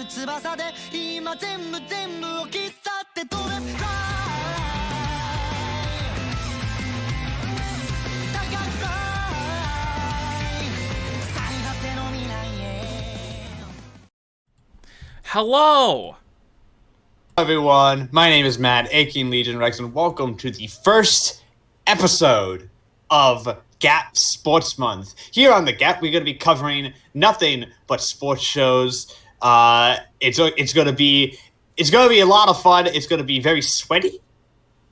翼で今全部を切っ去って飛べ Fly 高く Fly 最果ての未来へ Hello! Everyone, my name is Matt, Aching Legion Rex, and welcome to the first episode of G.A.P Sports Month. Here on the G.A.P, we're going to be covering nothing but sports shows. It's going to be a lot of fun. It's going to be very sweaty.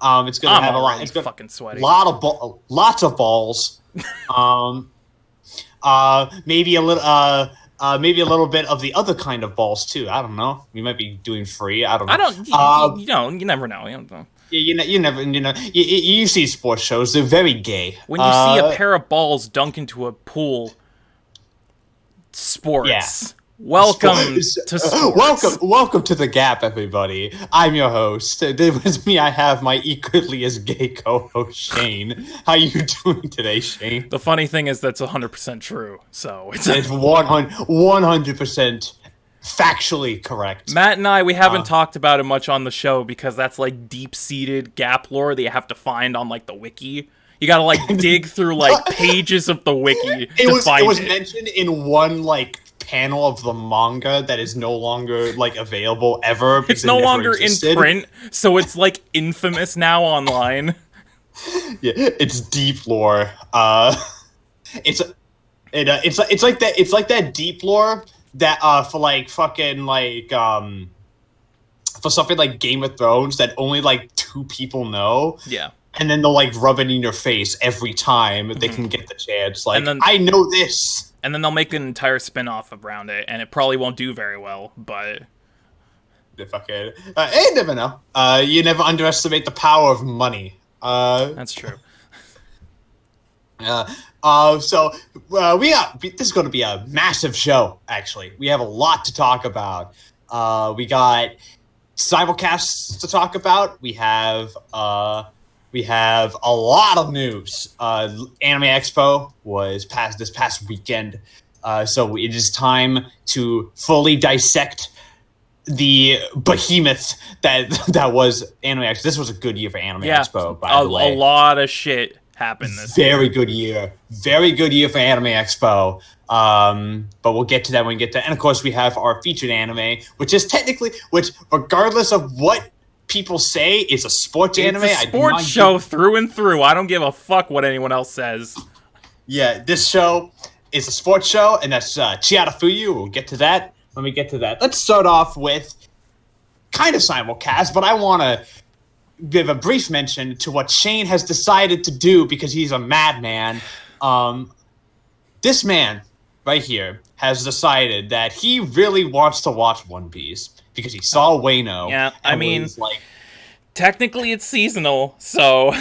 It's going to have a lot. It's gonna, fucking sweaty. Lots of balls. Maybe a little bit of the other kind of balls too. I don't know. We might be doing free. I don't know. You never know. You don't know. You never, you see sports shows, they're very gay. When you see a pair of balls dunk into a pool, sports. Yeah. Welcome to sports. Welcome to the G.A.P, everybody. I'm your host. With me, I have my equally as gay co-host, Shane. How you doing today, Shane? The funny thing is that's 100% true, so it's 100% factually correct. Matt and I, we haven't talked about it much on the show because that's like deep-seated G.A.P lore that you have to find on like the wiki. You gotta like dig through like pages of the wiki to find it. It was mentioned in one like panel of the manga that is no longer like available ever. It's no longer in print, so it's like infamous now online. Yeah, it's deep lore. It's like that deep lore that for like fucking like for something like Game of Thrones that only like 2 people know. Yeah. And then they'll like rub it in your face every time they can get the chance. Like, I know this. And then they'll make an entire spin-off around it, and it probably won't do very well, but... Fucking, you never know. You never underestimate the power of money. That's true. This is going to be a massive show, actually. We have a lot to talk about. We got simulcasts to talk about. We have a lot of news. Anime Expo was this past weekend, so it is time to fully dissect the behemoth that was Anime Expo. This was a good year for Anime Expo, by the way. A lot of shit happened this year. Very good year for Anime Expo. But we'll get to that when we get to, and of course we have our featured anime, which regardless of what people say, is a sports anime. It's a sports show through and through. I don't give a fuck what anyone else says. Yeah, this show is a sports show, and that's Chihayafuru. We'll get to that when we get to that. Let's start off with kind of simulcast, but I want to give a brief mention to what Shane has decided to do because he's a madman. This man right here has decided that he really wants to watch One Piece because he saw Wano. Yeah, I mean, technically it's seasonal, so...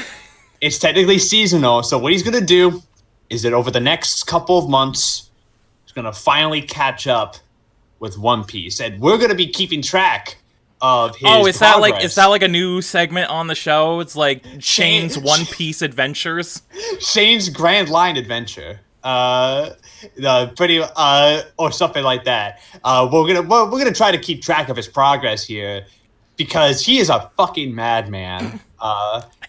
It's technically seasonal, so what he's going to do is that over the next couple of months, he's going to finally catch up with One Piece. And we're going to be keeping track of his progress. Is that like a new segment on the show? It's like Shane's One Piece adventures? Shane's Grand Line Adventure. Or something like that. We're gonna try to keep track of his progress here because he is a fucking madman.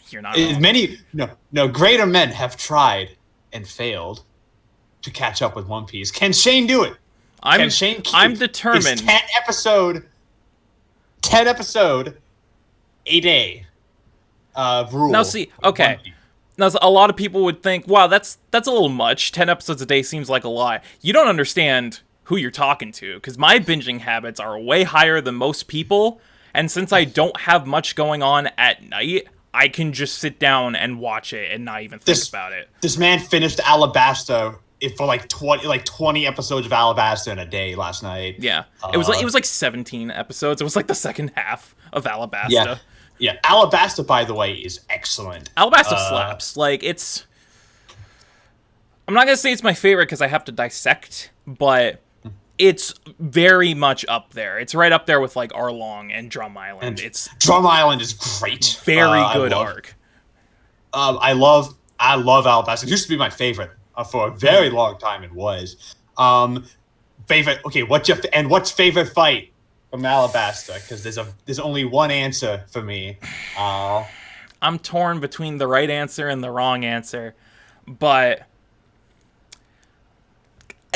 You're not wrong. Greater men have tried and failed to catch up with One Piece. Can Shane do it? I'm determined. His 10 episode a day rule. Now see, okay. Now, a lot of people would think, wow, that's a little much. 10 episodes a day seems like a lot. You don't understand who you're talking to, because my binging habits are way higher than most people, and since I don't have much going on at night, I can just sit down and watch it and not even think about it. This man finished Alabasta for like 20 episodes of Alabasta in a day last night. Yeah. It was like 17 episodes. It was like the second half of Alabasta. Yeah, Alabasta, by the way, is excellent. Alabasta slaps. Like, it's... I'm not going to say it's my favorite because I have to dissect, but it's very much up there. It's right up there with, like, Arlong and Drum Island. Drum Island is great. Very good arc. I love Alabasta. It used to be my favorite. For a very long time, it was. Favorite... Okay, what's favorite fight? from Alabasta, because there's only one answer for me. I'm torn between the right answer and the wrong answer, but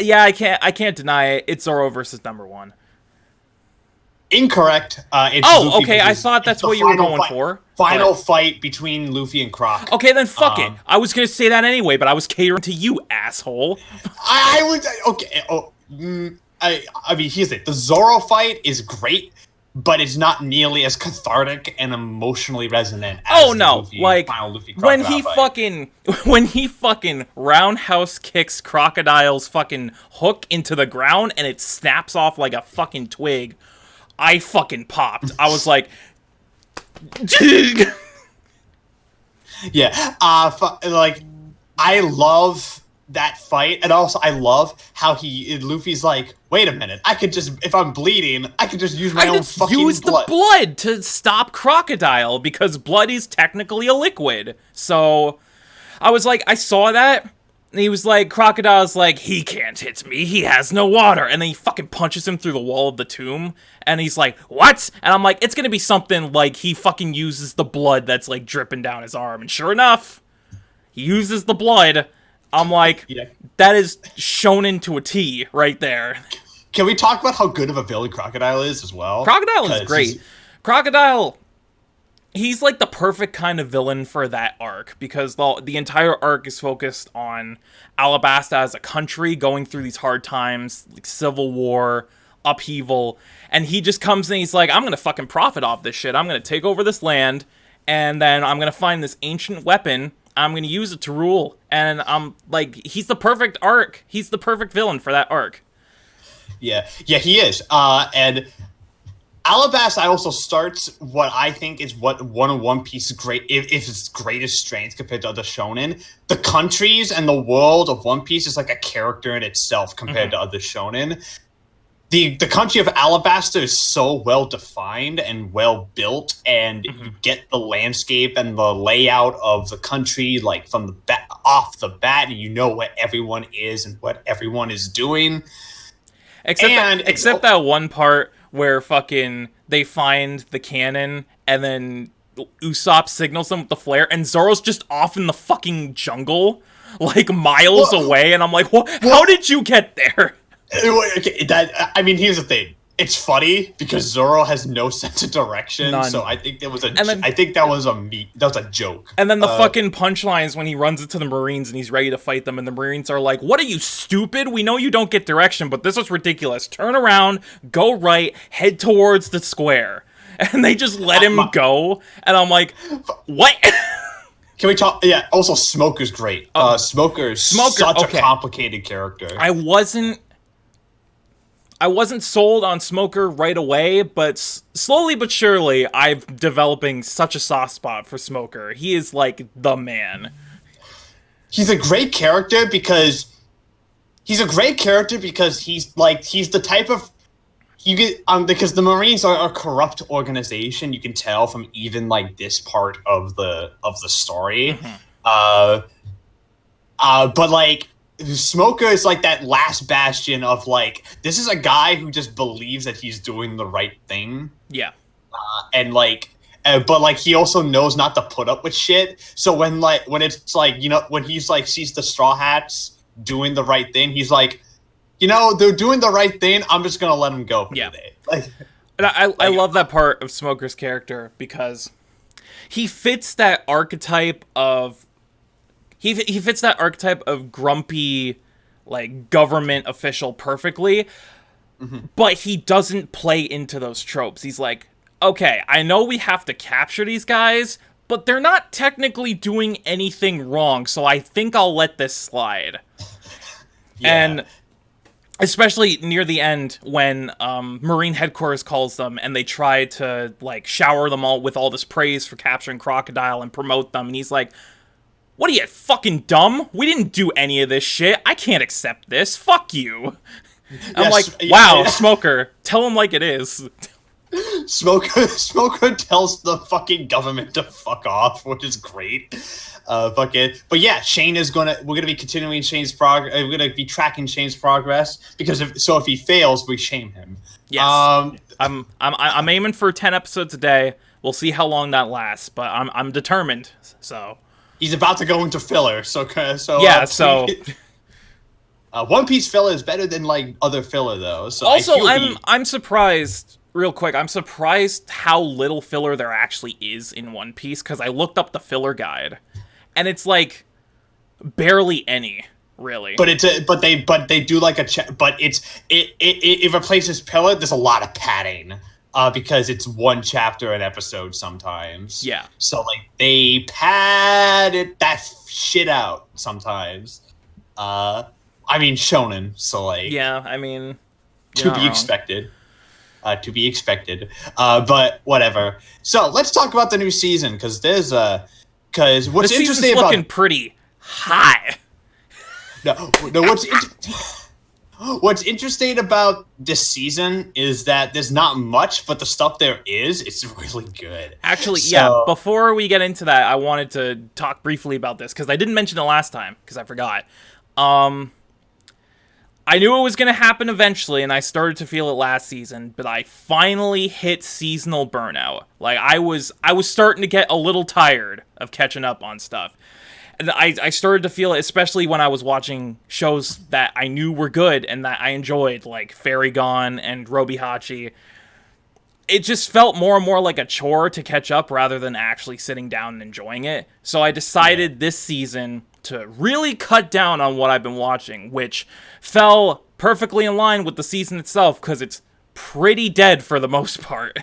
yeah, I can't deny it. It's Zoro versus number one. Incorrect. It's oh, Luffy okay. I thought that's what you were going for. Final fight between Luffy and Croc. Okay, then fuck it. I was gonna say that anyway, but I was catering to you, asshole. I would. Okay. I mean, here's it. The Zoro fight is great, but it's not nearly as cathartic and emotionally resonant as final Luffy when he fight. fucking roundhouse kicks Crocodile's fucking hook into the ground and it snaps off like a fucking twig, I fucking popped. I was like, yeah. Like, I love that fight, and also I love how Luffy's like, wait a minute, I could just, if I'm bleeding, I could just use my own fucking use blood. the blood to stop Crocodile, because blood is technically a liquid. So I was like, I saw that, and he was like, Crocodile's like, he can't hit me, he has no water, and then he fucking punches him through the wall of the tomb, and he's like, what? And I'm like, it's gonna be something like he fucking uses the blood that's like dripping down his arm, and sure enough, he uses the blood. I'm like, that is shonen to a T right there. Can we talk about how good of a villain Crocodile is as well? Crocodile is great. Crocodile, he's like the perfect kind of villain for that arc, because the entire arc is focused on Alabasta as a country going through these hard times, like civil war, upheaval, and he just comes and he's like, I'm gonna fucking profit off this shit. I'm gonna take over this land, and then I'm gonna find this ancient weapon. I'm going to use it to rule. And I'm like, he's the perfect arc. He's the perfect villain for that arc. Yeah, he is. And Alabasta also starts what I think is what one of One Piece's if its greatest strength compared to other shonen. The countries and the world of One Piece is like a character in itself compared to other shonen. The country of Alabasta is so well defined and well built, and you get the landscape and the layout of the country like from off the bat, and you know what everyone is and what everyone is doing. Except that one part where fucking they find the cannon and then Usopp signals them with the flare, and Zoro's just off in the fucking jungle, like miles away, and I'm like, what? How did you get there? Okay, I mean, here's the thing. It's funny because Zoro has no sense of direction, so I think that was a joke. And then the fucking punchlines when he runs into the Marines and he's ready to fight them, and the Marines are like, "What are you, stupid? We know you don't get direction, but this is ridiculous. Turn around, go right, head towards the square." And they just let him go, and I'm like, "What?" Can we talk? Yeah. Also, Smoker's great. Smoker's such a complicated character. I wasn't sold on Smoker right away, but slowly but surely, I'm developing such a soft spot for Smoker. He is like the man. He's a great character because he's the type of because the Marines are a corrupt organization. You can tell from even like this part of the story. But like, Smoker is like that last bastion of like, this is a guy who just believes that he's doing the right thing. Yeah. But like, he also knows not to put up with shit. So when it's like, when he's like, sees the Straw Hats doing the right thing, he's like, they're doing the right thing. I'm just going to let them go for today. Like, and I love that part of Smoker's character because he fits that archetype of He fits that archetype of grumpy, like, government official perfectly, but he doesn't play into those tropes. He's like, okay, I know we have to capture these guys, but they're not technically doing anything wrong, so I think I'll let this slide. Yeah. And especially near the end when Marine Headquarters calls them and they try to, like, shower them all with all this praise for capturing Crocodile and promote them, and he's like, what are you, fucking dumb? We didn't do any of this shit. I can't accept this. Fuck you. I'm like, wow, Smoker, tell him like it is. Smoker tells the fucking government to fuck off, which is great. But yeah, we're gonna be continuing Shane's progress. We're gonna be tracking Shane's progress because if he fails, we shame him. Yes. I'm aiming for 10 episodes a day. We'll see how long that lasts, but I'm determined. So he's about to go into filler. One Piece filler is better than like other filler though. So also, I'm surprised. Real quick, I'm surprised how little filler there actually is in One Piece, because I looked up the filler guide, and it's like barely any, really. But they do like it replaces pillar. There's a lot of padding, because it's one chapter an episode sometimes. Yeah. So like they pad that shit out sometimes. I mean shonen, so like yeah, I mean to be expected. But whatever. So let's talk about the new season, because what's interesting about looking pretty high. What's interesting about this season is that there's not much, but the stuff there is, it's really good. Actually, yeah. Before we get into that, I wanted to talk briefly about this because I didn't mention it last time because I forgot. I knew it was going to happen eventually, and I started to feel it last season, but I finally hit seasonal burnout. Like, I was starting to get a little tired of catching up on stuff. And I started to feel it, especially when I was watching shows that I knew were good and that I enjoyed, like Fairy Gone and Robihachi. It just felt more and more like a chore to catch up rather than actually sitting down and enjoying it. So I decided this season to really cut down on what I've been watching, which fell perfectly in line with the season itself because it's pretty dead for the most part.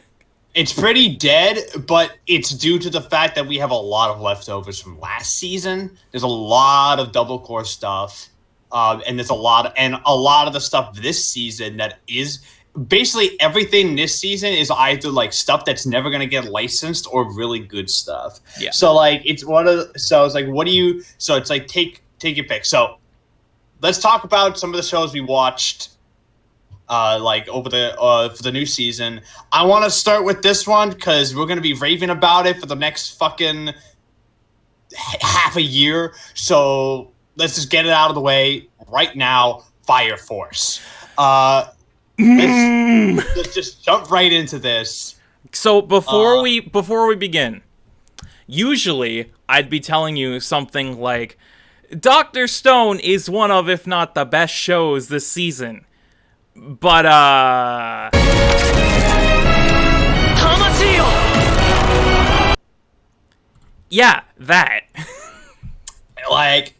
It's pretty dead, but it's due to the fact that we have a lot of leftovers from last season. There's a lot of double core stuff, and there's a lot of the stuff this season that is basically everything this season is either like stuff that's never gonna get licensed or really good stuff. Yeah. So like it's like take your pick. So let's talk about some of the shows we watched like over for the new season. I want to start with this one because we're gonna be raving about it for the next fucking half a year. So let's just get it out of the way right now. Fire Force. Let's just jump right into this. So before we begin, usually I'd be telling you something like, Dr. Stone is one of, if not the best shows this season. But, yeah, that. Like,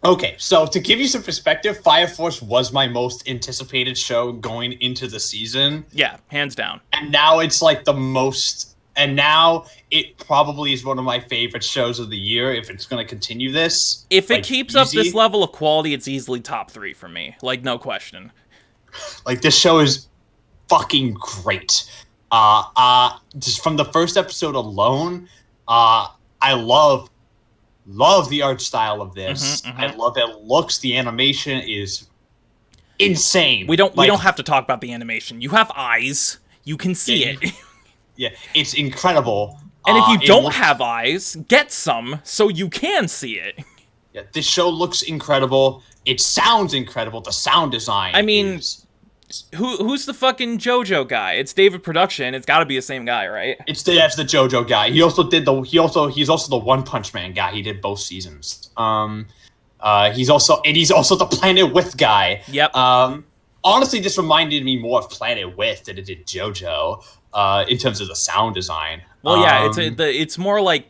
okay, so to give you some perspective, Fire Force was my most anticipated show going into the season. Yeah, hands down. And now it's like now it probably is one of my favorite shows of the year if it's going to continue this. If it keeps up this level of quality, it's easily top 3 for me. Like, no question. Like, this show is fucking great. Just from the first episode alone, I love the art style of this. I love it. Looks, the animation is insane. We don't have to talk about the animation. You have eyes. You can see it. Yeah, it's incredible. And if you don't have eyes, get some so you can see it. Yeah, this show looks incredible. It sounds incredible. The sound design. I mean, who's the fucking JoJo guy? It's David Production. It's got to be the same guy, right? That's the JoJo guy. He's also the One Punch Man guy. He did both seasons. He's also the Planet With guy. Yep. Honestly, this reminded me more of Planet With than it did JoJo. In terms of the sound design. Well, yeah, it's more like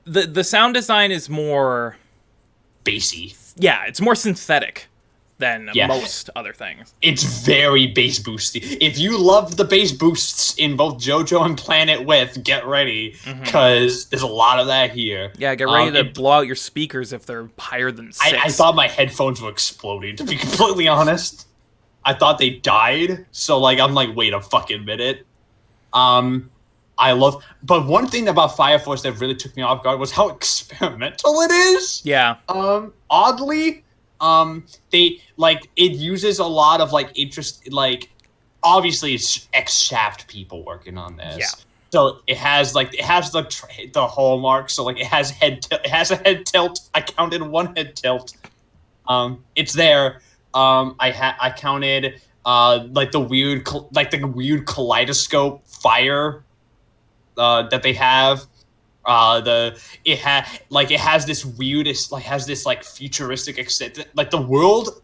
the sound design is more bassy. Yeah, it's more synthetic than most other things. It's very bass boosty. If you love the bass boosts in both JoJo and Planet With, get ready because there's a lot of that here. Yeah, get ready to blow out your speakers if they're higher than 6. I thought my headphones were exploding, to be completely honest. I thought they died, so like I'm like, wait a fucking minute. But one thing about Fire Force that really took me off guard was how experimental it is. Yeah. Oddly, it uses a lot of like interest, like obviously it's ex-Shaft people working on this. Yeah. So it has the hallmark. So like it has a head tilt. I counted one head tilt. It's there. I counted like the weird kaleidoscope fire that they have. It has this weirdest, like, has this like futuristic extent, like the world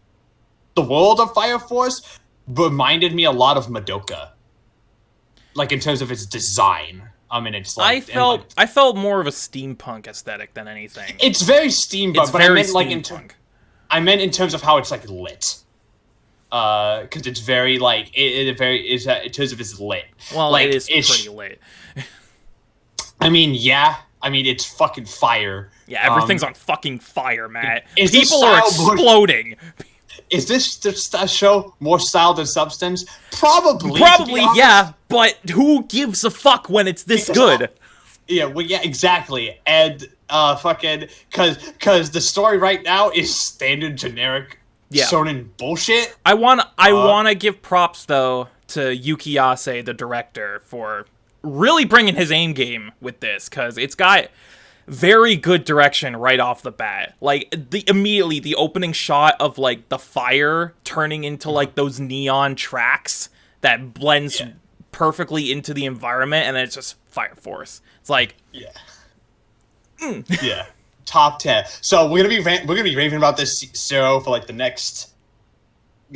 of Fire Force reminded me a lot of Madoka, like in terms of its design. I mean, it's like I felt more of a steampunk aesthetic than anything. It's very steampunk, It's but very I meant like steampunk. I meant in terms of how it's like lit. Because it's very like in terms of its lit. Well, like, it is pretty lit. I mean, yeah. I mean, it's fucking fire. Yeah, everything's on fucking fire, Matt. Is this People are style exploding. Is this a show more style than substance? Probably, yeah, but who gives a fuck when it's this good? Yeah, well, yeah, exactly. And fucking, cause the story right now is standard generic shonen bullshit. I wanna give props though to Yuki Yase, the director, for really bringing his aim game with this, cause it's got very good direction right off the bat. Like immediately the opening shot of like the fire turning into like those neon tracks that blends perfectly into the environment, and then it's just Fire Force. It's like yeah, top 10. So we're gonna be raving about this show for like the next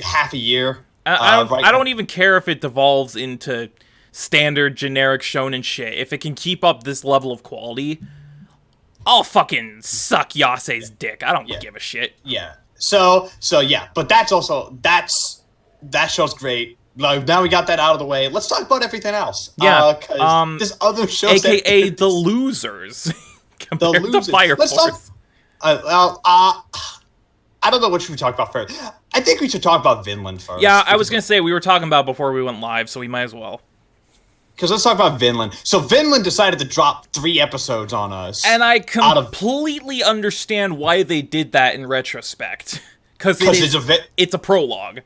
half a year. I don't even care if it devolves into standard generic shonen shit. If it can keep up this level of quality, I'll fucking suck Yase's dick. I don't give a shit. Yeah. So yeah, but that show's great. Like, now we got that out of the way. Let's talk about everything else. Yeah. This other show, AKA the losers, compared to Fire Force. I don't know what should we talk about first. I think we should talk about Vinland first. Yeah, I was gonna say we were talking about before we went live, so we might as well. Because let's talk about Vinland. So Vinland decided to drop 3 episodes on us. And I completely understand why they did that in retrospect. Because it's a prologue.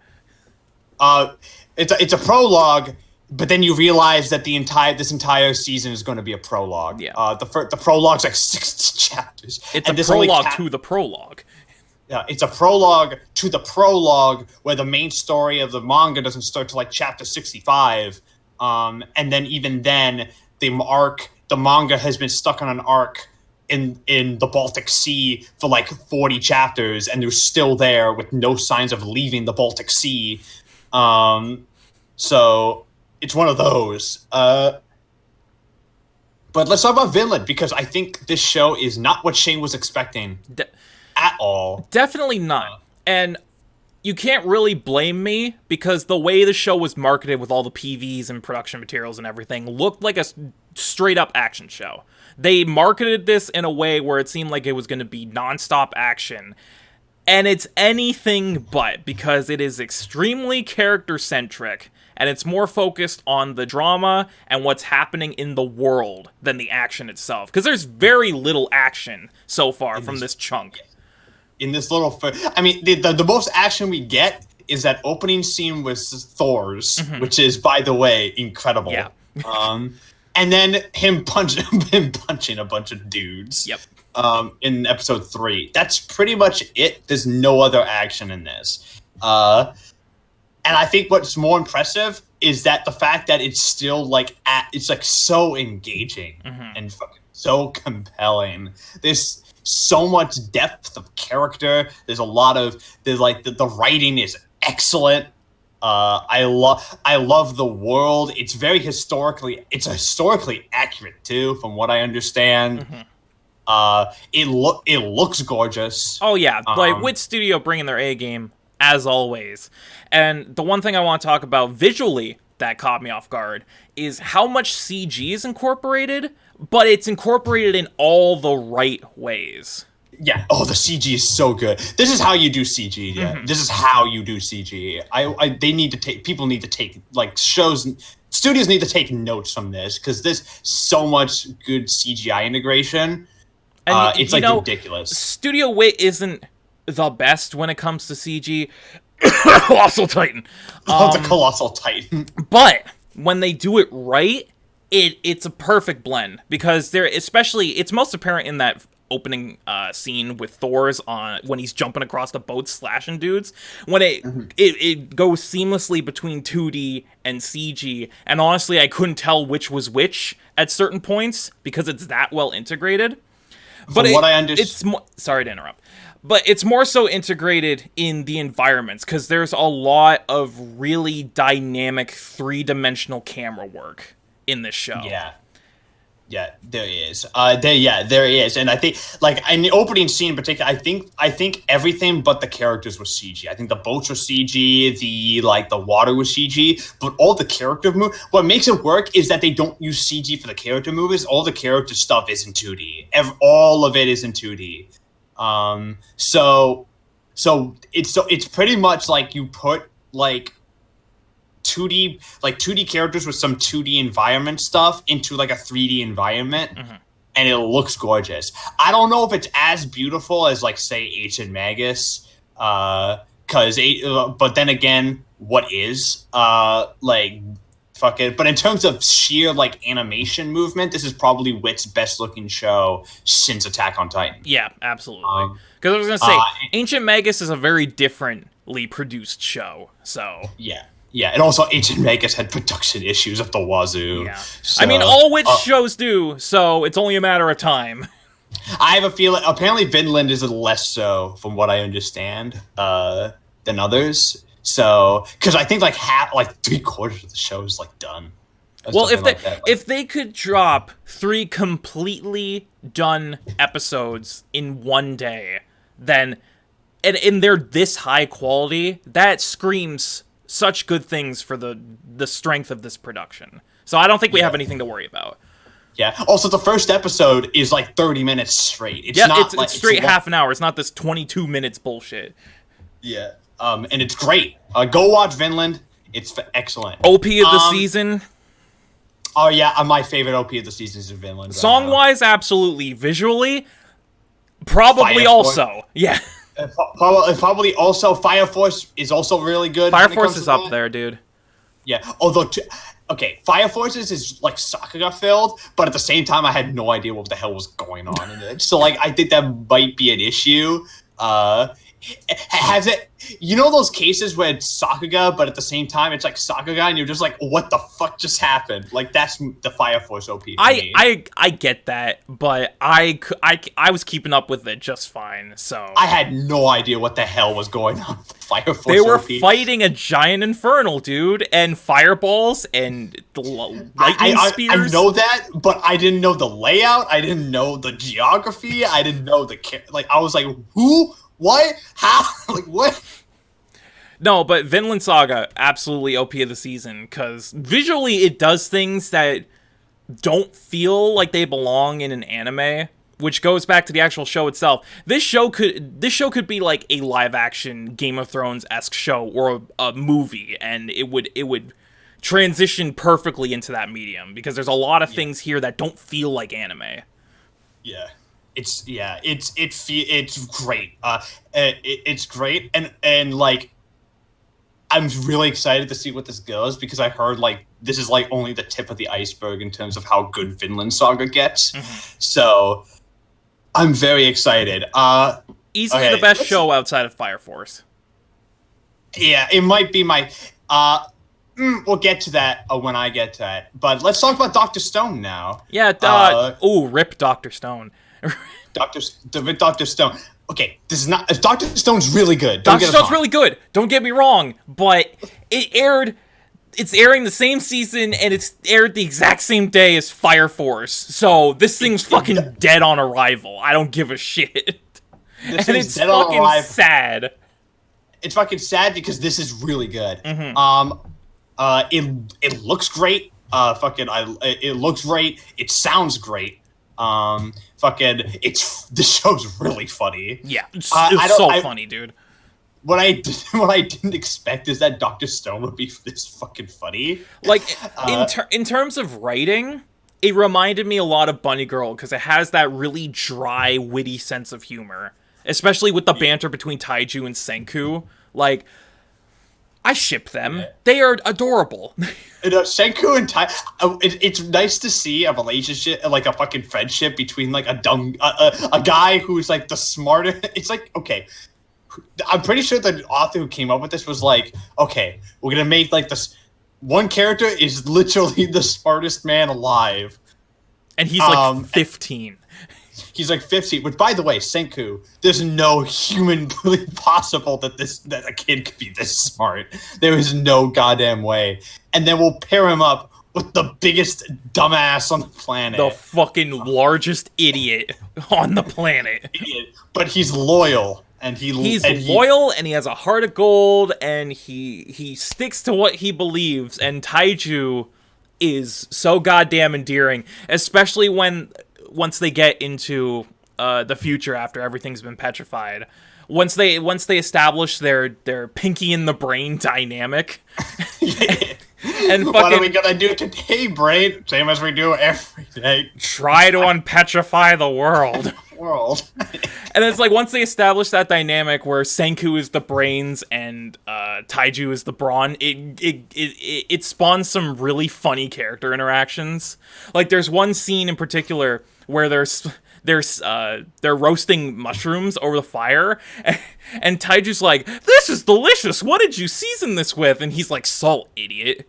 It's a prologue, but then you realize that this entire season is going to be a prologue. Yeah. The prologue's like 60 chapters. It's a prologue to the prologue. Yeah, it's a prologue to the prologue, where the main story of the manga doesn't start till like chapter 65. And then even then, the manga has been stuck on an arc in the Baltic Sea for like 40 chapters, and they're still there with no signs of leaving the Baltic Sea. So it's one of those. But let's talk about Vinland, because I think this show is not what Shane was expecting at all. Definitely not. And you can't really blame me, because the way the show was marketed with all the PVs and production materials and everything looked like a straight-up action show. They marketed this in a way where it seemed like it was going to be non-stop action, and it's anything but, because it is extremely character-centric, and it's more focused on the drama and what's happening in the world than the action itself, because there's very little action so far from this chunk. In this little, I mean, the most action we get is that opening scene with Thor's, which is, by the way, incredible. Yeah. And then him punching a bunch of dudes. Yep. In episode 3. That's pretty much it. There's no other action in this. And I think what's more impressive is that the fact that it's still like it's like so engaging and fucking so compelling. There's so much depth of character. There's a lot of the writing is excellent. I love the world. It's historically accurate too, from what I understand. It looks gorgeous. Oh yeah, like Wit Studio bringing their A game as always. And the one thing I want to talk about visually that caught me off guard is how much CG is incorporated, but it's incorporated in all the right ways. Yeah. Oh, the CG is so good. This is how you do CG. Yeah. This is how you do CG. People need to take, like, studios need to take notes from this, because there's so much good CGI integration. And it's like ridiculous. Studio Wit isn't the best when it comes to CG. Colossal Titan. The Colossal Titan. But when they do it right, it's a perfect blend, because it's most apparent in that opening scene with Thor's when he's jumping across the boat slashing dudes, when it goes seamlessly between 2D and CG, and honestly I couldn't tell which was which at certain points because it's that well integrated. But From what I understand, sorry to interrupt, but it's more so integrated in the environments, because there's a lot of really dynamic 3-dimensional camera work in this show. Yeah, there is. There is, and I think, like, in the opening scene in particular, I think everything but the characters was CG. I think the boats were CG, the water was CG, but all the character what makes it work is that they don't use CG for the character movies. All the character stuff is in 2D. All of it is in 2D. So it's pretty much like you put like 2D characters with some 2D environment stuff into like a 3D environment, and it looks gorgeous. I don't know if it's as beautiful as, like, say, Ancient Magus, but then again, what is fuck it. But in terms of sheer, like, animation movement, this is probably Wit's best looking show since Attack on Titan. Yeah, absolutely. Because I was gonna say, Ancient Magus is a very differently produced show, so Yeah, and also Ancient Magus had production issues up the wazoo. Yeah. So, I mean, all Witch shows do, so it's only a matter of time. I have a feeling, apparently Vinland is less so, from what I understand, than others. So, because I think, like, 3/4 of the show is, like, done. Well, if they could drop 3 completely done episodes in one day, then, and they're this high quality, that screams such good things for the strength of this production. So I don't think we have anything to worry about. Yeah. Also, the first episode is like 30 minutes straight. It's straight half an hour. It's not this 22 minutes bullshit. Yeah. And it's great. Go watch Vinland. It's excellent. OP of the season. Oh yeah, my favorite OP of the season is Vinland. Song-wise, absolutely. Visually, probably also. Yeah. Probably also Fire Force is also really good. Fire Force is up there, dude. Yeah, although Fire Forces is like Saga filled, but at the same time I had no idea what the hell was going on in it. So like I think that might be an issue. Has it, you know, those cases where it's Sakuga, but at the same time it's like Sakuga, and you're just like, what the fuck just happened? Like, that's the Fire Force OP for me. I get that, but I was keeping up with it just fine. So I had no idea what the hell was going on with Fire Force. They were OP. fighting a giant infernal, dude, and fireballs and lightning spears. I know that, but I didn't know the layout. I didn't know the geography. I didn't know I was like, who? What? How? Like, what? No, but Vinland Saga, absolutely OP of the season, because visually it does things that don't feel like they belong in an anime, which goes back to the actual show itself. This show could be like a live-action Game of Thrones-esque show or a movie, and it would transition perfectly into that medium, because there's a lot of things here that don't feel like anime. Yeah. It's great. It's great, and like, I'm really excited to see what this goes, because I heard like this is like only the tip of the iceberg in terms of how good Vinland Saga gets. So I'm very excited. Easily the best show outside of Fire Force. Yeah, it might be my. We'll get to that when I get to that. But let's talk about Dr. Stone now. Yeah. Rip Dr. Stone. Dr. Stone. Okay, this is not. Dr. Stone's really good. Dr. Stone's really good. Don't get me wrong, but it's airing the same season, and it's aired the exact same day as Fire Force. So this thing's fucking dead on arrival. I don't give a shit. And it's fucking sad. It's fucking sad because this is really good. It looks great. It looks great. It sounds great. This show's really funny. Yeah, it's so funny, dude. What I didn't expect is that Dr. Stone would be this fucking funny. Like, in terms of writing, it reminded me a lot of Bunny Girl, because it has that really dry, witty sense of humor, especially with the banter between Taiju and Senku. Like, I ship them. They are adorable. Senku and Tai, it's nice to see a relationship, like a fucking friendship between like a guy who's like the smartest. It's like, okay, I'm pretty sure the author who came up with this was like, okay, we're gonna make like this one character is literally the smartest man alive, and he's like 15. He's like 15, which, by the way, Senku, there's no humanly possible that a kid could be this smart. There is no goddamn way. And then we'll pair him up with the biggest dumbass on the planet. The fucking largest idiot on the planet. But he's loyal. He's loyal, and he has a heart of gold, and he sticks to what he believes, and Taiju is so goddamn endearing, especially once they get into the future after everything's been petrified. Once they establish their pinky in the brain dynamic. And fucking, what are we gonna do today, brain? Same as we do every day. Try to unpetrify the world. And it's like, once they establish that dynamic where Senku is the brains and Taiju is the brawn, it spawns some really funny character interactions. Like, there's one scene in particular where they're roasting mushrooms over the fire, and Taiju's like, "This is delicious. What did you season this with?" And he's like, "Salt, idiot."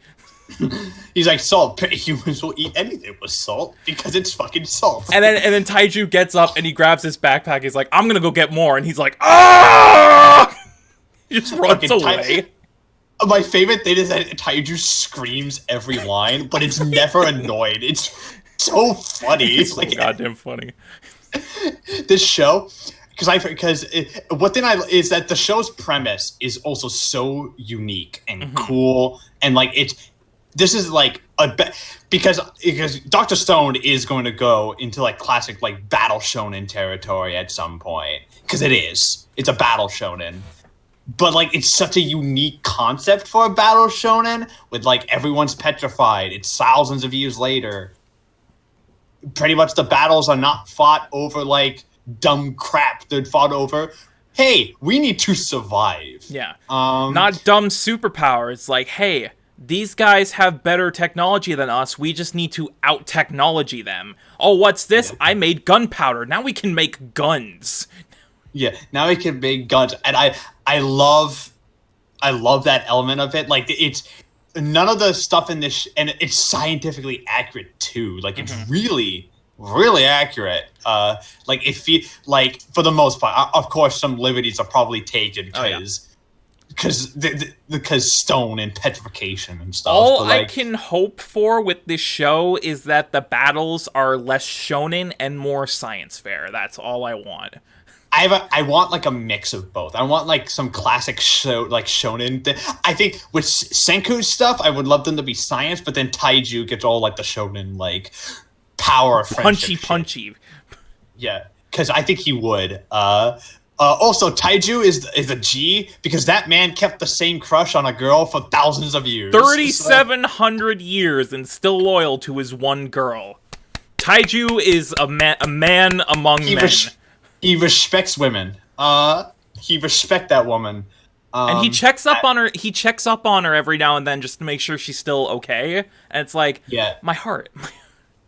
He's like, "Salt. Humans will eat anything with salt because it's fucking salt." And then Taiju gets up and he grabs his backpack. He's like, "I'm gonna go get more," and he's like, "Ah!" He just runs away. My favorite thing is that Taiju screams every line, but it's never annoyed. It's so funny. It's like, so goddamn funny. This show, what thing is that the show's premise is also so unique and cool, and like this is like because Dr. Stone is going to go into like classic like battle shonen territory at some point, because it's a battle shonen. But like, it's such a unique concept for a battle shonen with like everyone's petrified. It's thousands of years later. Pretty much the battles are not fought over like dumb crap. They're fought over, hey, we need to survive. Yeah. Not dumb superpower. It's like, hey, these guys have better technology than us. We just need to out-technology them. Oh, what's this? Yeah. I made gunpowder. Now we can make guns. Yeah, now we can make guns. And I love that element of it. Like, it's none of the stuff in this, and it's scientifically accurate too. Like, it's really, really accurate. Like, like, for the most part, of course, some liberties are probably taken because stone and petrification and stuff. All I can hope for with this show is that the battles are less shonen and more science fair. That's all I want. I want like a mix of both. I want like some classic shonen. I think with Senku's stuff, I would love them to be science, but then Taiju gets all like the shonen like power, punchy. Yeah, because I think he would. Also, Taiju is a G because that man kept the same crush on a girl for thousands of years. 3,700 years and still loyal to his one girl. Taiju is a man among men. He respects women. He respects that woman. And he checks up on her. He checks up on her every now and then just to make sure she's still okay. And it's like, yeah, my heart.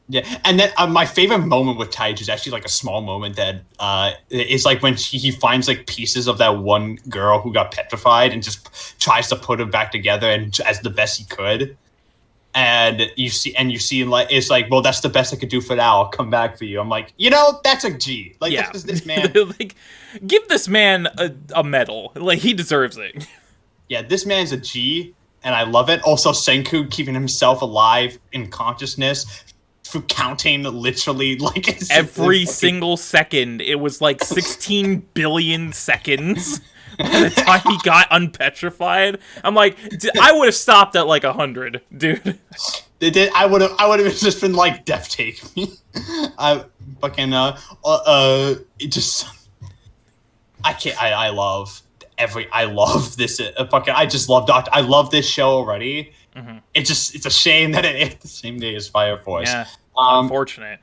Yeah, and then my favorite moment with Taiju is actually like a small moment that is like when he finds like pieces of that one girl who got petrified and just tries to put them back together and as the best he could. And you see like it's like, well, that's the best I could do for now. I'll come back for you. I'm like, that's a G. Like, yeah. This man. Like, give this man a medal. Like, he deserves it. Yeah, this man's a G, and I love it. Also, Senku keeping himself alive in consciousness through counting literally like every single second. It was like 16 billion seconds. By the time he got unpetrified, I'm like, I would have stopped at like 100, dude. They did. I would have just been like, "Death take me." I fucking it just. I can't. I love this. I just love Doctor. I love this show already. Mm-hmm. It's a shame that it aired the same day as Fire Force. Yeah. Unfortunate.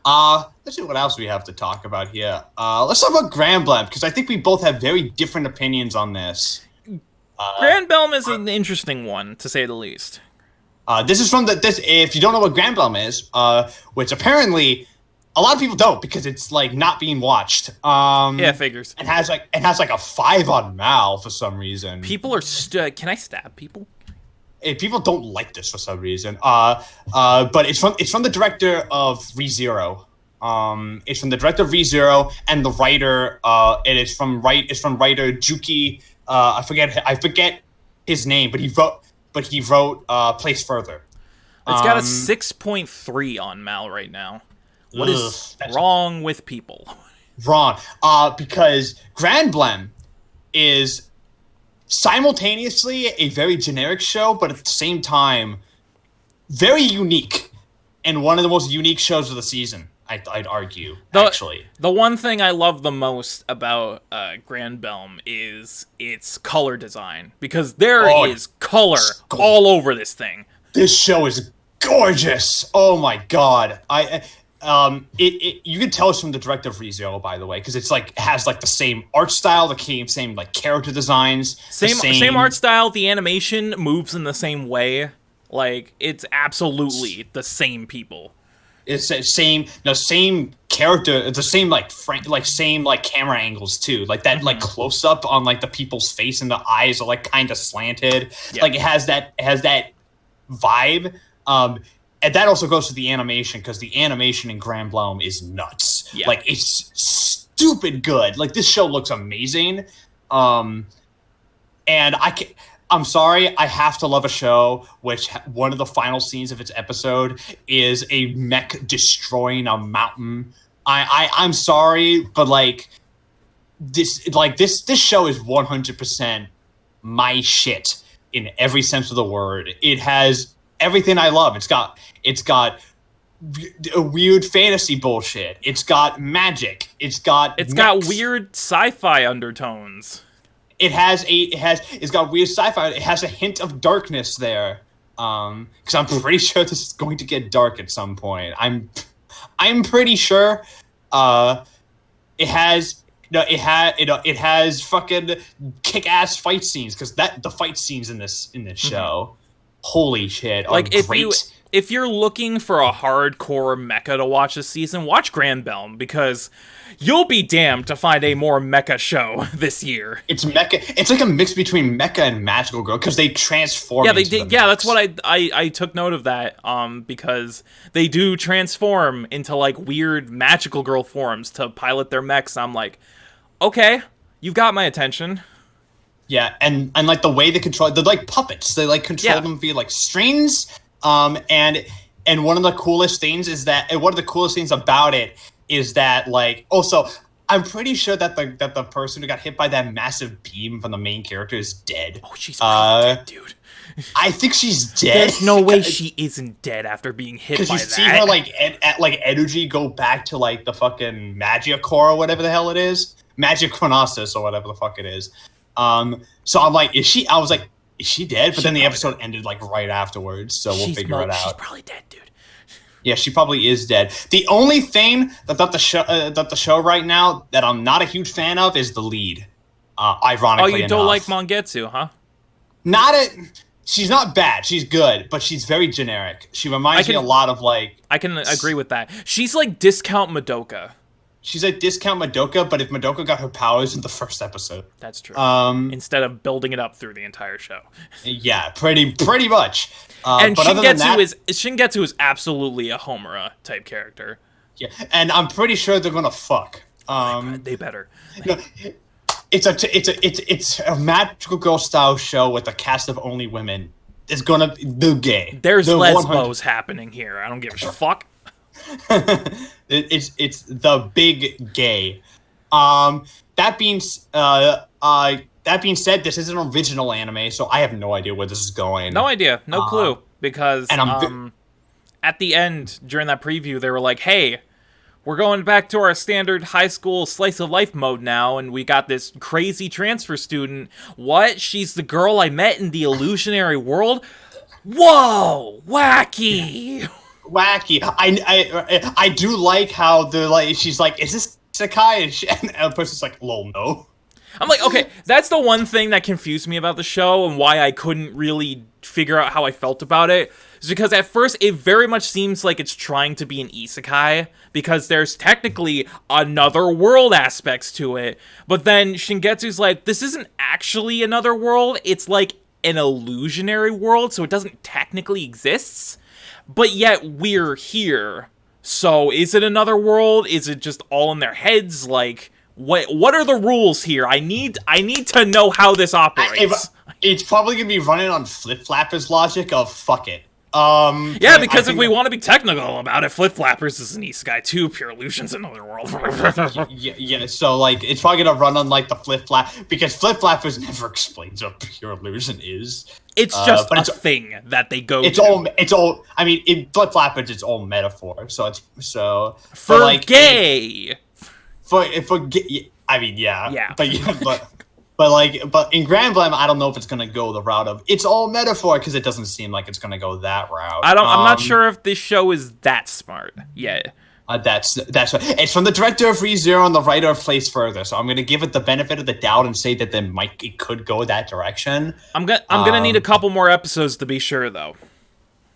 Let's see what else we have to talk about here. Let's talk about Granbelm, because I think we both have very different opinions on this. Granbelm is an interesting one, to say the least. This is from if you don't know what Granbelm is, which apparently a lot of people don't because it's like not being watched. Yeah, figures. It has like a 5 on Mal for some reason. People are can I stab people? People don't like this for some reason. But it's from the director of ReZero. It's from the director of ReZero and the writer. It's from writer Juki. I forget his name, but he wrote Place Further. It's got a 6.3 on Mal right now. What is wrong with people? Wrong. Because Granbelm is simultaneously a very generic show, but at the same time, very unique, and one of the most unique shows of the season. I'd argue, actually. The one thing I love the most about Granbelm is its color design, because there is color all over this thing. This show is gorgeous. Oh my god. You can tell it's from the director of ReZero, by the way, because it's like has like the same art style, the same like character designs, same art style. The animation moves in the same way. Like it's absolutely the same people. It's the same character, the same same camera angles too. Like that like close up on like the people's face and the eyes are like kind of slanted. Yeah. Like it has that vibe. And that also goes to the animation, because the animation in Granbelm is nuts. Yeah. Like, it's stupid good. Like, this show looks amazing. And I'm sorry, I have to love a show which one of the final scenes of its episode is a mech destroying a mountain. I'm sorry, but this show is 100% my shit in every sense of the word. It has everything I love. It's got weird fantasy bullshit. It's got magic. It's got weird sci-fi undertones. It's got weird sci-fi. It has a hint of darkness there. Because I'm pretty sure this is going to get dark at some point. I'm pretty sure. It has fucking kick-ass fight scenes, because the fight scenes in this show, holy shit, are great. If you're looking for a hardcore mecha to watch this season, watch Granbelm, because you'll be damned to find a more mecha show this year. It's mecha. It's like a mix between mecha and magical girl, because they transform. Yeah, they did. Yeah, that's what I took note of that. Because they do transform into like weird magical girl forms to pilot their mechs. I'm like, okay, you've got my attention. Yeah, and like the way they control, they're like puppets. They like control them via like strings. And one of the coolest things about it is that like also I'm pretty sure that the person who got hit by that massive beam from the main character is dead. Oh, she's dead, dude. I think she's dead. There's no way she isn't dead after being hit by that. Because you see her like energy go back to like the fucking Magia Core or whatever the hell it is, Magia Chronosis or whatever the fuck it is. So I'm like, I was like, is she dead? But then the episode ended like right afterwards, so we'll figure it out. She's probably dead, dude. Yeah, she probably is dead. The only thing that the show right now that I'm not a huge fan of is the lead. Ironically, you don't like Mangetsu, huh? She's not bad. She's good, but she's very generic. She reminds me a lot of like. I can agree with that. She's like discount Madoka. She's like discount Madoka, but if Madoka got her powers in the first episode. That's true. Instead of building it up through the entire show. Yeah, pretty much. And Shingetsu is absolutely a Homura type character. Yeah, and I'm pretty sure they're gonna fuck. They better. It's a magical girl style show with a cast of only women. It's gonna do gay. There's lesbos happening here. I don't give a fuck. It's the big gay. That being said, this is an original anime, so I have no idea where this is going. No idea, no clue, because at the end during that preview they were like, "Hey, we're going back to our standard high school slice of life mode now, and we got this crazy transfer student. What? She's the girl I met in the illusionary world? Whoa, wacky." Wacky. I do like how they're like, she's like, is this Sakai? And the person's like, lol, no. I'm like, okay, that's the one thing that confused me about the show and why I couldn't really figure out how I felt about it. Is because at first it very much seems like it's trying to be an isekai, because there's technically another world aspects to it. But then Shingetsu's like, this isn't actually another world, it's like an illusionary world, so it doesn't technically exist. But yet we're here. So is it another world? Is it just all in their heads? Like, what are the rules here? I need to know how this operates. It's probably gonna be running on Flip Flapper's logic of fuck it. Yeah, because if we want to be technical about it, Flip Flappers is an isekai too. Pure Illusion's another world. yeah. So like, it's probably gonna run on like the Flip Flap, because Flip Flappers never explains what Pure Illusion is. It's just a thing that they go. It's all. I mean, in Flip Flappers, it's all metaphor. So it's for like, gay. For I mean, yeah. But in Granbelm, I don't know if it's gonna go the route of it's all metaphor, because it doesn't seem like it's gonna go that route. I'm not sure if this show is that smart yet. That's it's from the director of ReZero and the writer of Place Further, so I'm gonna give it the benefit of the doubt and say that it could go that direction. I'm gonna need a couple more episodes to be sure, though.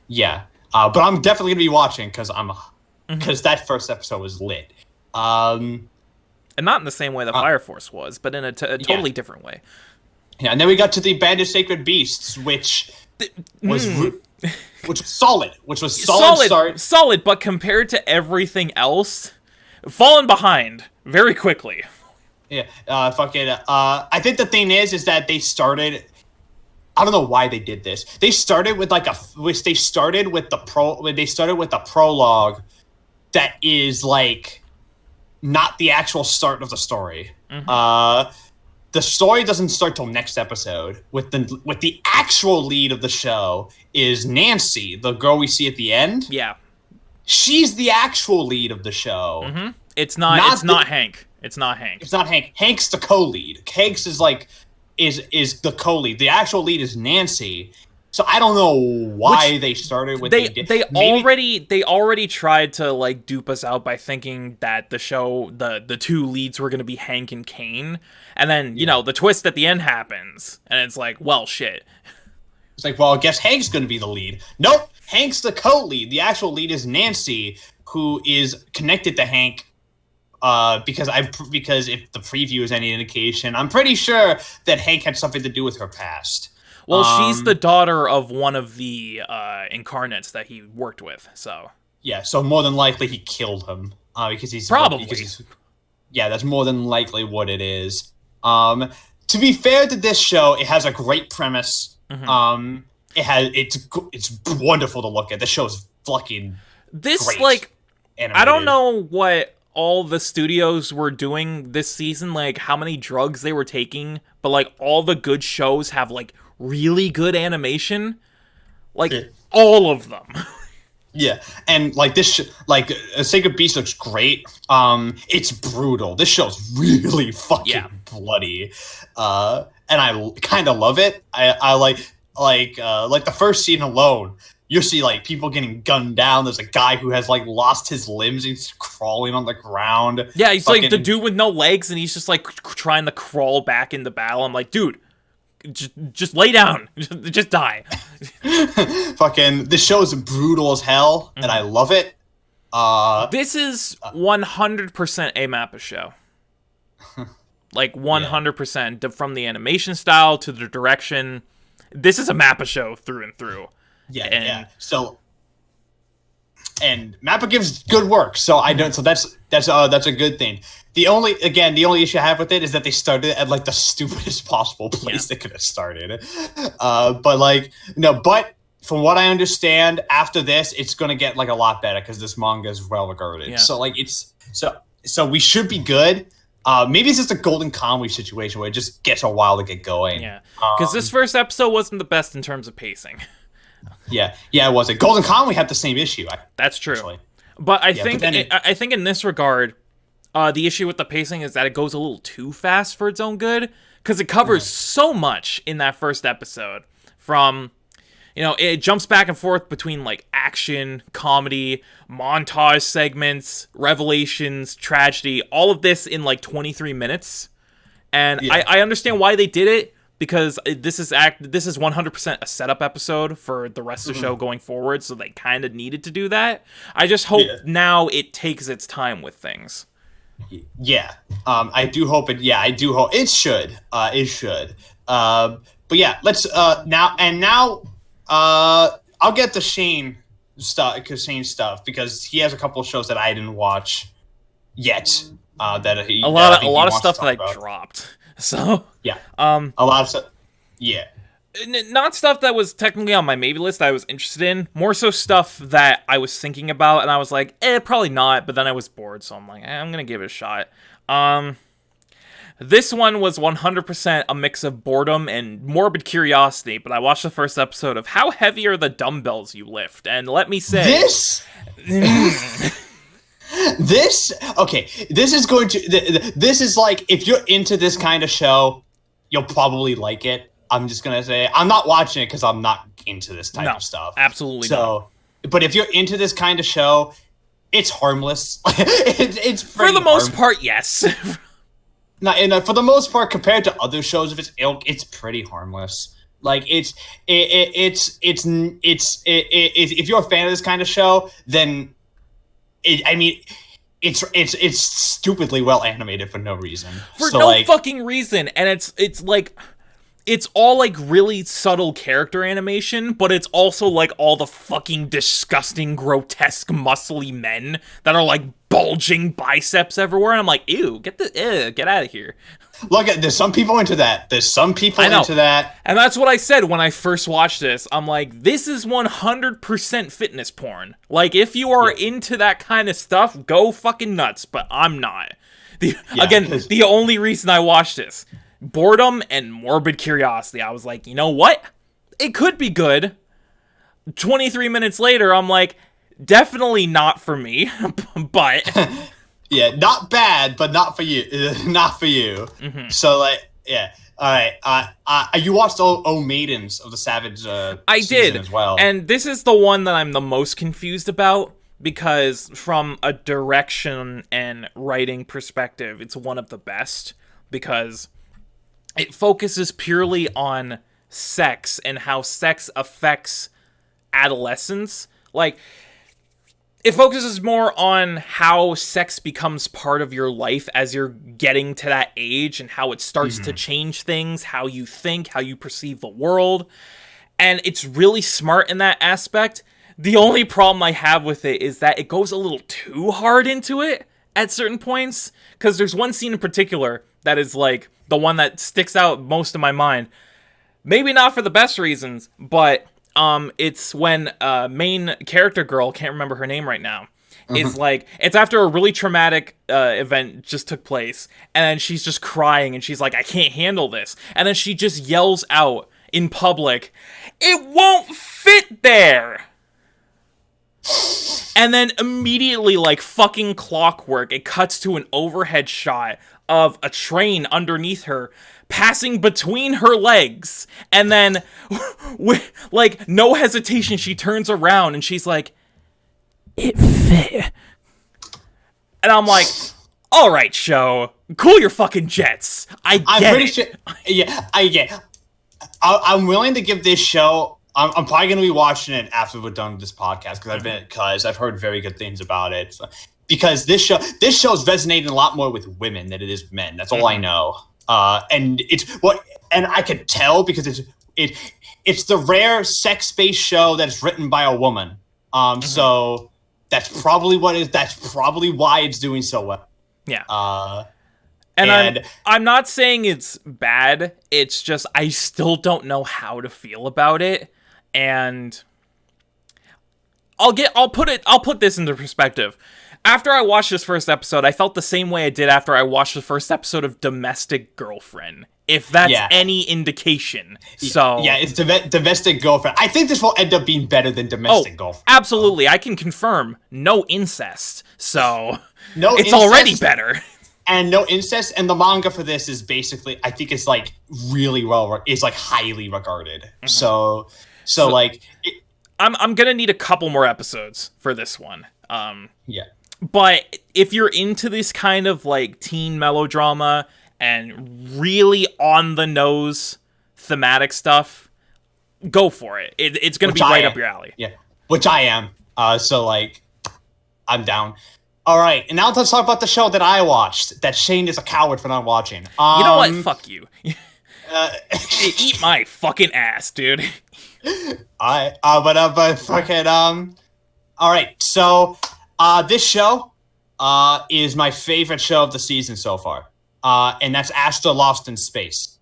Yeah, but I'm definitely gonna be watching because that first episode was lit. And not in the same way that Fire Force was, but in a totally different way. Yeah, and then we got to the Band of Sacred Beasts, which was solid. Which was solid start. Solid, but compared to everything else, fallen behind very quickly. Yeah, I think the thing is that they started. I don't know why they did this. They started with the prologue that is like not the actual start of the story. Mm-hmm. The story doesn't start till next episode. With the actual lead of the show is Nancy, the girl we see at the end. Yeah, she's the actual lead of the show. Mm-hmm. It's not Hank. It's not Hank. It's not Hank. Hank's the co-lead. Hank's is the co-lead. The actual lead is Nancy. So I don't know why they started with they already tried to like dupe us out by thinking that the show the two leads were gonna be Hank and Kane, and then you know the twist at the end happens, and it's like, well, shit. It's like, well, I guess Hank's gonna be the lead. Nope, Hank's the co-lead. The actual lead is Nancy, who is connected to Hank. Because if the preview is any indication, I'm pretty sure that Hank had something to do with her past. Well, she's the daughter of one of the incarnates that he worked with, so... Yeah, so more than likely he killed him. Because he's... Probably. Yeah, that's more than likely what it is. To be fair to this show, it has a great premise. Mm-hmm. It's wonderful to look at. The show's fucking great. Animated. I don't know what all the studios were doing this season, like how many drugs they were taking, but like all the good shows have like really good animation, like all of them. Yeah, and like Sacred Beast looks great. It's brutal. This show's really fucking bloody, and I kind of love it. I like the first scene alone. You see like people getting gunned down. There's a guy who has like lost his limbs. He's crawling on the ground. Yeah, he's like the dude with no legs, and he's just like trying to crawl back into battle. I'm like, dude, just lay down, just die. This show is brutal as hell, and I love it. This is 100% a Mappa show. Like 100% from the animation style to the direction. This is a Mappa show through and through. Yeah. So, and Mappa gives good work. So I don't. So that's a good thing. The only issue I have with it is that they started at like the stupidest possible place they could have started. But from what I understand, after this, it's gonna get like a lot better because this manga is well regarded. Yeah. So like so we should be good. Maybe it's just a Golden Kamuy situation where it just gets a while to get going. Yeah, because this first episode wasn't the best in terms of pacing. Yeah, it wasn't. Golden Kamuy had the same issue. That's true. Actually. But I think in this regard, the issue with the pacing is that it goes a little too fast for its own good, because it covers so much in that first episode. From, it jumps back and forth between like action, comedy, montage segments, revelations, tragedy, all of this in like 23 minutes. And Yeah. I understand why they did it, because this is 100% a setup episode for the rest of the show going forward, so they kind of needed to do that. I just hope now it takes its time with things. Yeah, I do hope it. Yeah, I do hope it should. It should. But yeah, let's now. I'll get to Shane stuff because he has a couple of shows that I didn't watch yet. That he a lot of wants stuff to that talk I about. dropped. So Yeah. A lot of stuff. Yeah. Not stuff that was technically on my maybe list that I was interested in. More so stuff that I was thinking about, and I was like, probably not. But then I was bored, so I'm like, I'm gonna give it a shot. This one was 100% a mix of boredom and morbid curiosity. But I watched the first episode of How Heavy Are the Dumbbells You Lift, and let me say this. This is like, if you're into this kind of show, you'll probably like it. I'm just gonna say I'm not watching it because I'm not into this type of stuff. Absolutely not. But if you're into this kind of show, it's harmless. it's for the most part, yes. For the most part, compared to other shows of its ilk, it's pretty harmless. Like if you're a fan of this kind of show, then it's stupidly well animated for no reason. For no fucking reason, and it's like. It's all, like, really subtle character animation, but it's also, like, all the fucking disgusting, grotesque, muscly men that are, like, bulging biceps everywhere, and I'm like, ew, get out of here. Look, there's some people into that. Into that. And that's what I said when I first watched this. I'm like, this is 100% fitness porn. Like, if you are into that kind of stuff, go fucking nuts, but I'm not. The only reason I watched this... boredom and morbid curiosity. I was like, you know what? It could be good. 23 minutes later, I'm like, definitely not for me, but... yeah, not bad, but not for you. Not for you. Mm-hmm. So, like, yeah. All right. You watched O Maidens of the Savage I season did as well. And this is the one that I'm the most confused about, because from a direction and writing perspective, it's one of the best, because... it focuses purely on sex and how sex affects adolescence. Like, it focuses more on how sex becomes part of your life as you're getting to that age and how it starts to change things, how you think, how you perceive the world. And it's really smart in that aspect. The only problem I have with it is that it goes a little too hard into it at certain points. Because there's one scene in particular that is, like, the one that sticks out most in my mind. Maybe not for the best reasons, but it's when main character girl, can't remember her name right now, is like, it's after a really traumatic event just took place, and then she's just crying, and she's like, I can't handle this. And then she just yells out in public, it won't fit there! And then immediately, like fucking clockwork, it cuts to an overhead shot of a train underneath her passing between her legs, and then with like no hesitation she turns around and she's like, it fit. And I'm like, all right, show, cool your fucking jets. I'm pretty sure. Yeah, I'm willing to give this show. I'm probably going to be watching it after we're done with this podcast because I've heard very good things about it. So, because this show is resonating a lot more with women than it is with men. That's all I know. And I could tell because it's the rare sex-based show that's written by a woman. So that's probably why it's doing so well. Yeah. And I'm not saying it's bad. It's just I still don't know how to feel about it. And I'll put this into perspective. After I watched this first episode, I felt the same way I did after I watched the first episode of Domestic Girlfriend. If that's any indication. So yeah, it's Domestic Girlfriend. I think this will end up being better than Domestic Girlfriend. Absolutely. I can confirm no incest. So it's already better. And no incest, and the manga for this is basically, I think it's like really it's like highly regarded. So like, I'm gonna need a couple more episodes for this one. Yeah. But if you're into this kind of like teen melodrama and really on the nose thematic stuff, go for it. It's going to be right up your alley. Yeah, which I am. So like, I'm down. All right, and now let's talk about the show that I watched. That Shane is a coward for not watching. You know what? Fuck you. Eat my fucking ass, dude. But fucking All right, so this show is my favorite show of the season so far, and that's Astra Lost in Space.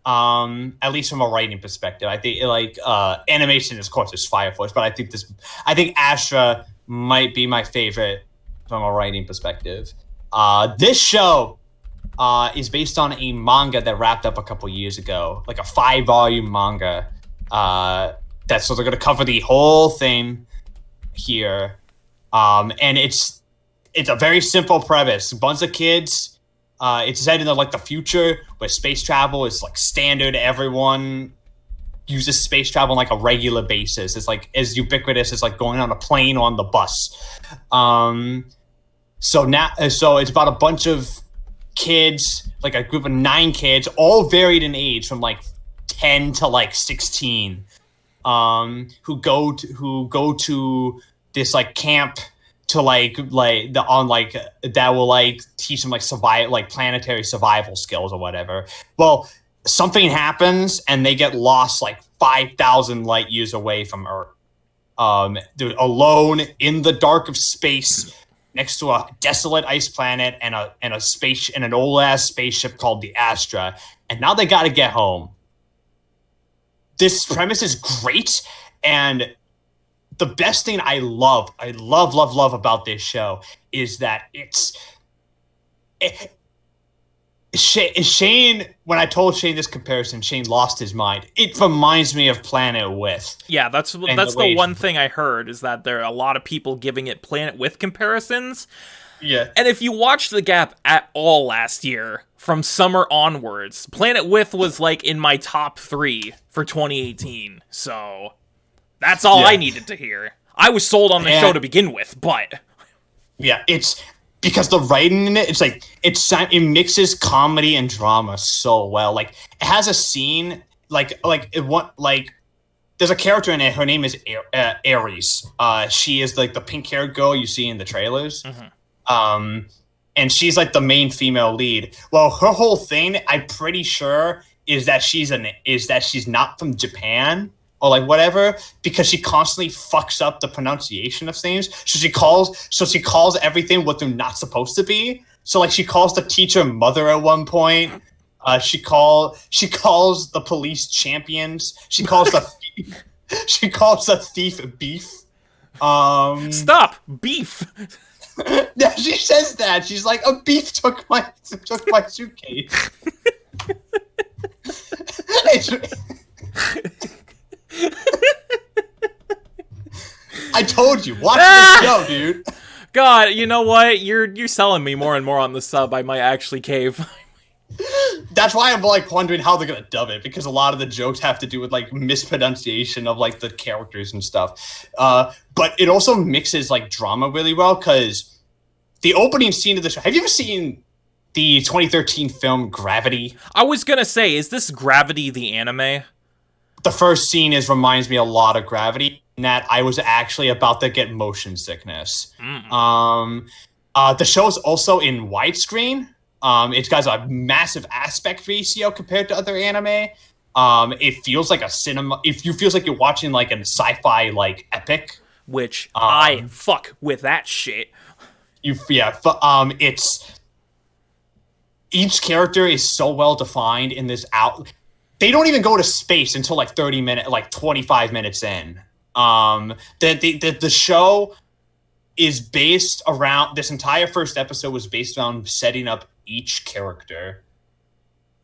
At least from a writing perspective, I think like animation, of course, is Fire Force, but I think Astra might be my favorite from a writing perspective. This show is based on a manga that wrapped up a couple years ago, like a 5-volume manga. So they're gonna cover the whole thing here, and it's a very simple premise. A bunch of kids. It's set in the future where space travel is like standard. Everyone uses space travel on like a regular basis. It's like as ubiquitous as like going on a plane or on the bus. So it's about a bunch of kids, like a group of 9 kids, all varied in age from like 10 to like 16, who go to this like camp to that will like teach them like survive, like planetary survival skills or whatever. Well, something happens and they get lost like 5,000 light years away from Earth. They're alone in the dark of space next to a desolate ice planet and an old ass spaceship called the Astra. And now they got to get home. This premise is great, and the best thing I love about this show is that Shane, when I told Shane this comparison, Shane lost his mind. It reminds me of Planet With. Yeah, that's the one thing I heard, is that there are a lot of people giving it Planet With comparisons. Yeah. And if you watched the G.A.P at all last year, from summer onwards, Planet With was like in my top 3 for 2018. So that's all I needed to hear. I was sold on the show to begin with, but yeah, it's because the writing in it, it mixes comedy and drama so well. Like it has a scene there's a character in it. Her name is Aries. She is like the pink-haired girl you see in the trailers. Mm-hmm. And she's like the main female lead. Well, her whole thing, I'm pretty sure, is that she's not from Japan or like whatever, because she constantly fucks up the pronunciation of things. So she calls everything what they're not supposed to be. So like she calls the teacher mother at one point. She calls the police champions. She calls the thief beef. Stop beef. Yeah, she says that. She's like, a beef took my suitcase. I told you, watch this show, dude. God, you know what? You're selling me more and more on the sub. I might actually cave. That's why I'm like wondering how they're gonna dub it, because a lot of the jokes have to do with like mispronunciation of like the characters and stuff. But it also mixes like drama really well, because the opening scene of the show. Have you ever seen the 2013 film Gravity? I was gonna say, is this Gravity the anime? The first scene reminds me a lot of Gravity, in that I was actually about to get motion sickness. The show is also in widescreen. It's got a massive aspect ratio compared to other anime. It feels like a cinema. Feels like you're watching like a sci-fi like epic. Which I fuck with that shit. It's each character is so well defined in this They don't even go to space until like 25 minutes in. The show is based around, this entire first episode was based around setting up each character.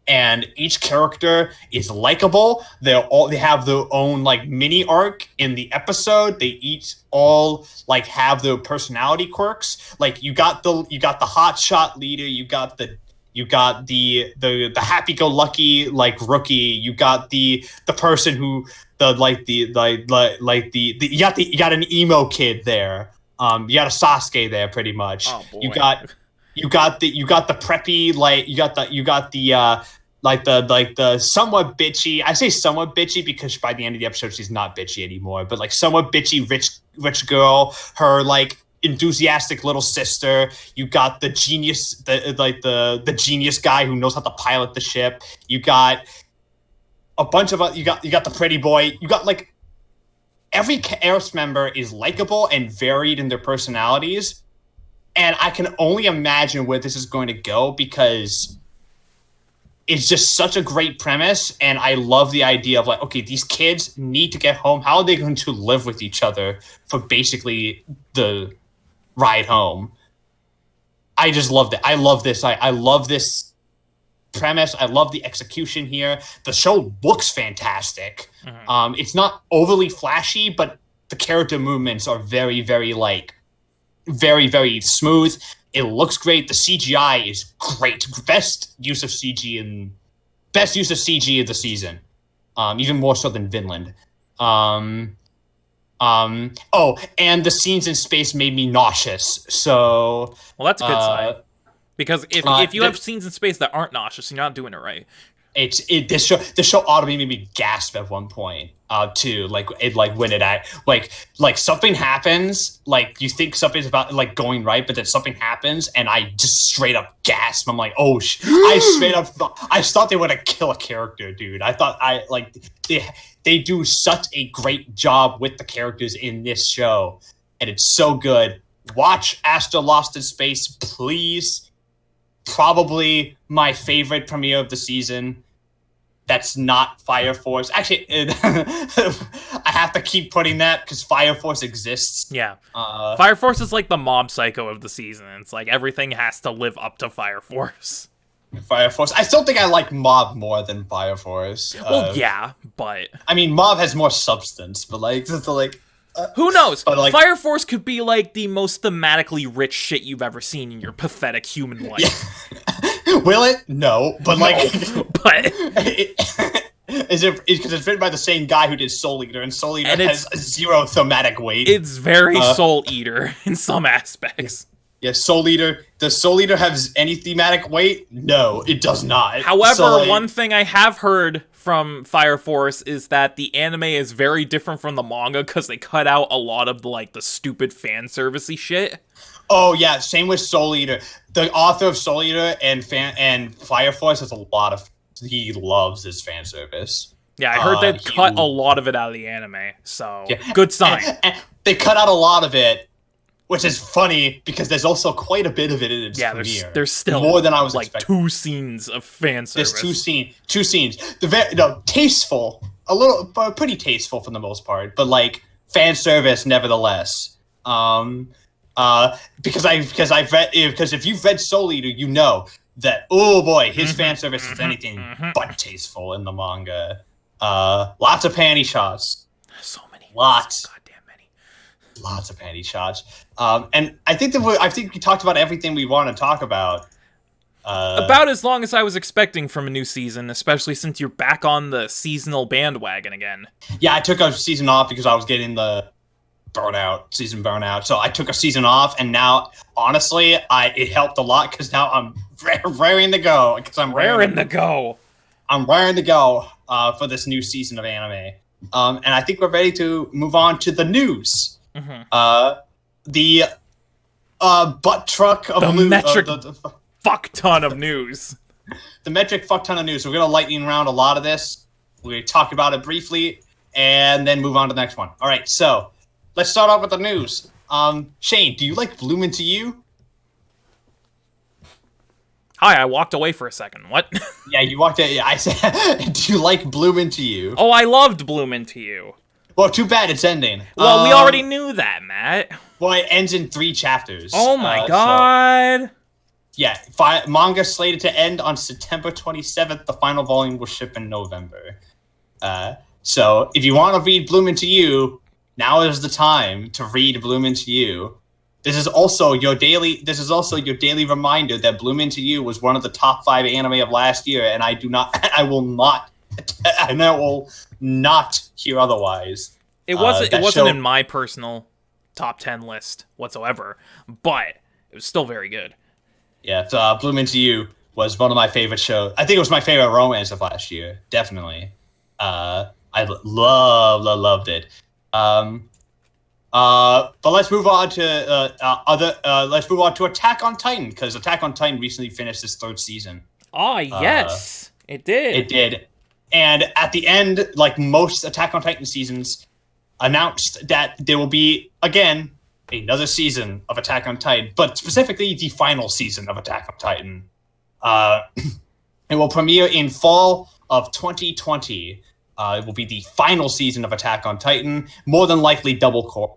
And each character is likable. They have their own like mini arc in the episode. They each all like have their personality quirks. Like you got the hotshot leader. You got the happy-go-lucky like rookie. You got the person who you got an emo kid there. You got a Sasuke there pretty much. Oh, boy. You got You got the preppy, like you got the somewhat bitchy. I say somewhat bitchy because by the end of the episode she's not bitchy anymore, but like somewhat bitchy rich girl, her like enthusiastic little sister. You got the genius, the genius guy who knows how to pilot the ship. You got a bunch of you got the pretty boy. You got like every cast member is likable and varied in their personalities. And I can only imagine where this is going to go because it's just such a great premise. And I love the idea of like, okay, these kids need to get home. How are they going to live with each other for basically the ride home? I just loved it. I love this. I love this premise. I love the execution here. The show looks fantastic. Mm-hmm. It's not overly flashy, but the character movements are very, very very, very smooth. It looks great. The CGI is great. Best use of CG of the season. Even more so than Vinland. Oh, and the scenes in space made me nauseous. So, well, that's a good sign. Because if you have scenes in space that aren't nauseous, you're not doing it right. This show ought to made me gasp at one point too, like when it something happens, like you think something's about like going right, but then something happens and I just straight up gasp. I'm like, oh I thought they were gonna kill a character, dude. I thought they do such a great job with the characters in this show, and it's so good. Watch Astra Lost in Space, please. Probably my favorite premiere of the season. That's not Fire Force. Actually, I have to keep putting that because Fire Force exists. Yeah. Fire Force is like the Mob Psycho of the season. It's like everything has to live up to Fire Force. Fire Force. I still think I like Mob more than Fire Force. Well, yeah, but... I mean, Mob has more substance, but who knows? But like, Fire Force could be like the most thematically rich shit you've ever seen in your pathetic human life. Yeah. Will it? No, but is it because it's written by the same guy who did Soul Eater, and Soul Eater has zero thematic weight. It's very Soul Eater in some aspects. Yeah, Soul Eater. Does Soul Eater have any thematic weight? No, it does not. However, one thing I have heard from Fire Force is that the anime is very different from the manga because they cut out a lot of the stupid fan servicey shit. Oh yeah, same with Soul Eater. The author of Soul Eater and Fire Force has a lot of. He loves his fan service. Yeah, I heard they cut a lot of it out of the anime, so yeah. Good sign. And they cut out a lot of it, which is funny because there's also quite a bit of it in its premiere. There's still more than I was expecting. 2 scenes of fan service. There's two scenes. Tasteful, pretty tasteful for the most part, but fan service nevertheless. Because if you've read Soul Eater, you know that his fan service is anything but tasteful in the manga. Lots of panty shots. So many. Lots. Goddamn many. Lots of panty shots. And I think we talked about everything we want to talk about. About as long as I was expecting from a new season, especially since you're back on the seasonal bandwagon again. Yeah, I took a season off because I was getting the season burnout. So I took a season off, and now, honestly, it helped a lot because now I'm raring to go. I'm raring to go for this new season of anime. And I think we're ready to move on to the news. Mm-hmm. The butt truck of the news. Metric fuck ton of news. The metric fuck ton of news. So we're going to lightning round a lot of this. We're going to talk about it briefly and then move on to the next one. All right, so let's start off with the news. Shane, do you like Bloom Into You? Hi, I walked away for a second. What? Yeah, you walked away. Yeah, I said, do you like Bloom Into You? Oh, I loved Bloom Into You. Well, too bad it's ending. Well, we already knew that, Matt. Well, it ends in 3 chapters. Oh my god. So, yeah, manga slated to end on September 27th. The final volume will ship in November. So if you want to read Bloom Into You, now is the time to read Bloom Into You. This is also your daily reminder that Bloom Into You was one of the top 5 anime of last year, and I will not hear otherwise. It wasn't in my personal top 10 list whatsoever, but it was still very good. Yeah, so, Bloom Into You was one of my favorite shows. I think it was my favorite romance of last year, definitely. Loved it. But let's move on to let's move on to Attack on Titan, because Attack on Titan recently finished its 3rd season. Oh, yes, it did. It did. And at the end, like most Attack on Titan seasons, announced that there will be, again, another season of Attack on Titan, but specifically the final season of Attack on Titan. It will premiere in fall of 2020. It will be the final season of Attack on Titan, more than likely double core.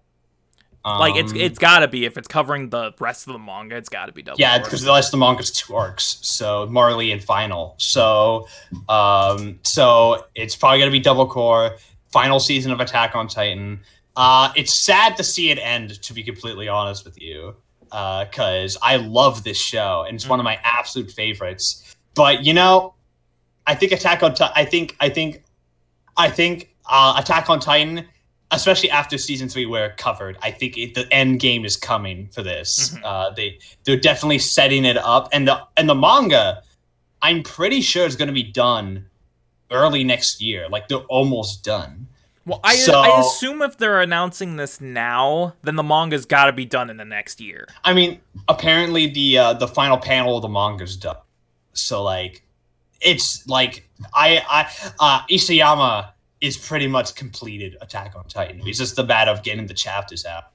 Like, it's gotta be. If it's covering the rest of the manga, it's gotta be double. Yeah, because the rest of the manga's 2 arcs, so Marley and Final. So it's probably gonna be double core, final season of Attack on Titan. It's sad to see it end, to be completely honest with you, because I love this show, and it's one of my absolute favorites. But, you know, I think Attack on Titan... I think Attack on Titan, especially after season 3 where it covered, I think the end game is coming for this. They're definitely setting it up, and the manga, I'm pretty sure is going to be done early next year. Like, they're almost done. Well, I assume if they're announcing this now, then the manga's got to be done in the next year. I mean, apparently the final panel of the manga's done, so like. It's like Isayama is pretty much completed Attack on Titan. It's just a matter of getting the chapters out,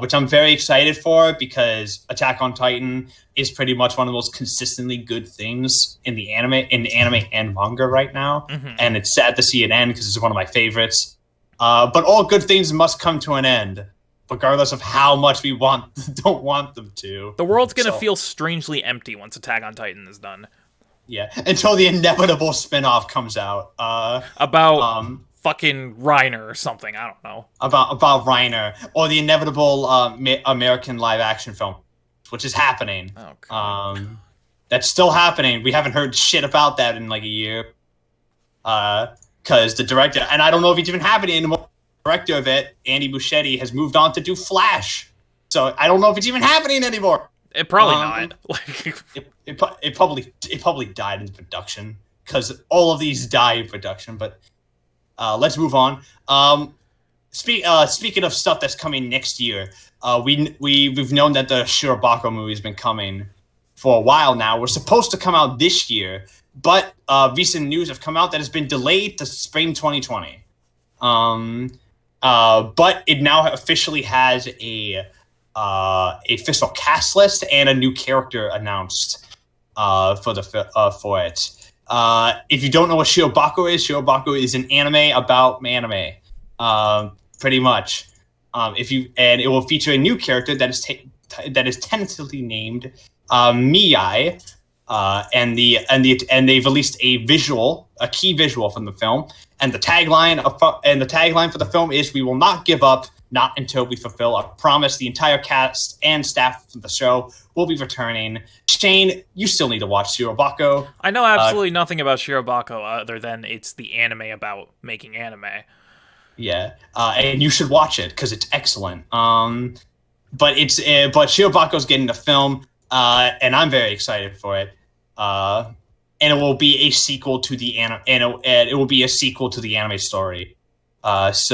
which I'm very excited for, because Attack on Titan is pretty much one of the most consistently good things in the anime and manga right now. And it's sad to see it end because it's one of my favorites. But all good things must come to an end, regardless of how much we don't want them to. The world's gonna feel strangely empty once Attack on Titan is done. Yeah, until the inevitable spin-off comes out. About fucking Reiner or something, I don't know. About Reiner, or the inevitable American live-action film, which is happening. Oh, God. That's still happening. We haven't heard shit about that in like a year. Because the director, and I don't know if it's even happening anymore, the director of it, Andy Muschietti, has moved on to do Flash. So I don't know if it's even happening anymore. It probably not. Like, it probably died in production, because all of these die in production. But let's move on. Speaking of stuff that's coming next year, we've known that the Shirobako movie has been coming for a while now. We're supposed to come out this year, but recent news have come out that it's been delayed to spring 2020. But it now officially has a official cast list and a new character announced for it. If you don't know what Shirobako is an anime about anime, pretty much. And it will feature a new character that is tentatively named Miyai, and they've released a key visual from the film, and the tagline for the film is "We will not give up, not until we fulfill our promise." The entire cast and staff of the show will be returning. Shane, you still need to watch Shirobako. I know absolutely nothing about Shirobako other than it's the anime about making anime. Yeah, and you should watch it because it's excellent. But Shirobako's getting a film, and I'm very excited for it. And it will be a sequel to the it will be a sequel to the anime story. It's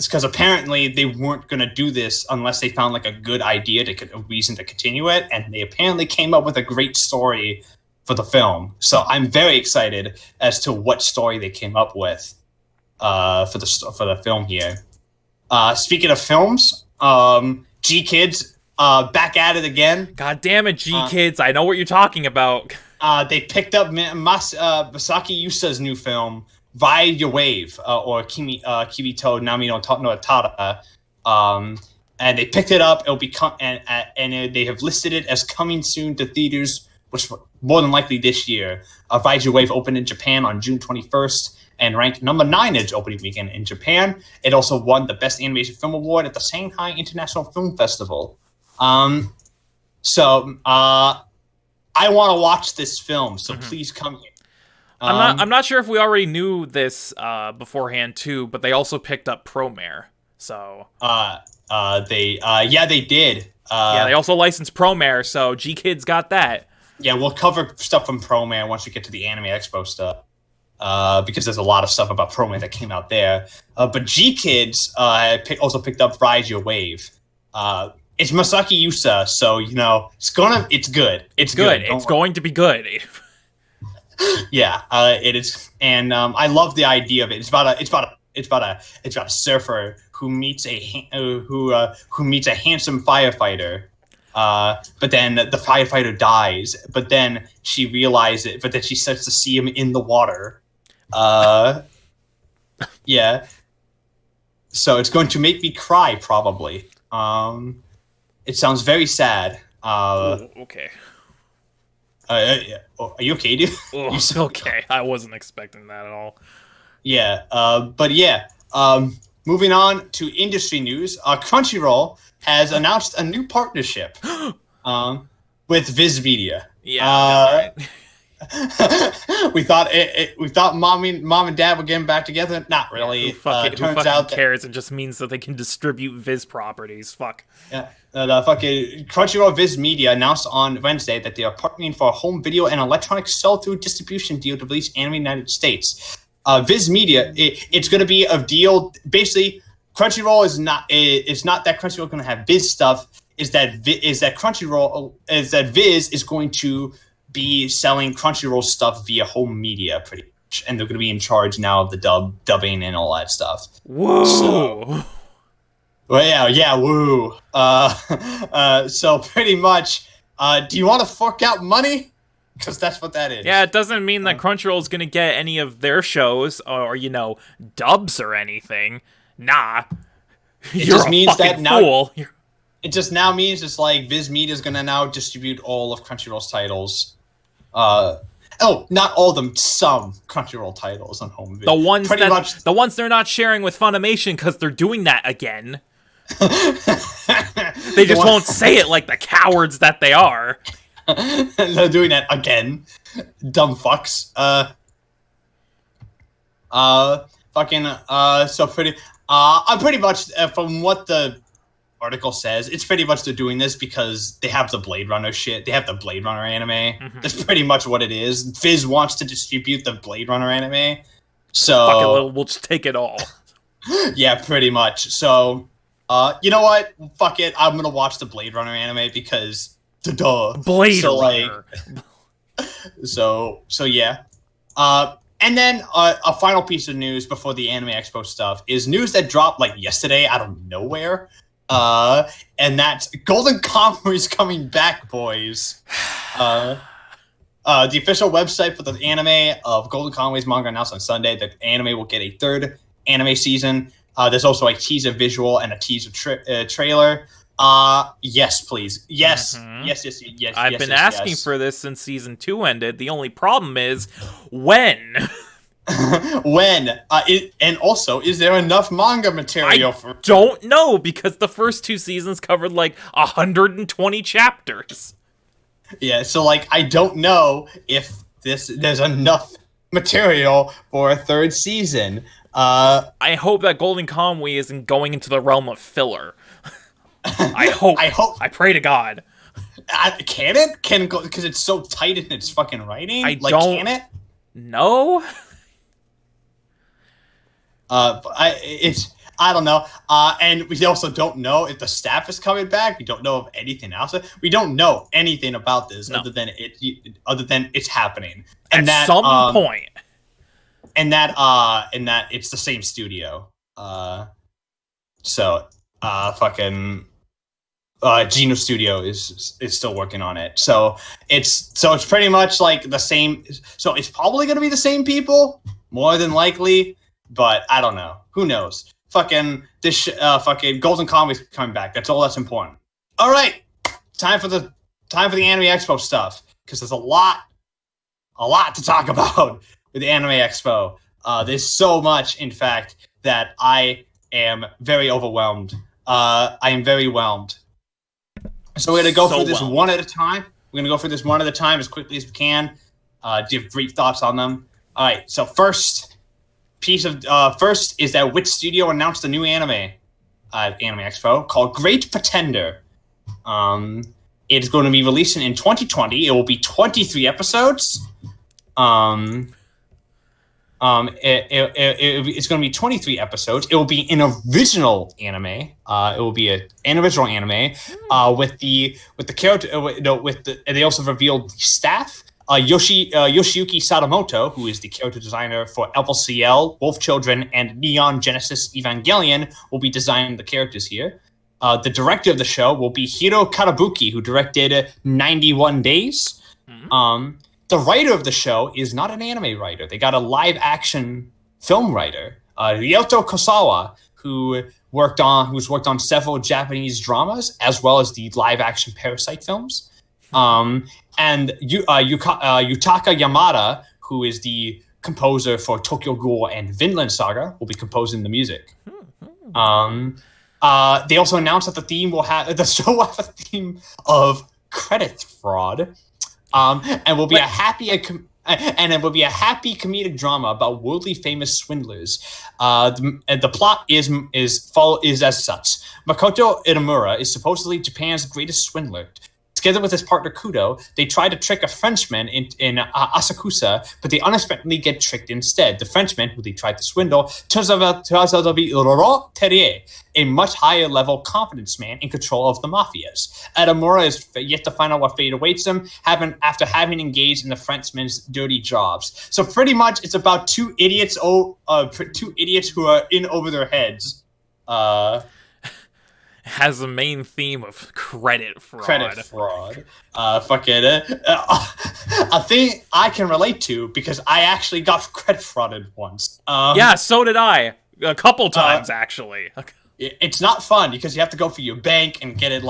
because apparently they weren't going to do this unless they found like a good idea, a reason to continue it, and they apparently came up with a great story for the film. So I'm very excited as to what story they came up with for the film here. Speaking of films, G-Kids back at it again. God damn it, G-Kids! I know what you're talking about. They picked up Masaki Yusa's new film, Ride Your Wave, or Kibito Nami no Tada, and they picked it up. It'll become and they have listed it as coming soon to theaters, which more than likely this year. Ride Your Wave opened in Japan on June 21st and ranked number 9 in its opening weekend in Japan. It also won the Best Animation Film Award at the Shanghai International Film Festival. So I want to watch this film, so please come here. I'm not sure if we already knew this beforehand too, but they also picked up Promare. So they did. Yeah, they also licensed Promare, so G-Kids got that. Yeah, we'll cover stuff from Promare once we get to the Anime Expo stuff. Because there's a lot of stuff about Promare that came out there. But G-Kids also picked up Ride Your Wave. It's Masaki Yusa, so, it's good. It's good. It's going to be good. Yeah, it is. And I love the idea of it. It's about a surfer who meets a handsome firefighter. But then the firefighter dies. But then she realizes But then she starts to see him in the water. Yeah. So it's going to make me cry, probably. It sounds very sad. Okay. Are you okay, dude? Okay. I wasn't expecting that at all. Yeah. But yeah. Moving on to industry news. Crunchyroll has announced a new partnership with Viz Media. Yeah. We thought mom and dad were getting back together. Not really. Who fucking cares? It just means that they can distribute Viz properties. Fuck. Yeah. The fucking Crunchyroll Viz Media announced on Wednesday that they are partnering for a home video and electronic sell-through distribution deal to release anime in the United States. Viz Media, it's going to be a deal. Basically, Crunchyroll is not. It's not that Crunchyroll is going to have Viz stuff. Is that Viz is going to be selling Crunchyroll stuff via home media, pretty much, and they're going to be in charge now of the dubbing and all that stuff. Whoa. So, well, yeah, woo. So pretty much, do you want to fork out money? Because that's what that is. Yeah, it doesn't mean that Crunchyroll is going to get any of their shows or, dubs or anything. Nah. It just means that now. It just now means it's like Viz Media is going to now distribute all of Crunchyroll's titles. Not all of them. Some Crunchyroll titles on home video. The ones they're not sharing with Funimation because they're doing that again. They just won't say it like the cowards that they are. They're doing that again. Dumb fucks. So pretty. I'm pretty much from what the article says, it's pretty much they're doing this because they have the Blade Runner shit. They have the Blade Runner anime. Mm-hmm. That's pretty much what it is. Viz wants to distribute the Blade Runner anime, so we'll just take it all. Yeah, pretty much. So, you know what? Fuck it. I'm gonna watch the Blade Runner anime because. Blade Runner. So yeah. And then a final piece of news before the Anime Expo stuff is news that dropped like yesterday out of nowhere. And that's Golden Kamuy is coming back, boys. The official website for the anime of Golden Kamuy's manga announced on Sunday that the anime will get a third anime season. There's also a teaser visual and a teaser trailer. Yes, please. Yes. Mm-hmm. Yes. I've been asking for this since season 2 ended. The only problem is when. When? And also, is there enough manga material for? Don't know because the first 2 seasons covered like 120 chapters. Yeah, so like I don't know if there's enough material for a third season. I hope that Golden Kamuy isn't going into the realm of filler. I hope. I pray to God. Can it? Can go because it's so tight in its fucking writing. Can it? No. I don't know. And we also don't know if the staff is coming back. We don't know of anything else. We don't know anything about this other than it's happening. And at some point. And that it's the same studio. Geno Studio is still working on it. So it's pretty much like the same. So it's probably going to be the same people, more than likely. But I don't know. Who knows? Fucking Golden Kamuy's coming back. That's all that's important. All right, time for the Anime Expo stuff because there's a lot to talk about with the Anime Expo. There's so much, in fact, that I am very overwhelmed. I am very whelmed. So we're gonna go through this one at a time. We're gonna go through this one at a time as quickly as we can. Give brief thoughts on them. All right. So first is that Wit Studio announced a new anime at Anime Expo called Great Pretender. It's going to be releasing in 2020. It will be 23 episodes. It's going to be 23 episodes. It will be an original anime. It will be an original anime with the character. They also revealed the staff. Yoshiyuki Sadamoto, who is the character designer for LCL, Wolf Children, and Neon Genesis Evangelion, will be designing the characters here. The director of the show will be Hiro Karabuki, who directed 91 Days. The writer of the show is not an anime writer. They got a live-action film writer, Ryoto Kosawa, who's worked on several Japanese dramas as well as the live-action Parasite films. And Yutaka Yamada, who is the composer for Tokyo Ghoul and Vinland Saga, will be composing the music. They also announced that the show will have a theme of credit fraud, and will be a happy comedic drama about worldly famous swindlers. The plot is as such: Makoto Itamura is supposedly Japan's greatest swindler. Together with his partner Kudo, they try to trick a Frenchman in Asakusa, but they unexpectedly get tricked instead. The Frenchman, who they tried to swindle, turns out to be Laurent Terrier, a much higher level confidence man in control of the mafias. Itamura is yet to find out what fate awaits him, after having engaged in the Frenchman's dirty jobs. So pretty much, it's about two idiots who are in over their heads. Has a main theme of credit fraud. A thing I can relate to because I actually got credit frauded once. Yeah, so did I. A couple times, actually. It's not fun because you have to go for your bank and get it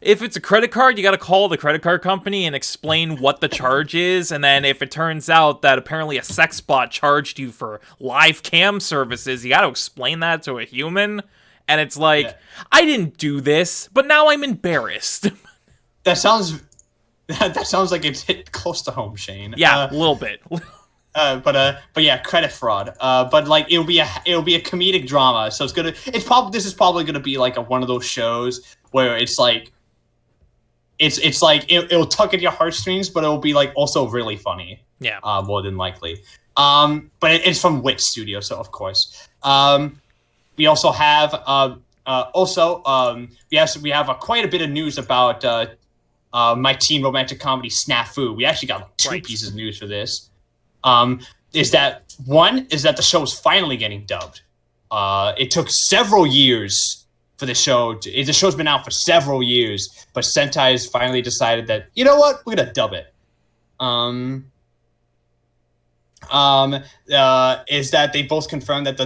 if it's a credit card, you gotta call the credit card company and explain what the charge is, and then if it turns out that apparently a sex bot charged you for live cam services, you gotta explain that to a human. And it's like, I didn't do this, but now I'm embarrassed. That sounds like it's hit close to home, Shane. Yeah, a little bit. But yeah, credit fraud. But like it'll be a comedic drama, so this is probably gonna be like one of those shows where it's like it'll tug at your heartstrings, but it'll be like also really funny. Yeah. More than likely. But it's from Wit Studio, so of course. We also have we have quite a bit of news about my teen romantic comedy Snafu. We actually got two pieces of news for this. Is that the show is finally getting dubbed. It took several years for the show. The show's been out for several years, but Sentai has finally decided that, you know what, we're gonna dub it. Is that they both confirmed that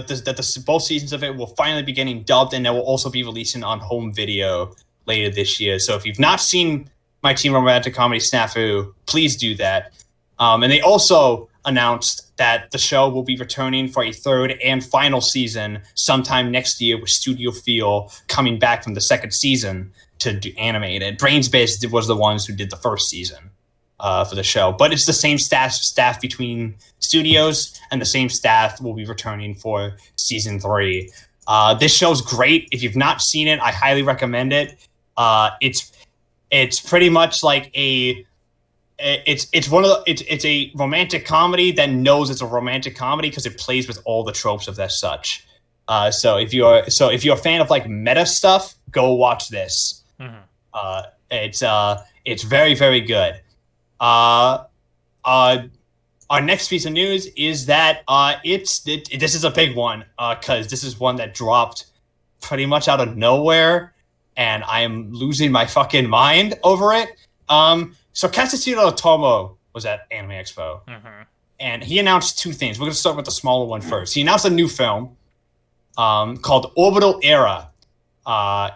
both seasons of it will finally be getting dubbed, and they will also be releasing on home video later this year. So if you've not seen my teen romantic comedy Snafu, please do that. And they also announced that the show will be returning for a third and final season sometime next year, with Studio Feel coming back from the second season to animate it. Brainsbase was the ones who did the first season for the show, but it's the same staff between studios, and the same staff will be returning for season 3. This show's great. If you've not seen it, I highly recommend it. It's pretty much like it's a romantic comedy that knows it's a romantic comedy because it plays with all the tropes of that such. So if you're a fan of like meta stuff, go watch this. It's very, very good. Our next piece of news is that this is a big one because this is one that dropped pretty much out of nowhere, and I am losing my fucking mind over it. So Katsuhiro Otomo was at Anime Expo, and he announced two things. We're going to start with the smaller one first. He announced a new film called Orbital Era.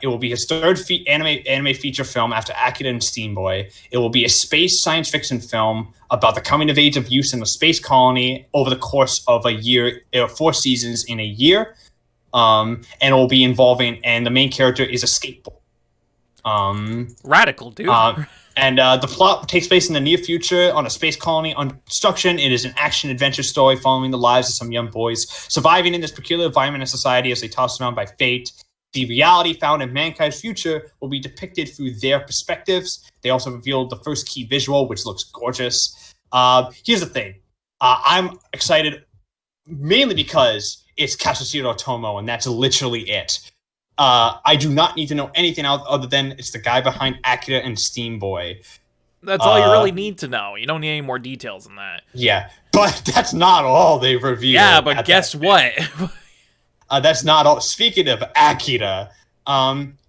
It will be his third anime feature film after Akira and Steam Boy. It will be a space science fiction film about the coming of age of youth in a space colony over the course of a year, 4 seasons in a year. And it will be involving, and the main character is a skateboard. Radical, dude. And the plot takes place in the near future on a space colony under construction. It is an action-adventure story following the lives of some young boys surviving in this peculiar environment and society as they toss around by fate The reality found in mankind's future will be depicted through their perspectives. They also revealed the first key visual, which looks gorgeous. Here's the thing. I'm excited mainly because it's Kazushiro Otomo, and that's literally it. I do not need to know anything else other than it's the guy behind Akira and Steam Boy. That's all you really need to know. You don't need any more details than that. Yeah, but that's not all they've revealed. Yeah, but guess what? That's not all. Speaking of Akira,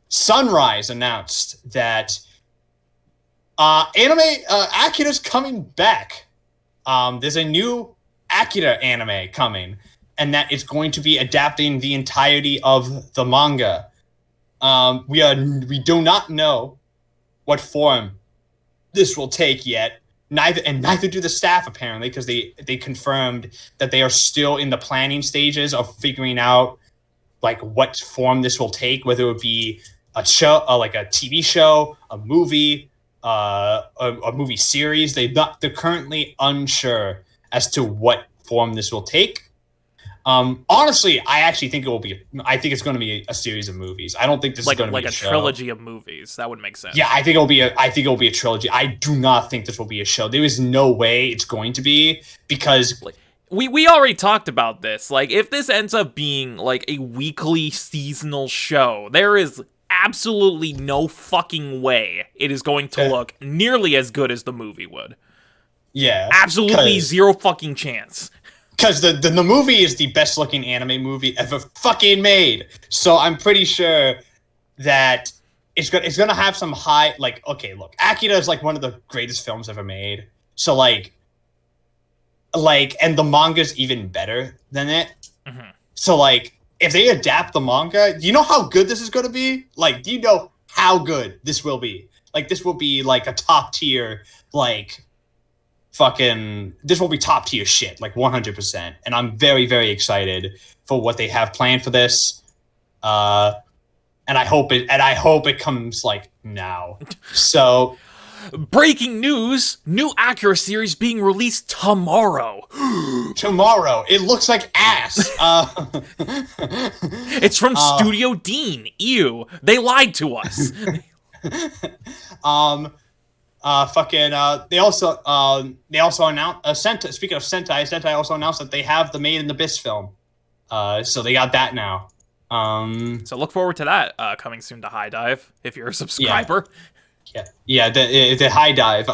Sunrise announced that Akira's coming back. There's a new Akira anime coming, and that it's going to be adapting the entirety of the manga. We do not know what form this will take yet. Neither do the staff, apparently, because they confirmed that they are still in the planning stages of figuring out like what form this will take, whether it would be a show, like a TV show, a movie, a movie series. They're currently unsure as to what form this will take. Honestly, I actually think I think it's going to be a series of movies. I don't think this is going to be a show. Trilogy of movies. That would make sense. Yeah, I think it'll be a trilogy. I do not think this will be a show. There is no way it's going to be, because we already talked about this. Like, if this ends up being like a weekly seasonal show, there is absolutely no fucking way it is going to look nearly as good as the movie would. Yeah. Absolutely zero fucking chance. Because the movie is the best looking anime movie ever fucking made. So I'm pretty sure that it's gonna have some high, like, okay, look, Akira is like one of the greatest films ever made. So like and the manga's even better than it. Mm-hmm. So like, if they adapt the manga, do you know how good this is gonna be? Like, do you know how good this will be? Like, this will be like a top tier, like, this will be top tier shit, like 100%. And I'm very, very excited for what they have planned for this. And I hope it comes like now. So, breaking news, new Akira series being released tomorrow. Tomorrow. It looks like ass. It's from Studio Dean. Ew. They lied to us. They also announced Sentai. Speaking of Sentai also announced that they have the Made in Abyss film. So they got that now. So look forward to that coming soon to HIDIVE if you're a subscriber. Yeah, the HIDIVE.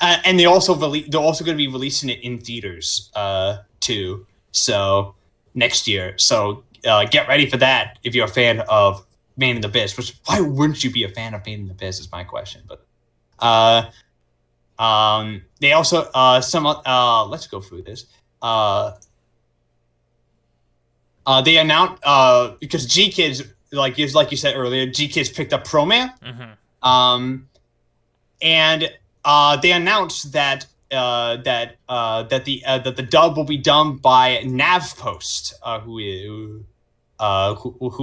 And they're also going to be releasing it in theaters too. So next year. So get ready for that if you're a fan of Made in Abyss. Which, why wouldn't you be a fan of Made in Abyss? Is my question, but. They also let's go through this. They announced because G-Kids, like you said earlier, G-Kids picked up Promare. Mm-hmm. And they announced that the dub will be done by Navpost, who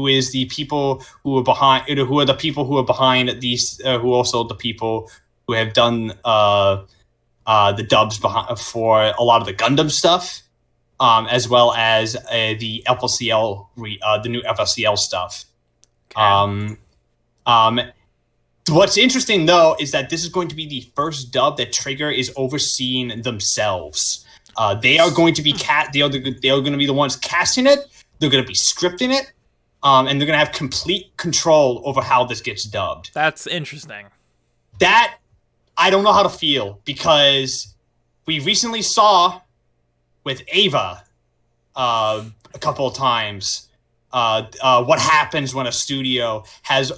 is the people who are behind, who are the people who are behind these, who also the people who have done the dubs for a lot of the Gundam stuff, as well as the FLCL, the new FLCL stuff. Okay. What's interesting though is that this is going to be the first dub that Trigger is overseeing themselves. They are going to be they are going to be the ones casting it. They're going to be scripting it, and they're going to have complete control over how this gets dubbed. That's interesting. That, I don't know how to feel, because we recently saw with Ava a couple of times what happens when a studio has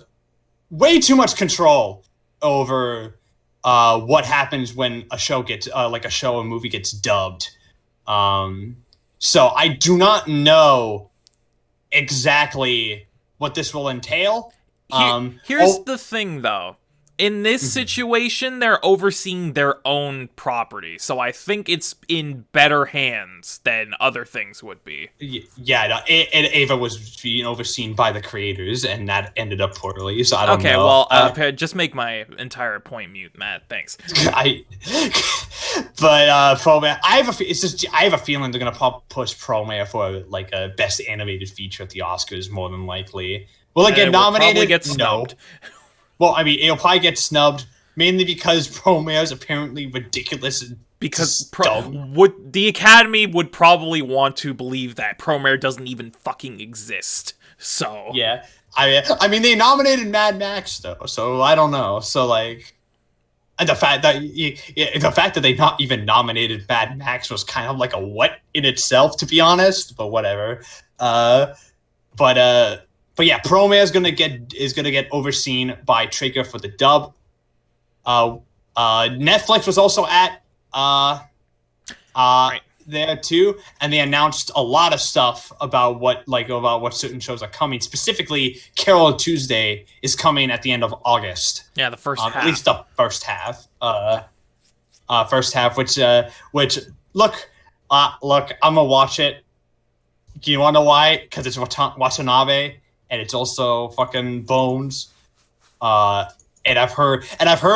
way too much control over what happens when a show gets, a movie gets dubbed. So I do not know exactly what this will entail. Here's the thing, though. In this situation, they're overseeing their own property, so I think it's in better hands than other things would be. Yeah, Ava was being overseen by the creators, and that ended up poorly, so I don't know. Okay, well, just make my entire point mute, Matt. Thanks. Promare, I have a feeling they're gonna push Promare for like a best animated feature at the Oscars, more than likely. Will it get It will nominated? probably get No. snubbed. Well, I mean, it'll probably get snubbed mainly because Promare is apparently ridiculous and Because dumb. the Academy would probably want to believe that Promare doesn't even fucking exist. So Yeah, I mean, they nominated Mad Max though, so I don't know. So like, and the fact that they not even nominated Mad Max was kind of like a what in itself, to be honest. But whatever. But yeah, Promare is gonna get overseen by Trigger for the dub. Netflix was also at Right. there too, and they announced a lot of stuff about what certain shows are coming. Specifically, Carol Tuesday is coming at the end of August. yeah, the first half. At least the first half. Which look, I'm gonna watch it. Do you want to know why? Because it's Watanabe, and it's also fucking Bones. And I've heard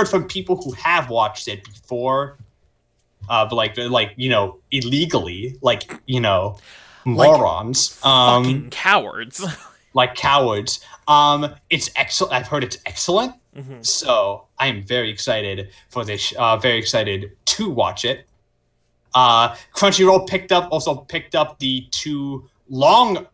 from people who have watched it before, but illegally, morons, Fucking cowards. like cowards. It's excellent. I've heard it's excellent. So I am very excited for this. Very excited to watch it. Crunchyroll also picked up the 2 long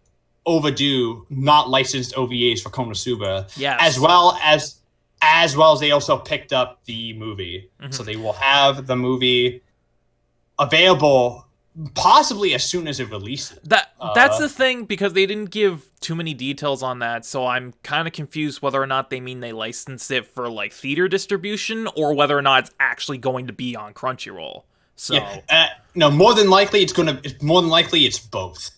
overdue, not licensed OVAs for Konosuba. Yes. As well as they also picked up the movie. So they will have the movie available possibly as soon as it releases. That's the thing, because they didn't give too many details on that, so I'm kind of confused whether or not they mean they licensed it for like theater distribution or whether or not it's actually going to be on Crunchyroll. So yeah, no, more than likely it's both.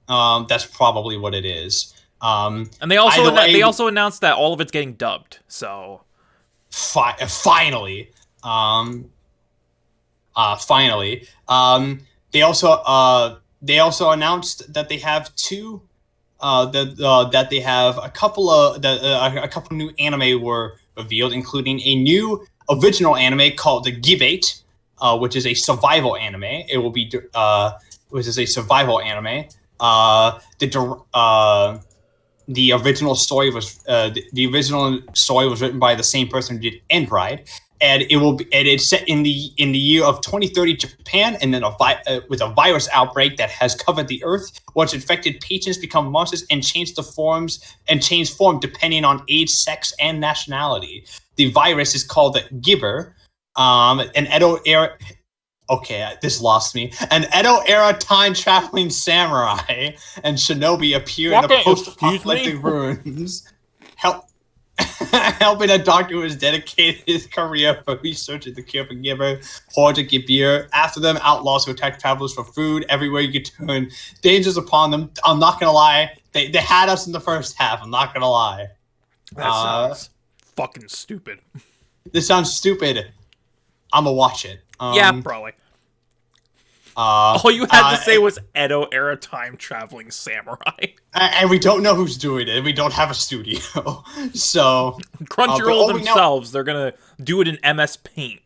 That's probably what it is. And they also announced that all of it's getting dubbed. So finally, they also announced that they have that they have a couple new anime were revealed, including a new original anime called the G.A.P, which is a survival anime. It will be which is a survival anime. The original story was written by the same person who did End Bride, and it's set in the year of 2030 Japan, and then with a virus outbreak that has covered the earth. Once infected patients become monsters and change form depending on age, sex, and nationality. The virus is called the Gibber. An Edo era. Okay, this lost me. An Edo-era time-traveling samurai and shinobi appear in the post-apocalyptic ruins, helping a doctor who has dedicated his career for research into the cure for Gibber, horde to Gibir. After them, outlaws who attack travelers for food. Everywhere you turn, dangers upon them. I'm not gonna lie, they had us in the first half. I'm not gonna lie. that sounds fucking stupid. This sounds stupid. I'm gonna watch it. Yeah, probably. All you had to say was Edo-era time-traveling samurai. And we don't know who's doing it. We don't have a studio. So Crunchyroll themselves, they're gonna do it in MS Paint.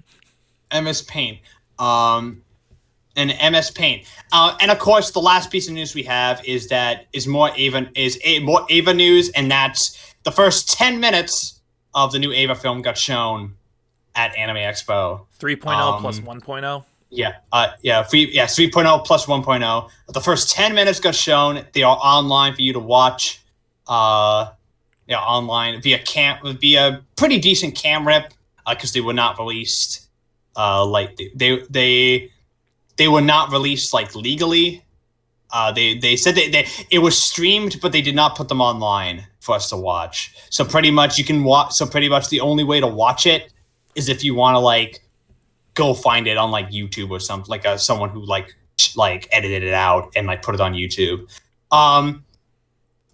MS Paint. And MS Paint. And of course, the last piece of news we have is more Ava news, and that's the first 10 minutes of the new Ava film got shown at Anime Expo. 3.0 plus 1.0. Yeah, 3.0 plus 1.0. The first 10 minutes got shown. They are online for you to watch. Online via pretty decent cam rip, because they were not released. They were not released like legally. They said it was streamed, but they did not put them online for us to watch. So pretty much you can watch. So pretty much the only way to watch it is if you want to go find it on YouTube or something, someone who edited it out and put it on YouTube.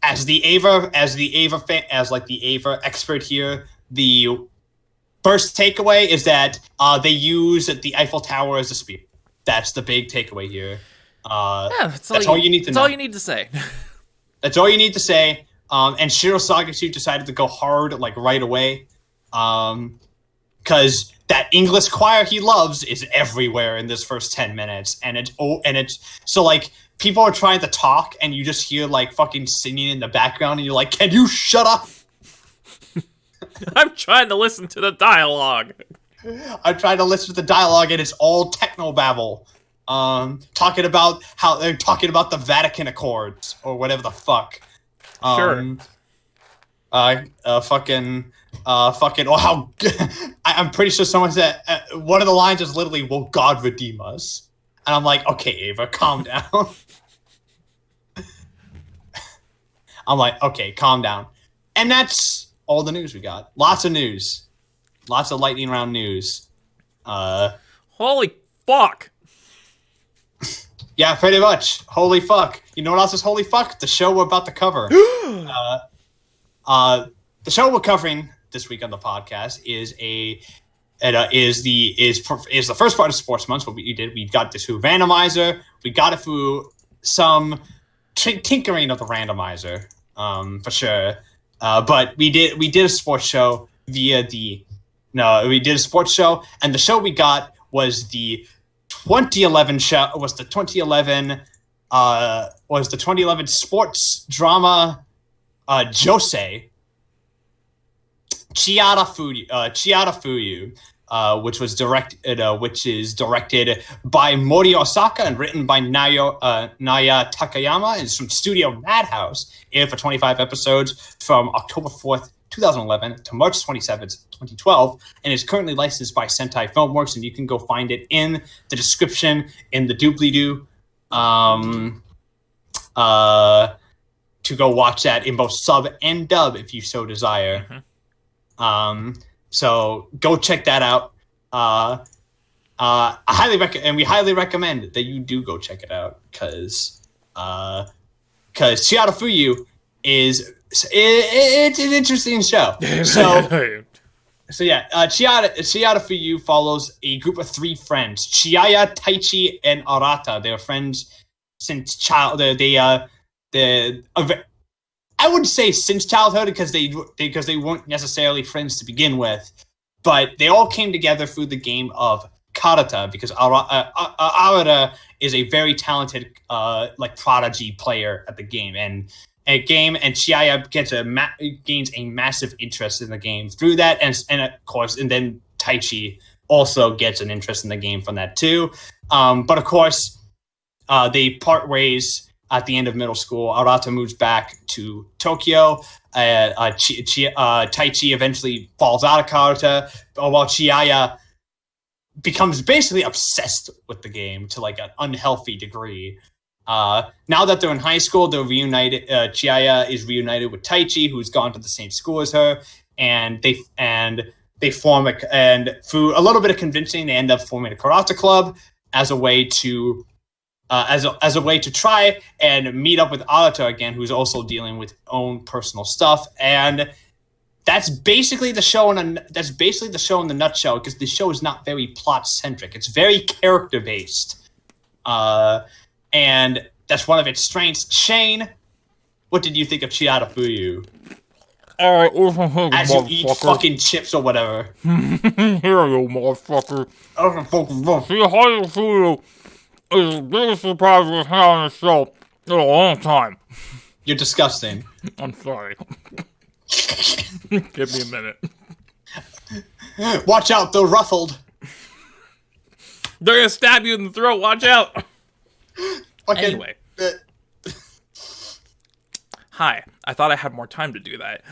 As the Ava expert here, the first takeaway is that they use the Eiffel Tower as a spear. That's the big takeaway here. That's all you need to know. That's all you need to say. That's all you need to say. And Shiro Sagasu decided to go hard right away. Because that English choir he loves is everywhere in this first 10 minutes, and it's people are trying to talk, and you just hear like fucking singing in the background, and you're like, "Can you shut up?" I'm trying to listen to the dialogue. I'm trying to listen to the dialogue, and it's all technobabble. Talking about how they're talking about the Vatican Accords or whatever the fuck. Sure. Or how I'm pretty sure someone said one of the lines is literally, "Will God redeem us?" And I'm like, okay, Ava, calm down. I'm like, okay, calm down. And that's all the news we got. Lots of news. Lots of lightning round news. Holy fuck. Yeah, pretty much. Holy fuck. You know what else is holy fuck? The show we're about to cover. The show we're covering this week on the podcast is the first part of Sports Month. What we did, we got this through randomizer. We got it through some tinkering of the randomizer, for sure. But we did a sports show we did a sports show, and the show we got was the 2011 show. Was the 2011 sports drama Jousei. Chihayafuru, which is directed by Mori Osaka and written by Naya Takayama. It's from Studio Madhouse. Aired for 25 episodes from October 4th, 2011 to March 27th, 2012, and is currently licensed by Sentai Filmworks, and you can go find it in the description in the doobly-doo to go watch that in both sub and dub if you so desire. Mm-hmm. So go check that out. We highly recommend that you do go check it out because Chihayafuru is it's an interesting show. So yeah, Chihayafuru follows a group of three friends: Chihaya, Taichi, and Arata. They're friends since childhood. I would say since childhood because they weren't necessarily friends to begin with, but they all came together through the game of Karata because Arata is a very talented prodigy player at the game, and Chihaya gains a massive interest in the game through that, and of course, and then Taichi also gets an interest in the game from that too. But of course, they part ways at the end of middle school. Arata moves back to Tokyo. Taichi eventually falls out of Karata, while Chihaya becomes basically obsessed with the game to like an unhealthy degree. Now that they're in high school, they're reunited. Chihaya is reunited with Taichi, who's gone to the same school as her, and they form through a little bit of convincing, they end up forming a karate club as a way to try and meet up with Arata again, who's also dealing with own personal stuff. And that's basically the show in the nutshell, because the show is not very plot centric. It's very character based. And that's one of its strengths. Shane, what did you think of Chihayafuru? As you eat fucking chips or whatever. Here you motherfucker. Chihayafuru is the biggest surprise we've had on the show in a long time. You're disgusting. I'm sorry. Give me a minute. Watch out, they're ruffled. They're gonna stab you in the throat, watch out. Anyway. Hi, I thought I had more time to do that.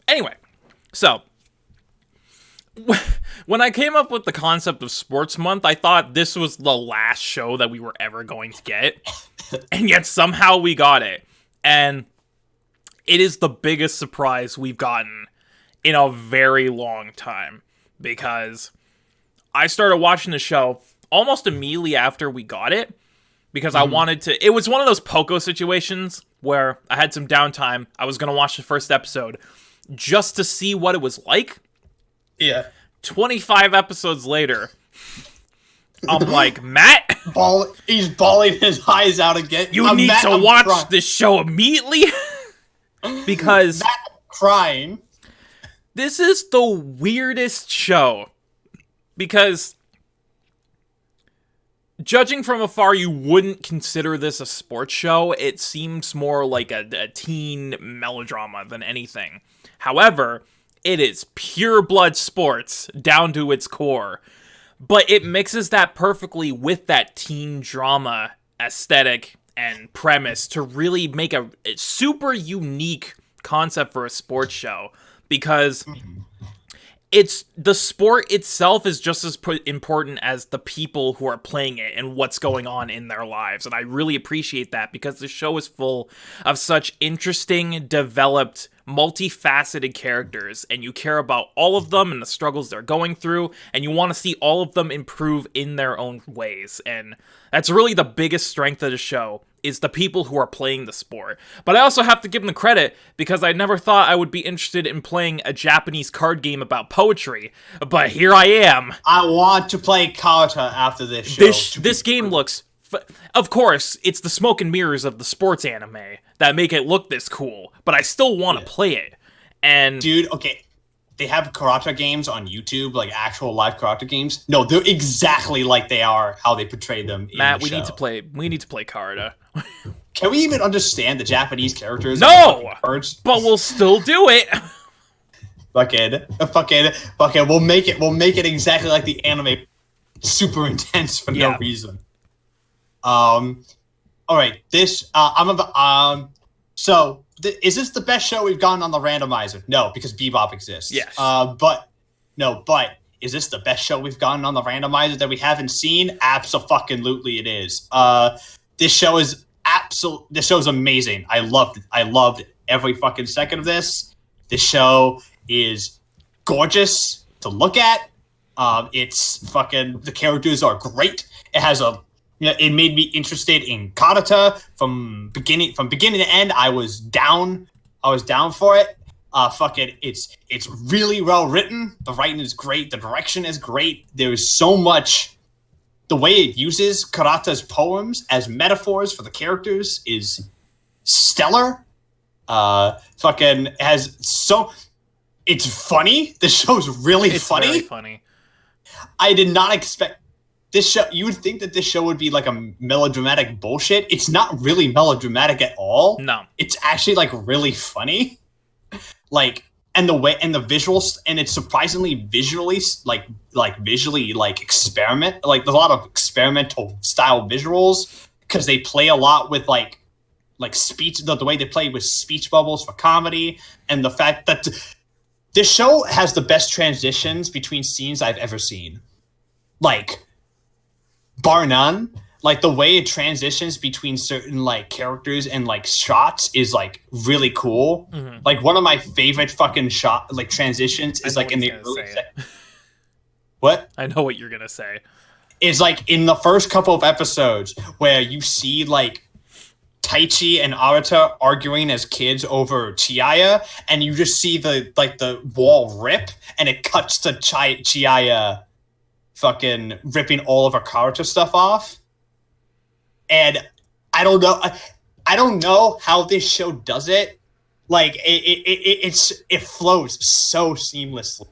Anyway, so when I came up with the concept of Sports Month, I thought this was the last show that we were ever going to get, and yet somehow we got it. And it is the biggest surprise we've gotten in a very long time, because I started watching the show almost immediately after we got it, because I wanted to. It was one of those Poco situations where I had some downtime. I was going to watch the first episode just to see what it was like. Yeah. 25 episodes later, I'm like, Matt, he's bawling his eyes out again. You need to watch this show immediately. Because Matt crying. This is the weirdest show. Because judging from afar, you wouldn't consider this a sports show. It seems more like a teen melodrama than anything. However, it is pure blood sports down to its core. But it mixes that perfectly with that teen drama aesthetic and premise to really make a super unique concept for a sports show. Because it's the sport itself is just as important as the people who are playing it and what's going on in their lives. And I really appreciate that because the show is full of such interesting, developed, multifaceted characters, and you care about all of them and the struggles they're going through, and you want to see all of them improve in their own ways. And that's really the biggest strength of the show, is the people who are playing the sport. But I also have to give them the credit, because I never thought I would be interested in playing a Japanese card game about poetry, but here I am. I want to play Karata after this show. This game looks... Of course, it's the smoke and mirrors of the sports anime that make it look this cool, but I still want to play it. And dude, okay, they have karate games on YouTube, like actual live karate games. No, they're exactly like they are how they portray them in Matt, the show. we need to play Karata. Can we even understand the Japanese characters? No! But we'll still do it. Fucking, we'll make it exactly like the anime, super intense for no reason. All right, this so is this the best show we've gotten on the randomizer? No, because Bebop exists. Yes. But is this the best show we've gotten on the randomizer that we haven't seen? Abso-fucking-lutely it is. This show is amazing. I loved every fucking second of this. This show is gorgeous to look at. It's fucking, the characters are great. It made me interested in Karata from beginning to end. I was down for it. It's really well written. The writing is great. The direction is great. There is so much. The way it uses Karata's poems as metaphors for the characters is stellar. It's funny. The show's really funny. Very funny. I did not expect this show. You would think that this show would be like a melodramatic bullshit. It's not really melodramatic at all. No. It's actually like really funny. Like, and the way, and the visuals, and it's surprisingly visually experiment. Like, there's a lot of experimental style visuals because they play a lot with like speech. The way they play with speech bubbles for comedy, and the fact that this show has the best transitions between scenes I've ever seen. Like, bar none. Like, the way it transitions between certain, like, characters and, like, shots is, like, really cool. Mm-hmm. Like, one of my favorite fucking transitions is, like, in the early... What? I know what you're gonna say. Is, like, in the first couple of episodes where you see, like, Taichi and Arata arguing as kids over Chihaya, and you just see the wall rip, and it cuts to Chihaya fucking ripping all of her Karata stuff off. And I don't know how this show does it. Like, it flows so seamlessly,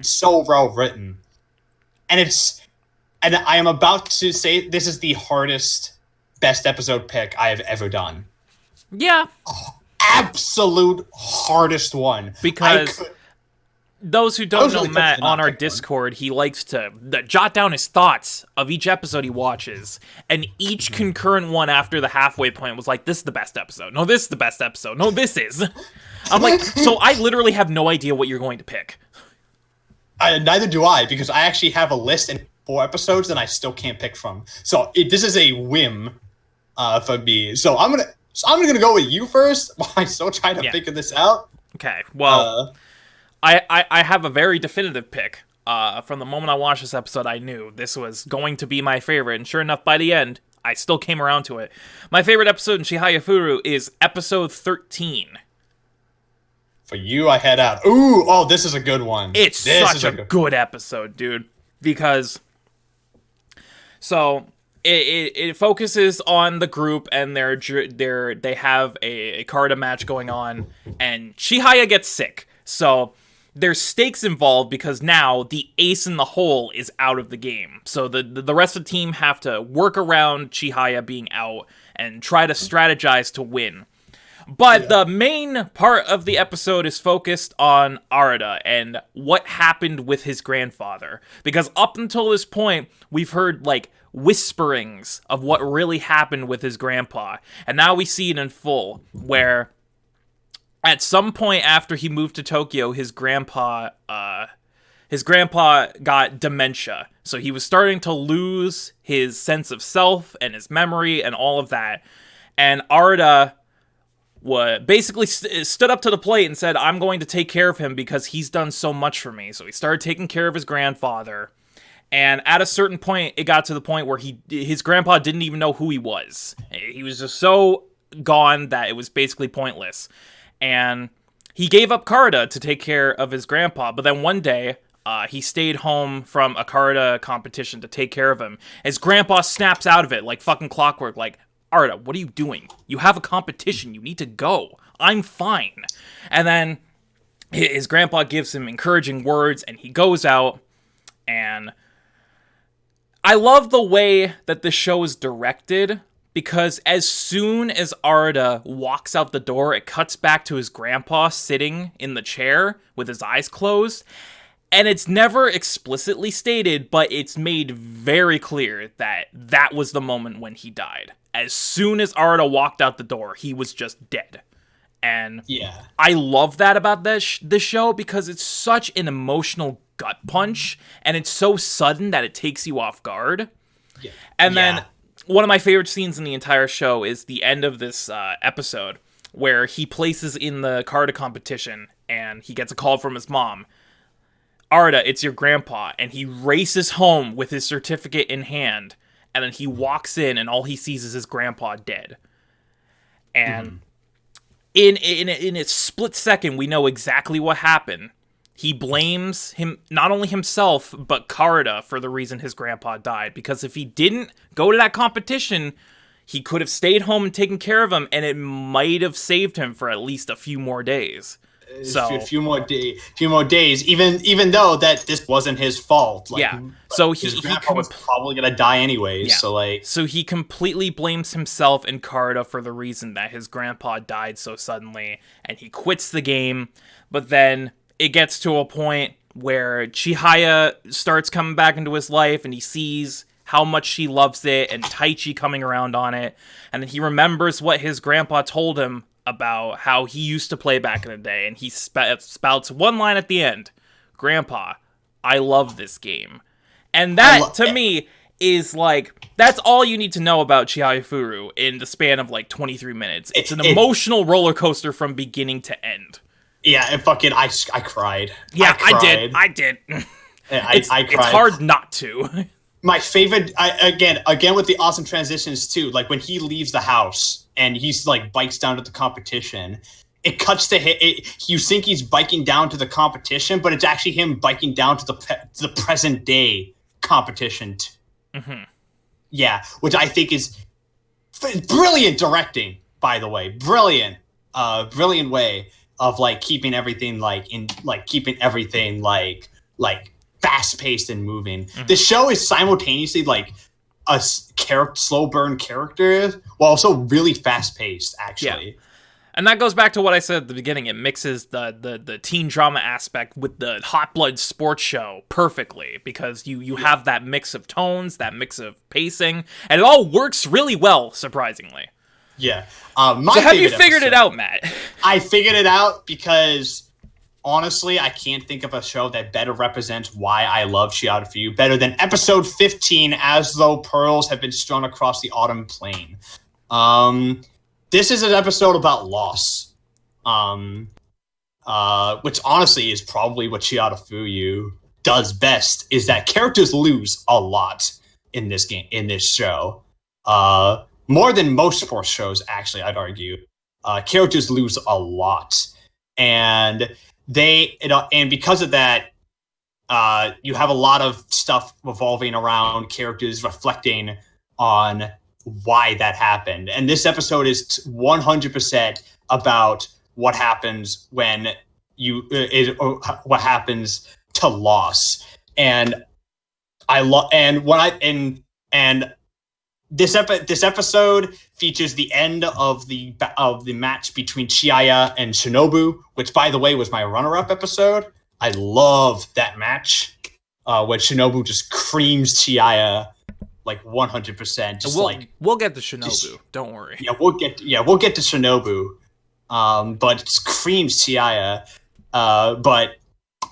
so well written, and I am about to say this is the hardest best episode pick I have ever done. Yeah, absolute hardest one. Because those who don't know Matt, on our Discord, he likes to jot down his thoughts of each episode he watches, and each concurrent one after the halfway point was like, this is the best episode. No, this is the best episode. No, this is. I'm like, so I literally have no idea what you're going to pick. Neither do I, because I actually have a list and 4 episodes that I still can't pick from. So this is a whim for me. So I'm gonna go with you first while I still try to figure this out. Okay, well... I have a very definitive pick. From the moment I watched this episode, I knew this was going to be my favorite, and sure enough, by the end, I still came around to it. My favorite episode in Chihayafuru is episode 13. For you, I head out. Ooh, oh, this is a good one. It's such a good episode, dude. Because, so, it focuses on the group, and they have a Karata match going on, and Chihaya gets sick. So, there's stakes involved because now the ace in the hole is out of the game. So the rest of the team have to work around Chihaya being out and try to strategize to win. But the main part of the episode is focused on Arata and what happened with his grandfather. Because up until this point, we've heard, like, whisperings of what really happened with his grandpa. And now we see it in full, where at some point after he moved to Tokyo, his grandpa got dementia. So he was starting to lose his sense of self and his memory and all of that. And Arata basically stood up to the plate and said, I'm going to take care of him because he's done so much for me. So he started taking care of his grandfather. And at a certain point, it got to the point where his grandpa didn't even know who he was. He was just so gone that it was basically pointless. And he gave up karate to take care of his grandpa. But then one day, he stayed home from a karate competition to take care of him. His grandpa snaps out of it like fucking clockwork, like, Arata, what are you doing? You have a competition. You need to go. I'm fine. And then his grandpa gives him encouraging words, and he goes out. And I love the way that the show is directed, because as soon as Arata walks out the door, it cuts back to his grandpa sitting in the chair with his eyes closed. And it's never explicitly stated, but it's made very clear that that was the moment when he died. As soon as Arata walked out the door, he was just dead. And I love that about this show, because it's such an emotional gut punch, and it's so sudden that it takes you off guard. And then one of my favorite scenes in the entire show is the end of this episode, where he places in the karate competition, and he gets a call from his mom. Arata, it's your grandpa. And he races home with his certificate in hand. And then he walks in, and all he sees is his grandpa dead. And in a split second, we know exactly what happened. He blames not only himself, but Karada for the reason his grandpa died. Because if he didn't go to that competition, he could have stayed home and taken care of him, and it might have saved him for at least a few more days. So a few more days, even though that this wasn't his fault. Like, so his grandpa was probably gonna die anyways. So he completely blames himself and Karada for the reason that his grandpa died so suddenly, and he quits the game. But then it gets to a point where Chihaya starts coming back into his life, and he sees how much she loves it, and Taichi coming around on it, and then he remembers what his grandpa told him about how he used to play back in the day, and he spouts one line at the end: Grandpa, I love this game. And that, to me, is like, that's all you need to know about Chihayafuru in the span of like 23 minutes. It's an emotional roller coaster from beginning to end. Yeah, and fucking, I cried. Yeah, I did. I cried. It's hard not to. My favorite, again with the awesome transitions too, like when he leaves the house and he's like bikes down to the competition, it cuts to you think he's biking down to the competition, but it's actually him biking down to the present day competition. Yeah, which I think is brilliant directing, by the way. Brilliant way of like keeping everything like fast-paced and moving. The show is simultaneously like a slow burn character while also really fast-paced, actually. Yeah. And that goes back to what I said at the beginning. It mixes the teen drama aspect with the hot blood sports show perfectly, because you have that mix of tones, that mix of pacing, and it all works really well, surprisingly. Yeah. So have you figured it out, Matt? I figured it out because honestly, I can't think of a show that better represents why I love Chihayafuru better than episode 15, As Though Pearls Have Been Strewn Across the Autumn Plain. This is an episode about loss, which honestly is probably what Chihayafuru does best, is that characters lose a lot in this show. More than most sports shows, actually, I'd argue. Characters lose a lot. And because of that, you have a lot of stuff revolving around characters reflecting on why that happened. And this episode is 100% about what happens when what happens to loss. And this episode features the end of the match between Chihaya and Shinobu, which, by the way, was my runner-up episode. I love that match, where Shinobu just creams Chihaya like 100%. We'll get to Shinobu. Don't worry. Yeah, we'll get to Shinobu, but it's creams Chihaya. But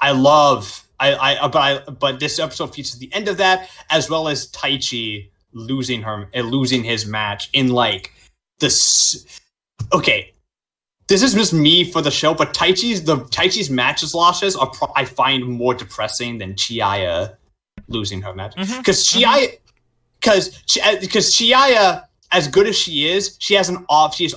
I love but this episode features the end of that, as well as Taichi losing his match in like this. Okay, this is just me for the show, but Taichi's matches losses are I find more depressing than Chihaya losing her match, because Chihaya, as good as she is, she has obvious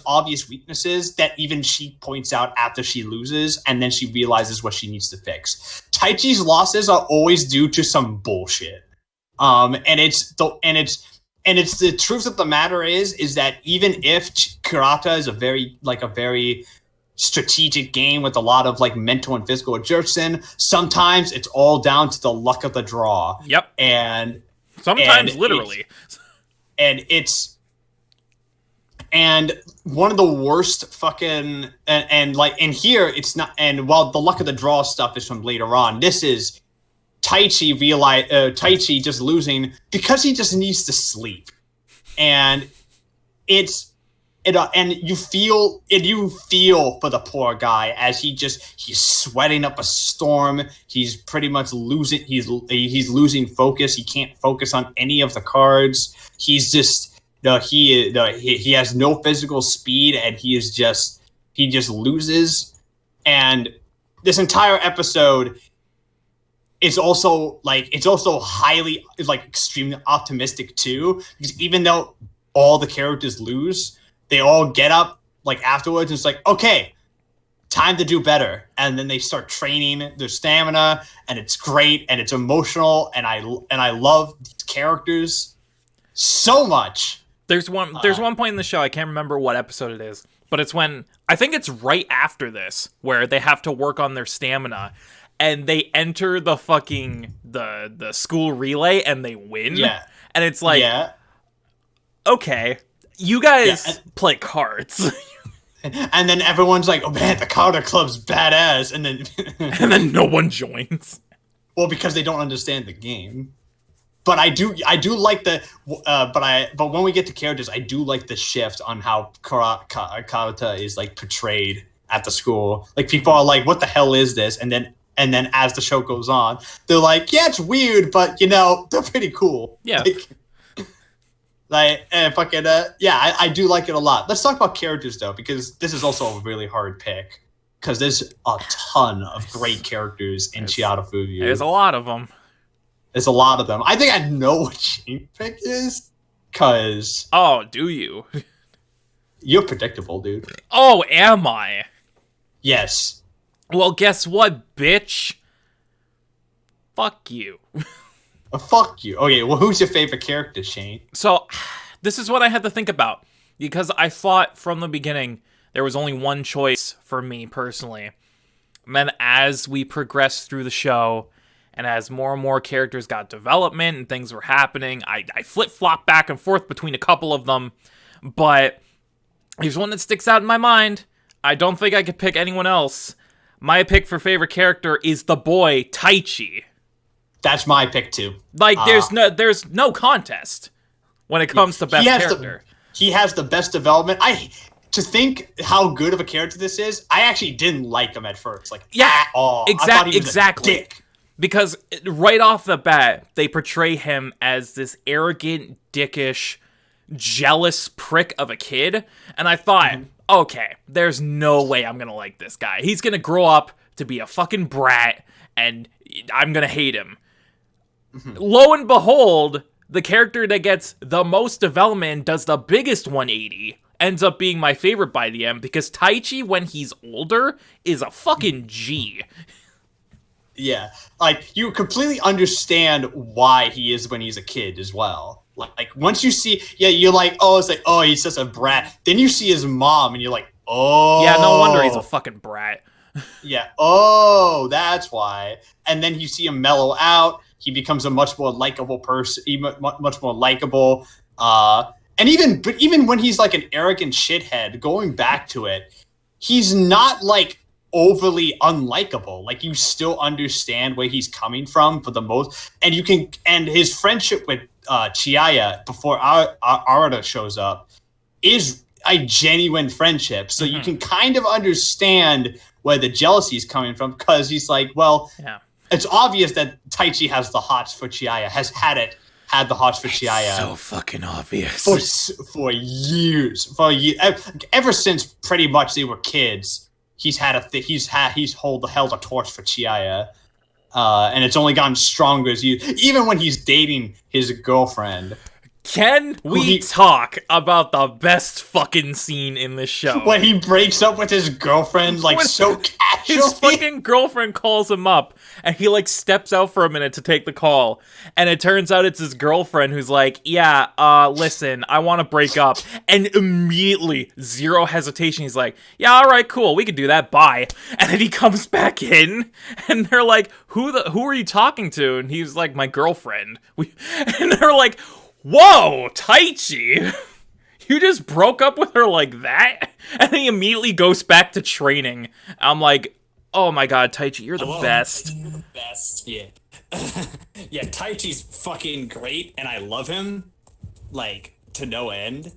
weaknesses that even she points out after she loses, and then she realizes what she needs to fix. Taichi's losses are always due to some bullshit. And it's the truth of the matter is that even if karate is a very strategic game with a lot of like mental and physical exertion, sometimes it's all down to the luck of the draw. Yep. And sometimes literally. And one of the worst fucking and here it's not. And while the luck of the draw stuff is from later on, this is Taichi just losing because he just needs to sleep, and and you feel for the poor guy as he's sweating up a storm. He's pretty much losing. He's losing focus. He can't focus on any of the cards. He's just he has no physical speed, and he just loses. And this entire episode is also extremely optimistic too, because even though all the characters lose, they all get up like afterwards and it's like, okay, time to do better. And then they start training their stamina, and it's great, and it's emotional, and I love these characters so much. There's one point in the show, I can't remember what episode it is, but it's when, I think it's right after this, where they have to work on their stamina, and they enter the fucking the school relay and they win. Yeah. And it's like, okay, you guys play cards. And then everyone's like, oh man, the Carter Club's badass, and then and then no one joins. Well, because they don't understand the game. But I do like but when we get to characters, I do like the shift on how karate is like portrayed at the school. Like, people are like, what the hell is this? And then as the show goes on, they're like, yeah, it's weird, but they're pretty cool. Yeah. I do like it a lot. Let's talk about characters though, because this is also a really hard pick, because there's a ton of great characters in Chihayafuru. There's a lot of them. There's a lot of them. I think I know what Shane's pick is, because... Oh, do you? You're predictable, dude. Oh, am I? Yes. Well, guess what, bitch? Fuck you. Fuck you. Okay, well, who's your favorite character, Shane? So, this is what I had to think about, because I thought from the beginning there was only one choice for me, personally. And then as we progressed through the show, and as more and more characters got development and things were happening, I flip-flop back and forth between a couple of them. But here's one that sticks out in my mind. I don't think I could pick anyone else. My pick for favorite character is the boy, Taichi. That's my pick, too. Like, there's no contest when it comes to best character. He has the best development. To think how good of a character this is, I actually didn't like him at first. Like, at all. I thought he was a dick. Because right off the bat, they portray him as this arrogant, dickish, jealous prick of a kid. And I thought, okay, there's no way I'm going to like this guy. He's going to grow up to be a fucking brat, and I'm going to hate him. Lo and behold, the character that gets the most development, does the biggest 180, ends up being my favorite by the end, because Taichi, when he's older, is a fucking G. Yeah, like, you completely understand why he is when he's a kid as well. Like, once you see, you're like, he's such a brat. Then you see his mom, and you're like, oh. Yeah, no wonder he's a fucking brat. Yeah. Oh, that's why. And then you see him mellow out. He becomes a much more likable person, much more likable. And even when he's like an arrogant shithead, going back to it, he's not like overly unlikable. Like you still understand where he's coming from for the most, and you can. And his friendship with Chihaya before Arata shows up is a genuine friendship. So you can kind of understand where the jealousy is coming from, because he's like, well, it's obvious that Taichi has the hots for Chihaya, had the hots for Chihaya. So fucking obvious. For years. Ever since pretty much they were kids, he's held a torch for Chihaya. And it's only gotten stronger even when he's dating his girlfriend. Can we talk about the best fucking scene in this show? When he breaks up with his girlfriend, like, so casually. His fucking girlfriend calls him up, and he, like, steps out for a minute to take the call. And it turns out it's his girlfriend who's like, yeah, listen, I want to break up. And immediately, zero hesitation, he's like, yeah, alright, cool, we can do that, bye. And then he comes back in, and they're like, who are you talking to? And he's like, my girlfriend. And they're like, whoa, Taichi, you just broke up with her like that? And then he immediately goes back to training. I'm like, oh my god, Taichi, you're the best. You're the best. Yeah. Yeah, Taichi's fucking great, and I love him, like, to no end.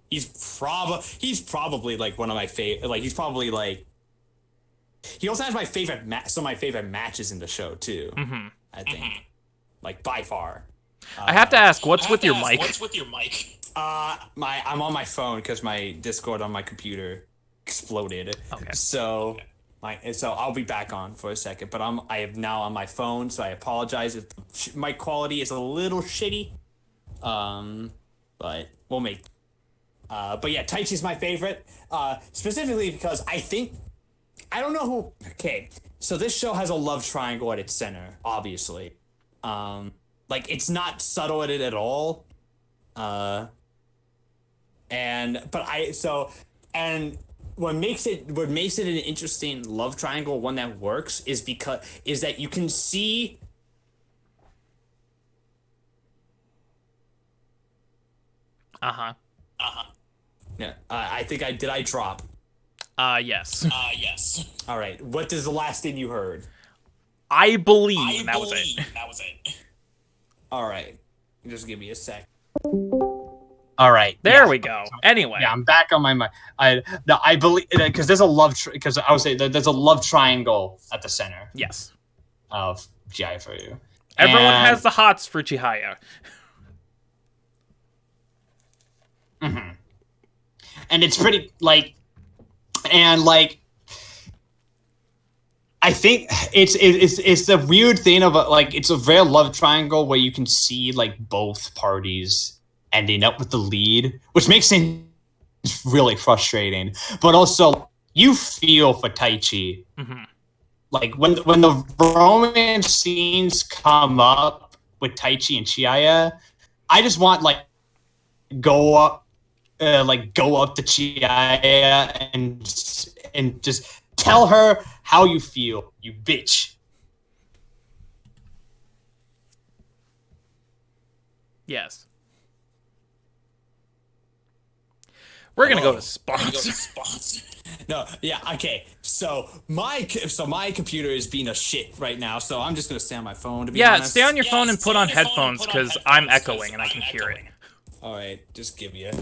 He's probably, like, one of my favorite, like, he's probably, like, he also has my favorite, some of my favorite matches in the show, too, I think. Like, by far. I have to ask, what's with your mic? I'm on my phone because my Discord on my computer exploded. Okay. So I'll be back on for a second, but I am now on my phone, so I apologize if my quality is a little shitty. But we'll make. But yeah, Taichi's my favorite, specifically because I don't know who. Okay, so this show has a love triangle at its center, obviously. Like, it's not subtle at it at all. And what makes it an interesting love triangle, one that works, is that you can see yeah, did I drop? Yes. Yes. All right. What is the last thing you heard? I believe that was it. All right. Just give me a sec. All right. There we go. Anyway. Yeah, I'm back on my mic. I believe, because there's a because I would say that there's a love triangle at the center. Yes. Of Chihayafuru. Everyone has the hots for Chihaya. And it's pretty, like, I think it's the weird thing of it's a very love triangle where you can see like both parties ending up with the lead, which makes things really frustrating. But also, you feel for Taichi. Like when the romance scenes come up with Taichi and Chihaya, I just want go up to Chihaya and just tell her how you feel, you bitch. Yes. We're gonna go to sponsor. No, yeah, okay. So my computer is being a shit right now, so I'm just gonna stay on my phone. To be honest. Stay on your phone and put on headphones because I'm echoing and I can hear it. All right, just give me a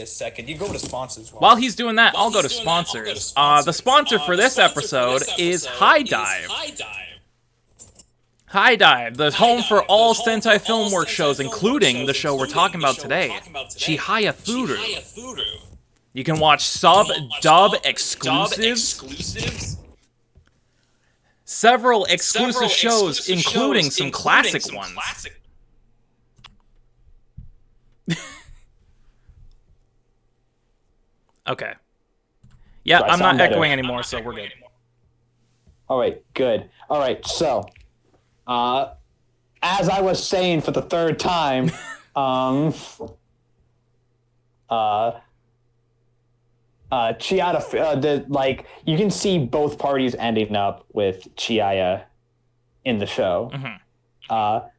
second. You go to sponsors. While he's doing that, I'll go to sponsors. The sponsor for this episode is HIDIVE. HIDIVE, the home for all Sentai Filmworks shows, including the show we're talking about today, Chihayafuru. You can watch sub-dub exclusives, several exclusive shows, including some classic ones. Okay. Yeah, I'm not echoing anymore, so we're good. All right, good. All right, so, as I was saying for the third time, you can see both parties ending up with Chihaya in the show.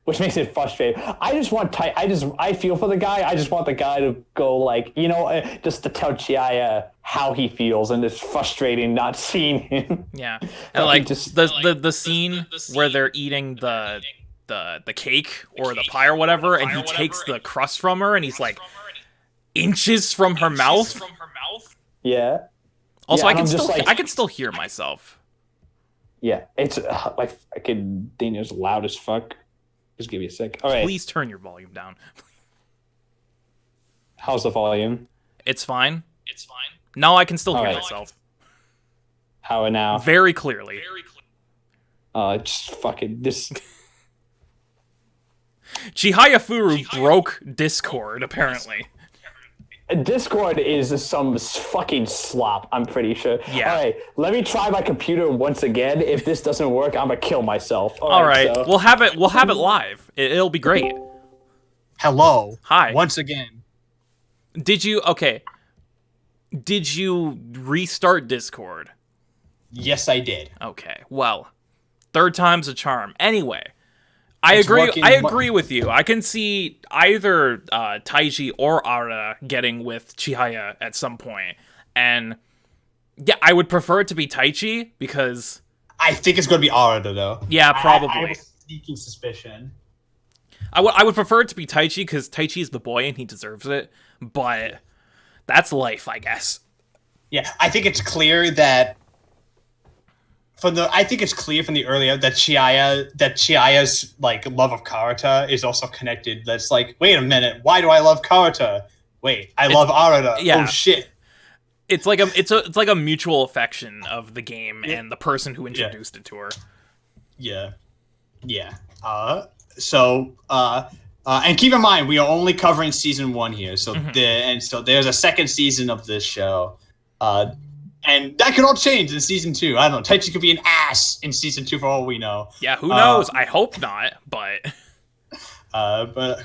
Which makes it frustrating. I feel for the guy. I just want the guy to go just to tell Chihaya how he feels, and it's frustrating not seeing him. Yeah, and like the scene where they're eating the cake or the pie or whatever, and he takes the crust from her, and he's like inches from her mouth. Yeah. Also, yeah, I can still hear myself. Yeah, it's Daniel's loud as fuck. Just give me a sec. All right. Please turn your volume down. How's the volume? It's fine. No, I can still hear myself. How now? Very clearly. Just fucking this. Chihayafuru broke Discord, apparently. Discord is some fucking slop, I'm pretty sure. Yeah. All right, let me try my computer once again. If this doesn't work, I'm gonna kill myself. All right. So. We'll have it live. It'll be great. Hello. Hi. Once again. Did you restart Discord? Yes, I did. Okay. Well, third time's a charm. Anyway, I agree with you. I can see either Taiji or Ara getting with Chihaya at some point. And yeah, I would prefer it to be Taichi because I think it's going to be Arada though. Yeah, probably. I have a sneaking suspicion. I would prefer it to be Taichi because Taichi is the boy and he deserves it. But that's life, I guess. Yeah, I think it's clear that from the earlier that Chihaya's like love of Karata is also connected. That's like, wait a minute, why do I love Karata? Wait, I love Arada. Yeah. Oh shit. It's like a mutual affection of the game and the person who introduced it to her. Yeah. And keep in mind, we are only covering season 1 here. So so there's a second season of this show. And that could all change in season 2. I don't know. Taichi could be an ass in season 2 for all we know. Yeah, who knows? I hope not, but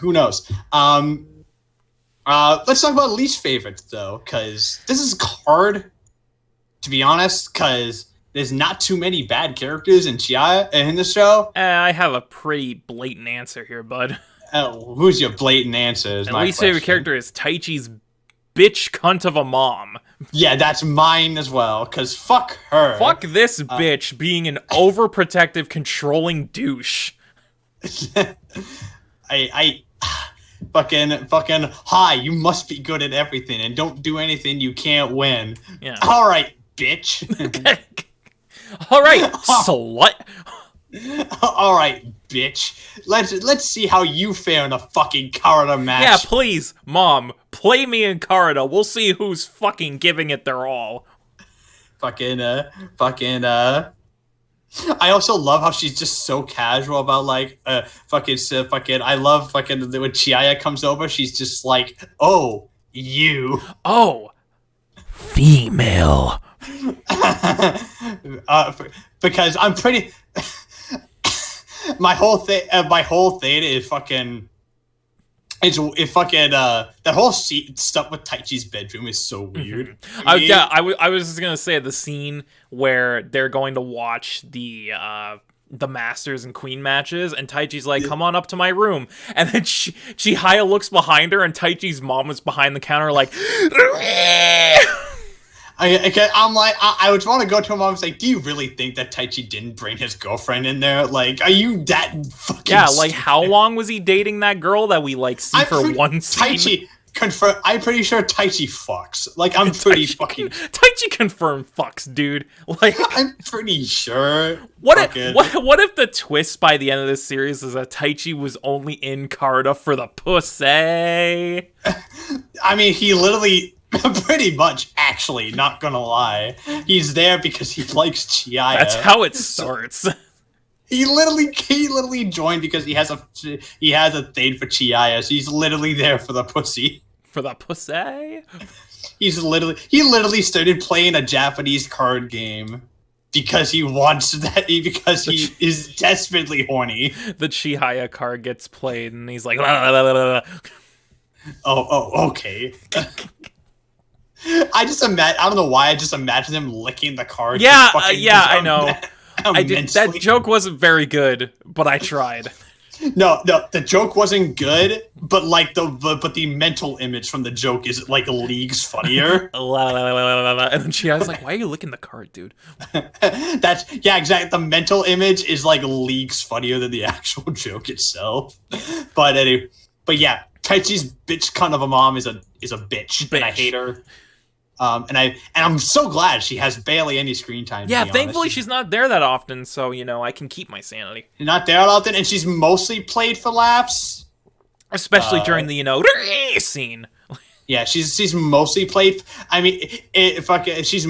who knows? Let's talk about least favorites though, because this is hard, to be honest, because there's not too many bad characters in the show. I have a pretty blatant answer here, bud. Who's your blatant answer? My least favorite character is Taichi's bitch cunt of a mom. Yeah, that's mine as well, because fuck her. Fuck this bitch being an overprotective, controlling douche. I fucking hi, you must be good at everything and don't do anything you can't win. Yeah. All right, bitch. All right, slut. All right, bitch. Let's see how you fare in a fucking Karata match. Yeah, please, Mom, play me in Karata. We'll see who's fucking giving it their all. I also love how she's just so casual about I love fucking when Chihaya comes over, she's just like, oh, you. Oh, female. Because I'm pretty. my whole thing is fucking. It fucking that whole stuff with Taichi's bedroom is so weird. Mm-hmm. I was just gonna say the scene where they're going to watch the Masters and Queen matches, and Taichi's like, "Come on up to my room," and then Chihaya looks behind her, and Taichi's mom was behind the counter, like. I'm like, I would want to go to him and say, do you really think that Taichi didn't bring his girlfriend in there? Like, are you that fucking like, stupid? how long was he dating that girl that we, see for one scene? Taichi confirm. I'm pretty sure Taichi fucks. Like, I'm pretty fucking... Taichi confirmed fucks, dude. Like... I'm pretty sure. What if the twist by the end of this series is that Taichi was only in Karata for the pussy? I mean, he literally... Pretty much, actually, not gonna lie. He's there because he likes Chihaya. That's how it starts. He literally joined because he has a thing for Chihaya, so he's literally there for the pussy. For the pussy? He literally started playing a Japanese card game because he wants that, because he is desperately horny. The Chihaya card gets played and he's like, la, la, la, la, la. Oh, okay. I just imagine. I don't know why. I just imagine him licking the card. Yeah, I know. I did. That joke wasn't very good, but I tried. No, the joke wasn't good, but like the mental image from the joke is like leagues funnier. And then I was like, "Why are you licking the card, dude?" Exactly. The mental image is like leagues funnier than the actual joke itself. But anyway, yeah, Taichi's bitch cunt of a mom is a bitch, and I hate her. And I'm so glad she has barely any screen time. Yeah, thankfully she's not there that often, so I can keep my sanity. Not there that often, and she's mostly played for laughs, especially during the scene. Yeah, she's mostly played. I mean, she's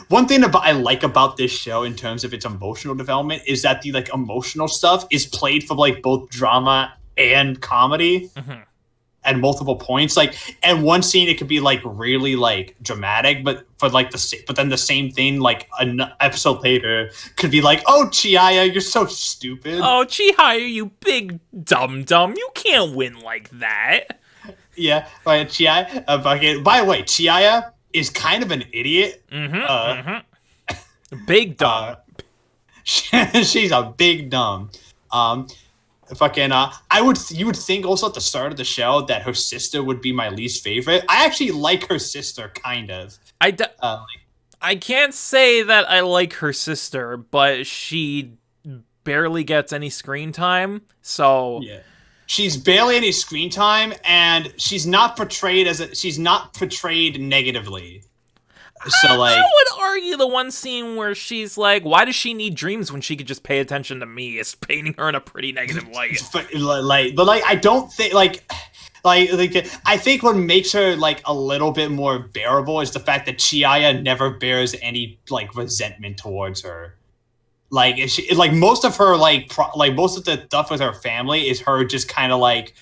one thing I like about this show in terms of its emotional development is that the like emotional stuff is played for like both drama and comedy. Mm-hmm. At multiple points, like, and one scene it could be like really like dramatic, but then the same thing like an episode later could be like, oh Chihaya, you're so stupid. Oh Chihaya, you big dum you can't win like that. Yeah, right. Chihaya. By the way, Chihaya is kind of an idiot. Big dumb. She's a big dumb. You would think also at the start of the show that her sister would be my least favorite. I actually like her sister, kind of. I can't say that I like her sister, but she barely gets any screen time, so... Yeah. She's barely any screen time, and she's not portrayed negatively. So like, I would argue the one scene where she's like, "Why does she need dreams when she could just pay attention to me?" is painting her in a pretty negative light. But I don't think I think what makes her like a little bit more bearable is the fact that Chihaya never bears any like resentment towards her. Like most of her most of the stuff with her family is her just kind of like,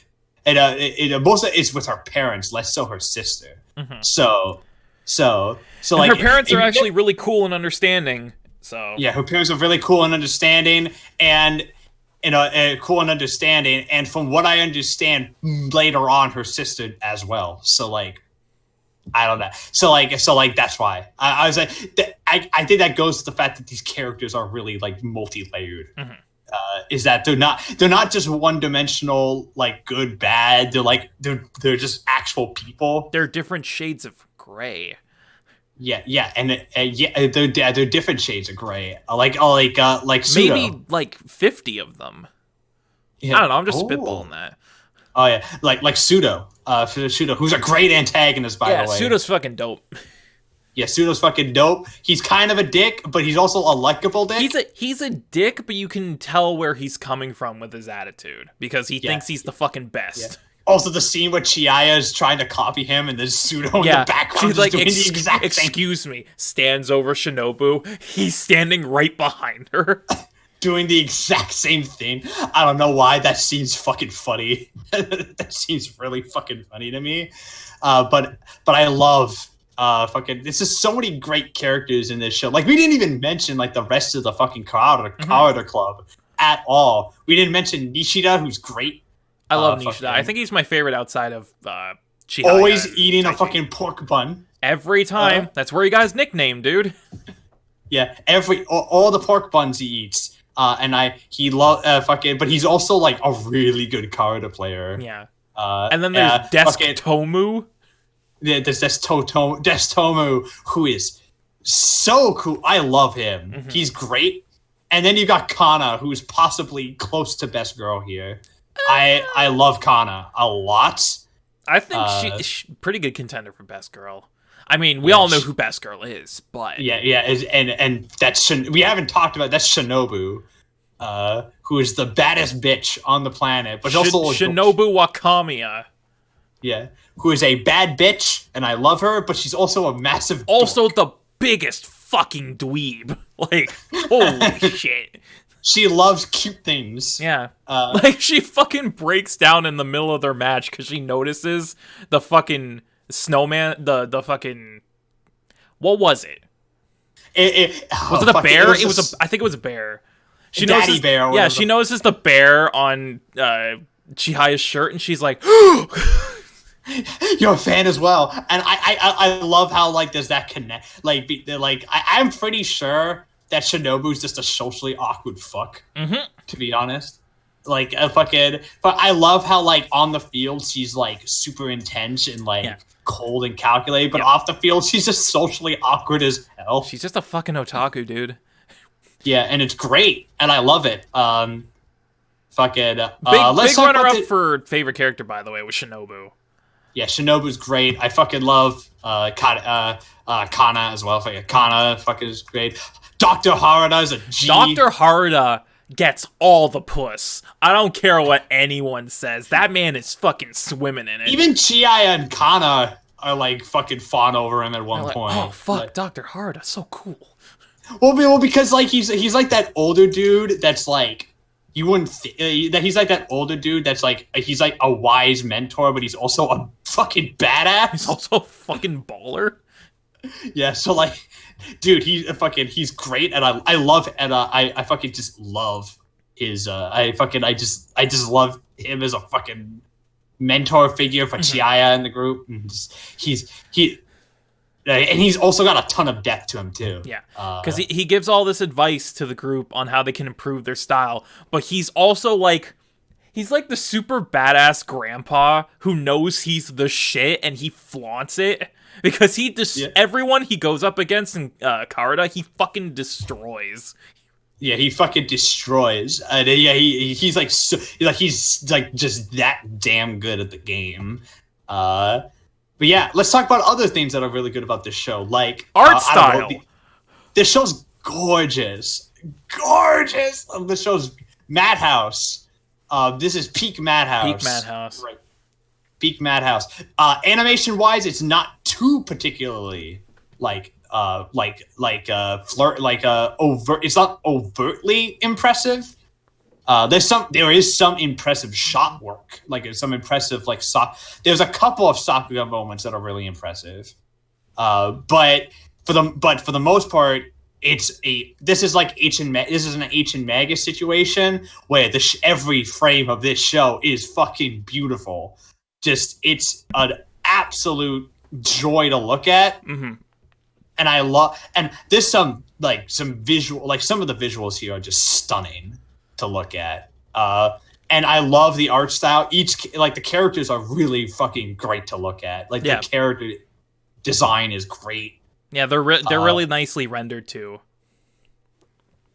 most of it is with her parents, less so her sister. Mm-hmm. So and like her parents are actually really cool and understanding. So yeah, her parents are really cool and understanding, and and from what I understand, later on her sister as well. So like, I don't know. So like that's why I was like, I think that goes to the fact that these characters are really like multi-layered. Mm-hmm. Is that they're not just one-dimensional like good bad. They're just actual people. They're different shades of gray. Yeah, and they're different shades of gray. Like Pseudo. Maybe like 50 of them. Yeah. I don't know. I'm just spitballing that. Oh yeah, like Pseudo. Pseudo, who's a great antagonist by the way. Yeah, Pseudo's fucking dope. Yeah, Pseudo's fucking dope. He's kind of a dick, but he's also a likable dick. He's a dick, but you can tell where he's coming from with his attitude because he thinks he's the fucking best. Yeah. Also, the scene where Chihaya is trying to copy him and there's Pseudo in the background she's like, doing the exact excuse me, stands over Shinobu. He's standing right behind her. Doing the exact same thing. I don't know why. That scene's fucking funny. That scene's really fucking funny to me. But I love there's just so many great characters in this show. Like, we didn't even mention like the rest of the fucking Kawada Club at all. We didn't mention Nishida, who's great. I love Nishida. I think he's my favorite outside of Chihaya. Always eating a fucking pork bun. Every time. That's where he got his nickname, dude. Yeah, all the pork buns he eats. But he's also like a really good Kawada player. Yeah. And then there's Desk Tomu. Yeah, there's Tomu, who is so cool. I love him. Mm-hmm. He's great. And then you got Kana, who's possibly close to best girl here. I love Kana a lot. I think she's pretty good contender for best girl. I mean, we all know who best girl is, but and that's we haven't talked about that's Shinobu, who is the baddest bitch on the planet, but also Shinobu Wakamiya. Yeah, who is a bad bitch, and I love her, but she's also a massive. Also, the biggest fucking dweeb. Like, holy shit. She loves cute things. Yeah. Like, she fucking breaks down in the middle of their match because she notices the fucking snowman, the fucking... What was it? Was it a bear? I think it was a bear. She notices, bear. Yeah, she notices the bear on Chihaya's shirt, and she's like... You're a fan as well, and I love how like there's that connect. I'm pretty sure that Shinobu's just a socially awkward fuck. To be honest, but I love how like on the field she's like super intense and like cold and calculated, but off the field she's just socially awkward as hell. She's just a fucking otaku, dude. Yeah, and it's great, and I love it. Big let's runner up for favorite character, by the way, was Shinobu. Yeah, Shinobu's great. I fucking love Kana as well. Kana fucking is great. Dr. Harada is a G. Dr. Harada gets all the puss. I don't care what anyone says. That man is fucking swimming in it. Even Chihaya and Kana are like fucking fawn over him at one point. Oh fuck, like, Dr. Harada, so cool. Well, because like he's like that older dude that's like you wouldn't that he's like that older dude that's like he's like a wise mentor, but he's also a fucking badass. He's also a fucking baller. Yeah, so like, dude, he's great, and I love and I fucking just love his I just love him as a fucking mentor figure for Chihaya in the group. And he's also got a ton of depth to him too. Yeah, because he gives all this advice to the group on how they can improve their style, but he's also like, he's like the super badass grandpa who knows he's the shit and he flaunts it because he everyone he goes up against in Karada, he fucking destroys. Yeah, he fucking destroys. He's like he's like just that damn good at the game. But yeah, let's talk about other things that are really good about this show, like art style. This show's gorgeous. This show's Madhouse. This is peak Madhouse. Peak Madhouse. Right. Peak Madhouse. Animation-wise, it's not too particularly overt. It's not overtly impressive. There is some impressive shot work, like some impressive there's a couple of Sakuga moments that are really impressive, but for the most part, this is an H and Magus situation where every frame of this show is fucking beautiful. Just it's an absolute joy to look at, and I love and there's some visual some of the visuals here are just stunning to look at, and I love the art style. The characters are really fucking great to look at. The character design is great. Yeah, they're really nicely rendered too.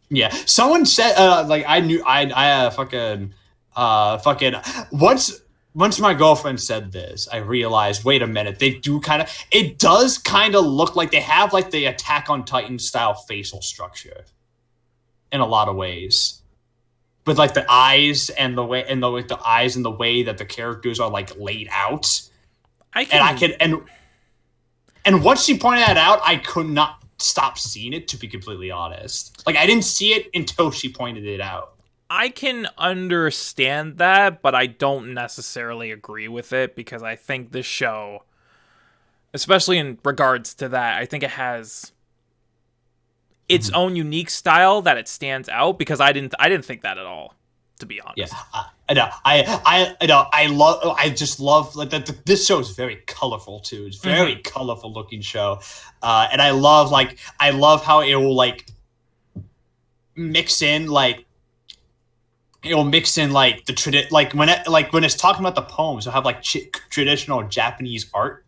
Yeah, someone said once my girlfriend said this, I realized, wait a minute, it does kind of look like they have like the Attack on Titan style facial structure in a lot of ways. With like the eyes and the way that the characters are like laid out, and once she pointed that out, I could not stop seeing it. To be completely honest, I didn't see it until she pointed it out. I can understand that, but I don't necessarily agree with it because I think this show, especially in regards to that, I think it has its own unique style that it stands out because I didn't think that at all, to be honest. Yeah, I just love this show is very colorful too. It's very colorful looking show, and I love how it will mix in when it's talking about the poems, it'll have traditional Japanese art,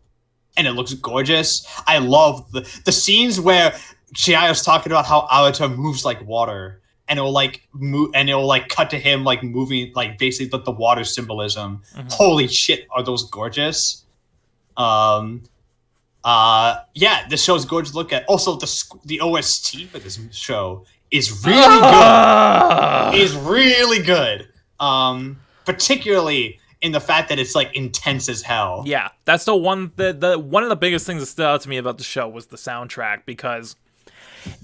and it looks gorgeous. I love the scenes where Chihaya's talking about how Arata moves like water, and it'll cut to him moving basically the water symbolism. Holy shit, are those gorgeous? This show's gorgeous to look at. Also, the OST for this show is really good. Is really good. Particularly in the fact that it's intense as hell. Yeah, that's the one of the biggest things that stood out to me about the show was the soundtrack, because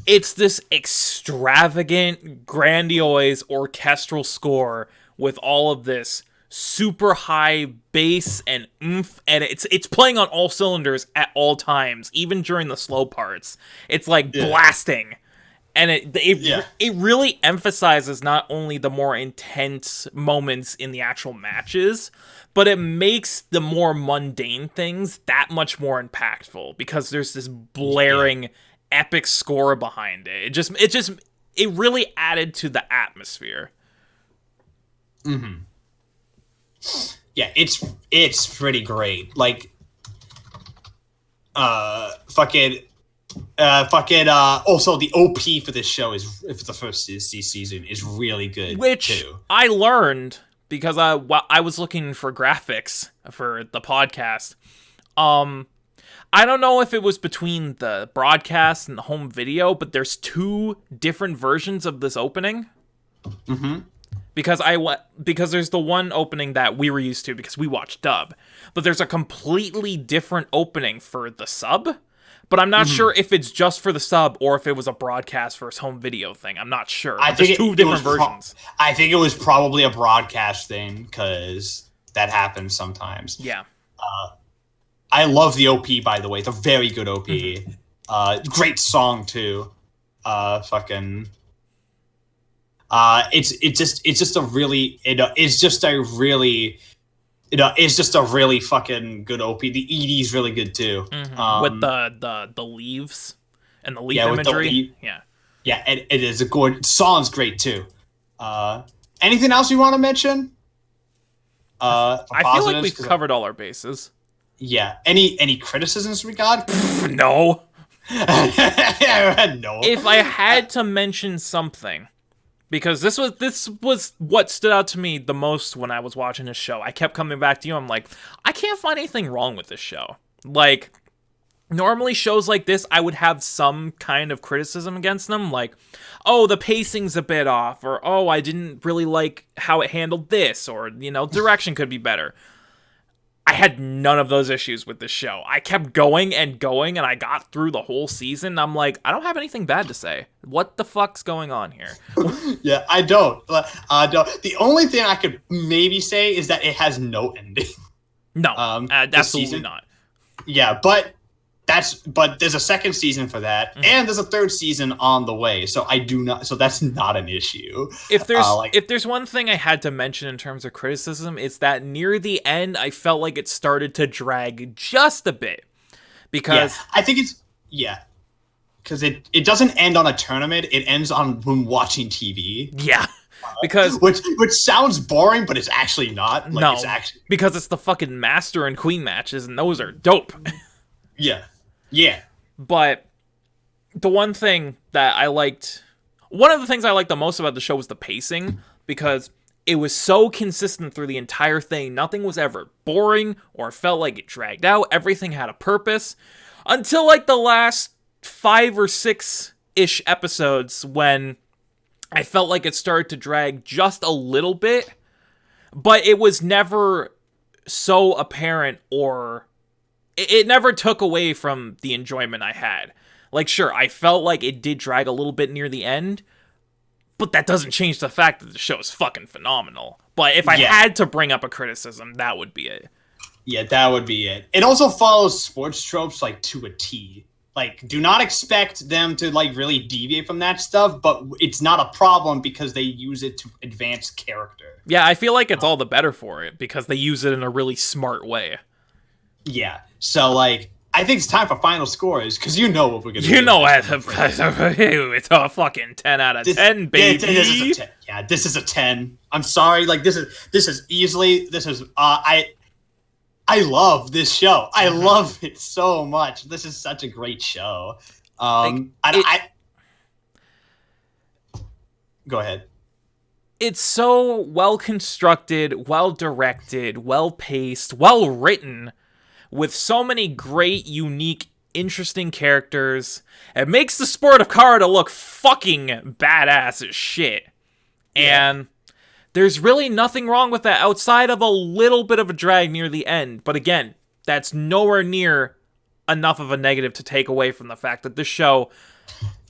it's this extravagant, grandiose orchestral score with all of this super high bass and oomph, and it's playing on all cylinders at all times, even during the slow parts. It's blasting. And it really emphasizes not only the more intense moments in the actual matches, but it makes the more mundane things that much more impactful because there's this blaring epic score behind it. It really added to the atmosphere. Mm-hmm. Yeah, it's pretty great. Like, also the OP for this show is, for the first season, is really good. Which too. I learned because I was looking for graphics for the podcast. I don't know if it was between the broadcast and the home video, but there's 2 different versions of this opening. Mm-hmm. Because there's the one opening that we were used to because we watched dub, but there's a completely different opening for the sub. But I'm not sure if it's just for the sub or if it was a broadcast versus home video thing. I'm not sure. I think there's 2 different versions. I think it was probably a broadcast thing because that happens sometimes. Yeah. I love the OP, by the way. It's a very good OP. Great song too. It's just a really fucking good OP. The ED is really good too. With the leaves and the leaf imagery. Yeah, it is a good song's great too. Anything else you want to mention? I feel like we've covered all our bases. Yeah. Any criticisms we got? No. No. If I had to mention something, because this was what stood out to me the most when I was watching this show. I kept coming back to you. I'm like, I can't find anything wrong with this show. Like, normally shows like this, I would have some kind of criticism against them. Like, oh, the pacing's a bit off. Or, oh, I didn't really like how it handled this. Or, direction could be better. I had none of those issues with this show. I kept going, and I got through the whole season. I'm like, I don't have anything bad to say. What the fuck's going on here? Yeah, I don't. The only thing I could maybe say is that it has no ending. No, absolutely not. Yeah, but there's a second season for that, and there's a third season on the way. So that's not an issue. If there's one thing I had to mention in terms of criticism, it's that near the end, I felt like it started to drag just a bit. Because I think because it doesn't end on a tournament; it ends on when watching TV. Yeah. Because which sounds boring, but it's actually not. No, because it's the fucking master and queen matches, and those are dope. Yeah. But the one of the things I liked the most about the show was the pacing, because it was so consistent through the entire thing. Nothing was ever boring or felt like it dragged out. Everything had a purpose until like the last 5 or 6-ish episodes when I felt like it started to drag just a little bit, but it was never so apparent or it never took away from the enjoyment I had. Like, sure, I felt like it did drag a little bit near the end, but that doesn't change the fact that the show is fucking phenomenal. But if I had to bring up a criticism, that would be it. Yeah, that would be it. It also follows sports tropes, like, to a T. Like, do not expect them to, like, really deviate from that stuff, but it's not a problem because they use it to advance character. Yeah, I feel like it's all the better for it because they use it in a really smart way. Yeah, so, like, I think it's time for final scores, because you know what we're going to do. You know, it's a fucking 10 out of 10, baby. This is a 10. Yeah, this is a 10. I'm sorry, like, this is easily, I love this show. I love it so much. This is such a great show. Go ahead. It's so well constructed, well directed, well paced, well written, with so many great, unique, interesting characters. It makes the sport of karate look fucking badass as shit. Yeah. And there's really nothing wrong with that outside of a little bit of a drag near the end. But again, that's nowhere near enough of a negative to take away from the fact that this show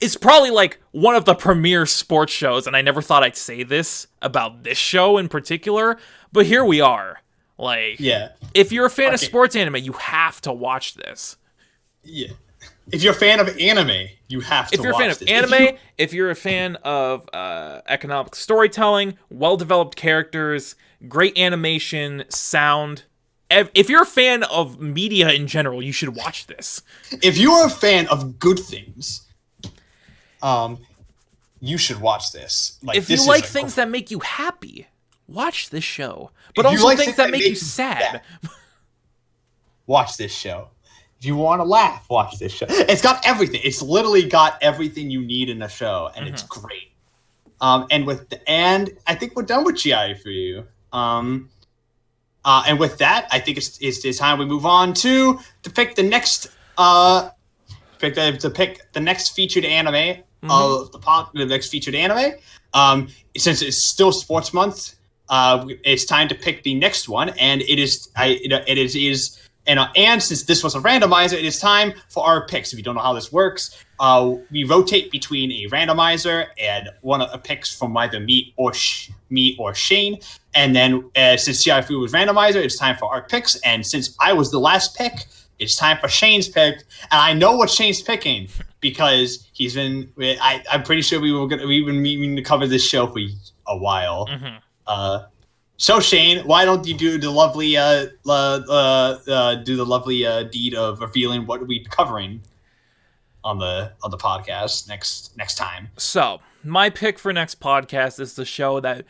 is probably like one of the premier sports shows. And I never thought I'd say this about this show in particular, but here we are. Like, yeah. If you're a fan of sports anime, you have to watch this. Yeah. if you're a fan of anime, you have to. If you're a fan of anime, if you're a fan of economic storytelling, well-developed characters, great animation, sound, if you're a fan of media in general, you should watch this. If you're a fan of good things, you should watch this. Like, if you like things that make you happy, watch this show. But also like things that make you sad. Watch this show. If you want to laugh, watch this show. It's got everything. It's literally got everything you need in a show, and it's great. And I think we're done with Chihayafuru. And with that, I think it's time we move on to pick the next pick the next featured anime of the next featured anime. Since it's still sports month, it's time to pick the next one, and and since this was a randomizer, it is time for our picks. If you don't know how this works, we rotate between a randomizer and one of the picks from either me or Shane. And then since Chihayafuru was randomizer, it's time for our picks. And since I was the last pick, it's time for Shane's pick. And I know what Shane's picking because he's been. I'm pretty sure we've been meaning to cover this show for a while. So Shane, why don't you do the lovely deed of revealing what we're covering on the podcast next time? So my pick for next podcast is the show that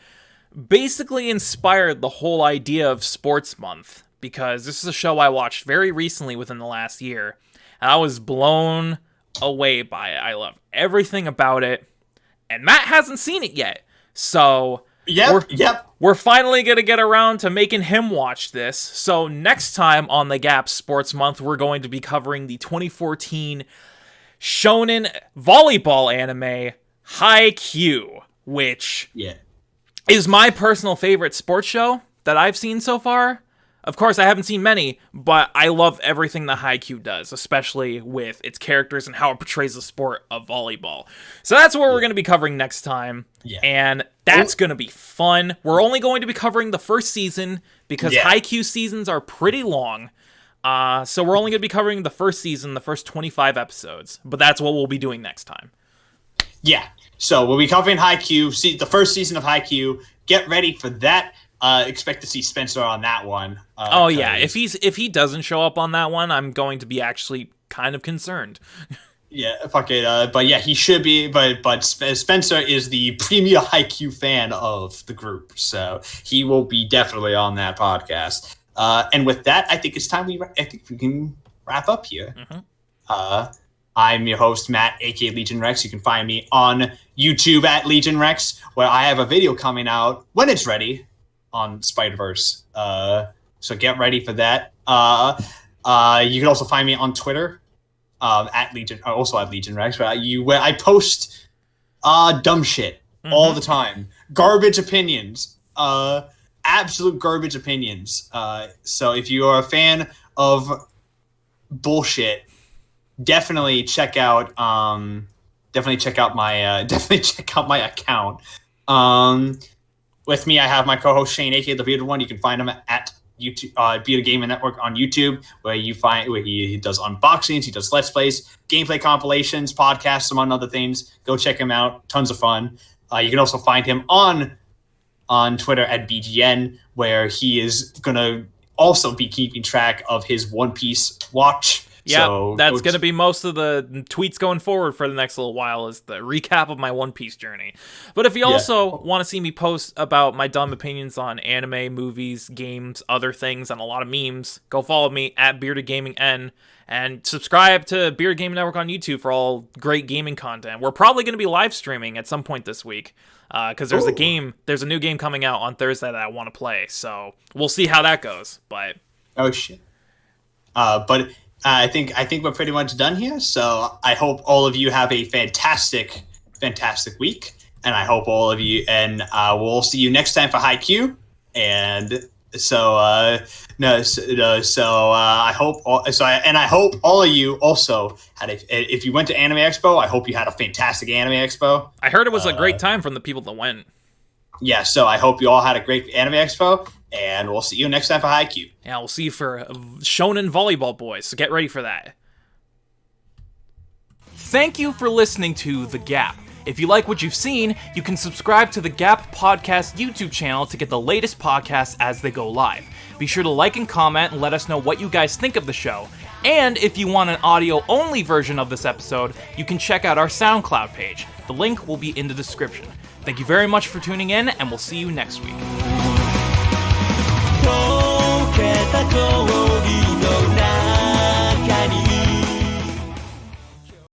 basically inspired the whole idea of Sports Month, because this is a show I watched very recently within the last year, and I was blown away by it. I love everything about it, and Matt hasn't seen it yet, so. We're finally going to get around to making him watch this. So next time on the G.A.P Sports Month, we're going to be covering the 2014 shonen volleyball anime Haikyuu, which is my personal favorite sports show that I've seen so far. Of course, I haven't seen many, but I love everything that Haikyuu does, especially with its characters and how it portrays the sport of volleyball. So that's what we're going to be covering next time, and that's going to be fun. We're only going to be covering the first season, because Haikyuu seasons are pretty long, so we're only going to be covering the first season, the first 25 episodes, but that's what we'll be doing next time. Yeah, so we'll be covering Haikyuu, the first season of Haikyuu. Get ready for that. Expect to see Spencer on that one. If he doesn't show up on that one, I'm going to be actually kind of concerned. Fuck it. But yeah, he should be. But Spencer is the premier Haikyuu fan of the group, so he will be definitely on that podcast. And with that, I think it's time we can wrap up here. I'm your host, Matt, aka Legion Rex. You can find me on YouTube at Legion Rex, where I have a video coming out when it's ready on Spider-Verse. So get ready for that. You can also find me on Twitter at Legion, also at Legion Rex, where I post dumb shit all the time. Garbage opinions. Absolute garbage opinions. So if you are a fan of bullshit, definitely check out my account. With me, I have my co-host Shane, aka the Bearded One. You can find him at YouTube, Bearded Gaming Network on YouTube, where he does unboxings, he does Let's Plays, gameplay compilations, podcasts, among other things. Go check him out; tons of fun. You can also find him on Twitter at BGN, where he is gonna also be keeping track of his One Piece watch. Yeah, so that's going to be most of the tweets going forward for the next little while, is the recap of my One Piece journey. But if you also want to see me post about my dumb opinions on anime, movies, games, other things, and a lot of memes, go follow me at Bearded Gaming N, and subscribe to Bearded Gaming Network on YouTube for all great gaming content. We're probably going to be live streaming at some point this week, because there's a new game coming out on Thursday that I want to play, so we'll see how that goes. But oh shit. But I think we're pretty much done here. So I hope all of you have a fantastic week, and I hope all of you, and we'll see you next time for Haikyuu. And so I hope all of you also had if you went to Anime Expo, I hope you had a fantastic Anime Expo. I heard it was a great time from the people that went. Yeah, so I hope you all had a great Anime Expo, and we'll see you next time for Haikyuu. Yeah, we'll see you for Shonen Volleyball Boys, so get ready for that. Thank you for listening to The G.A.P. If you like what you've seen, you can subscribe to the G.A.P Podcast YouTube channel to get the latest podcasts as they go live. Be sure to like and comment and let us know what you guys think of the show. And if you want an audio-only version of this episode, you can check out our SoundCloud page. The link will be in the description. Thank you very much for tuning in, and we'll see you next week. 溶けた氷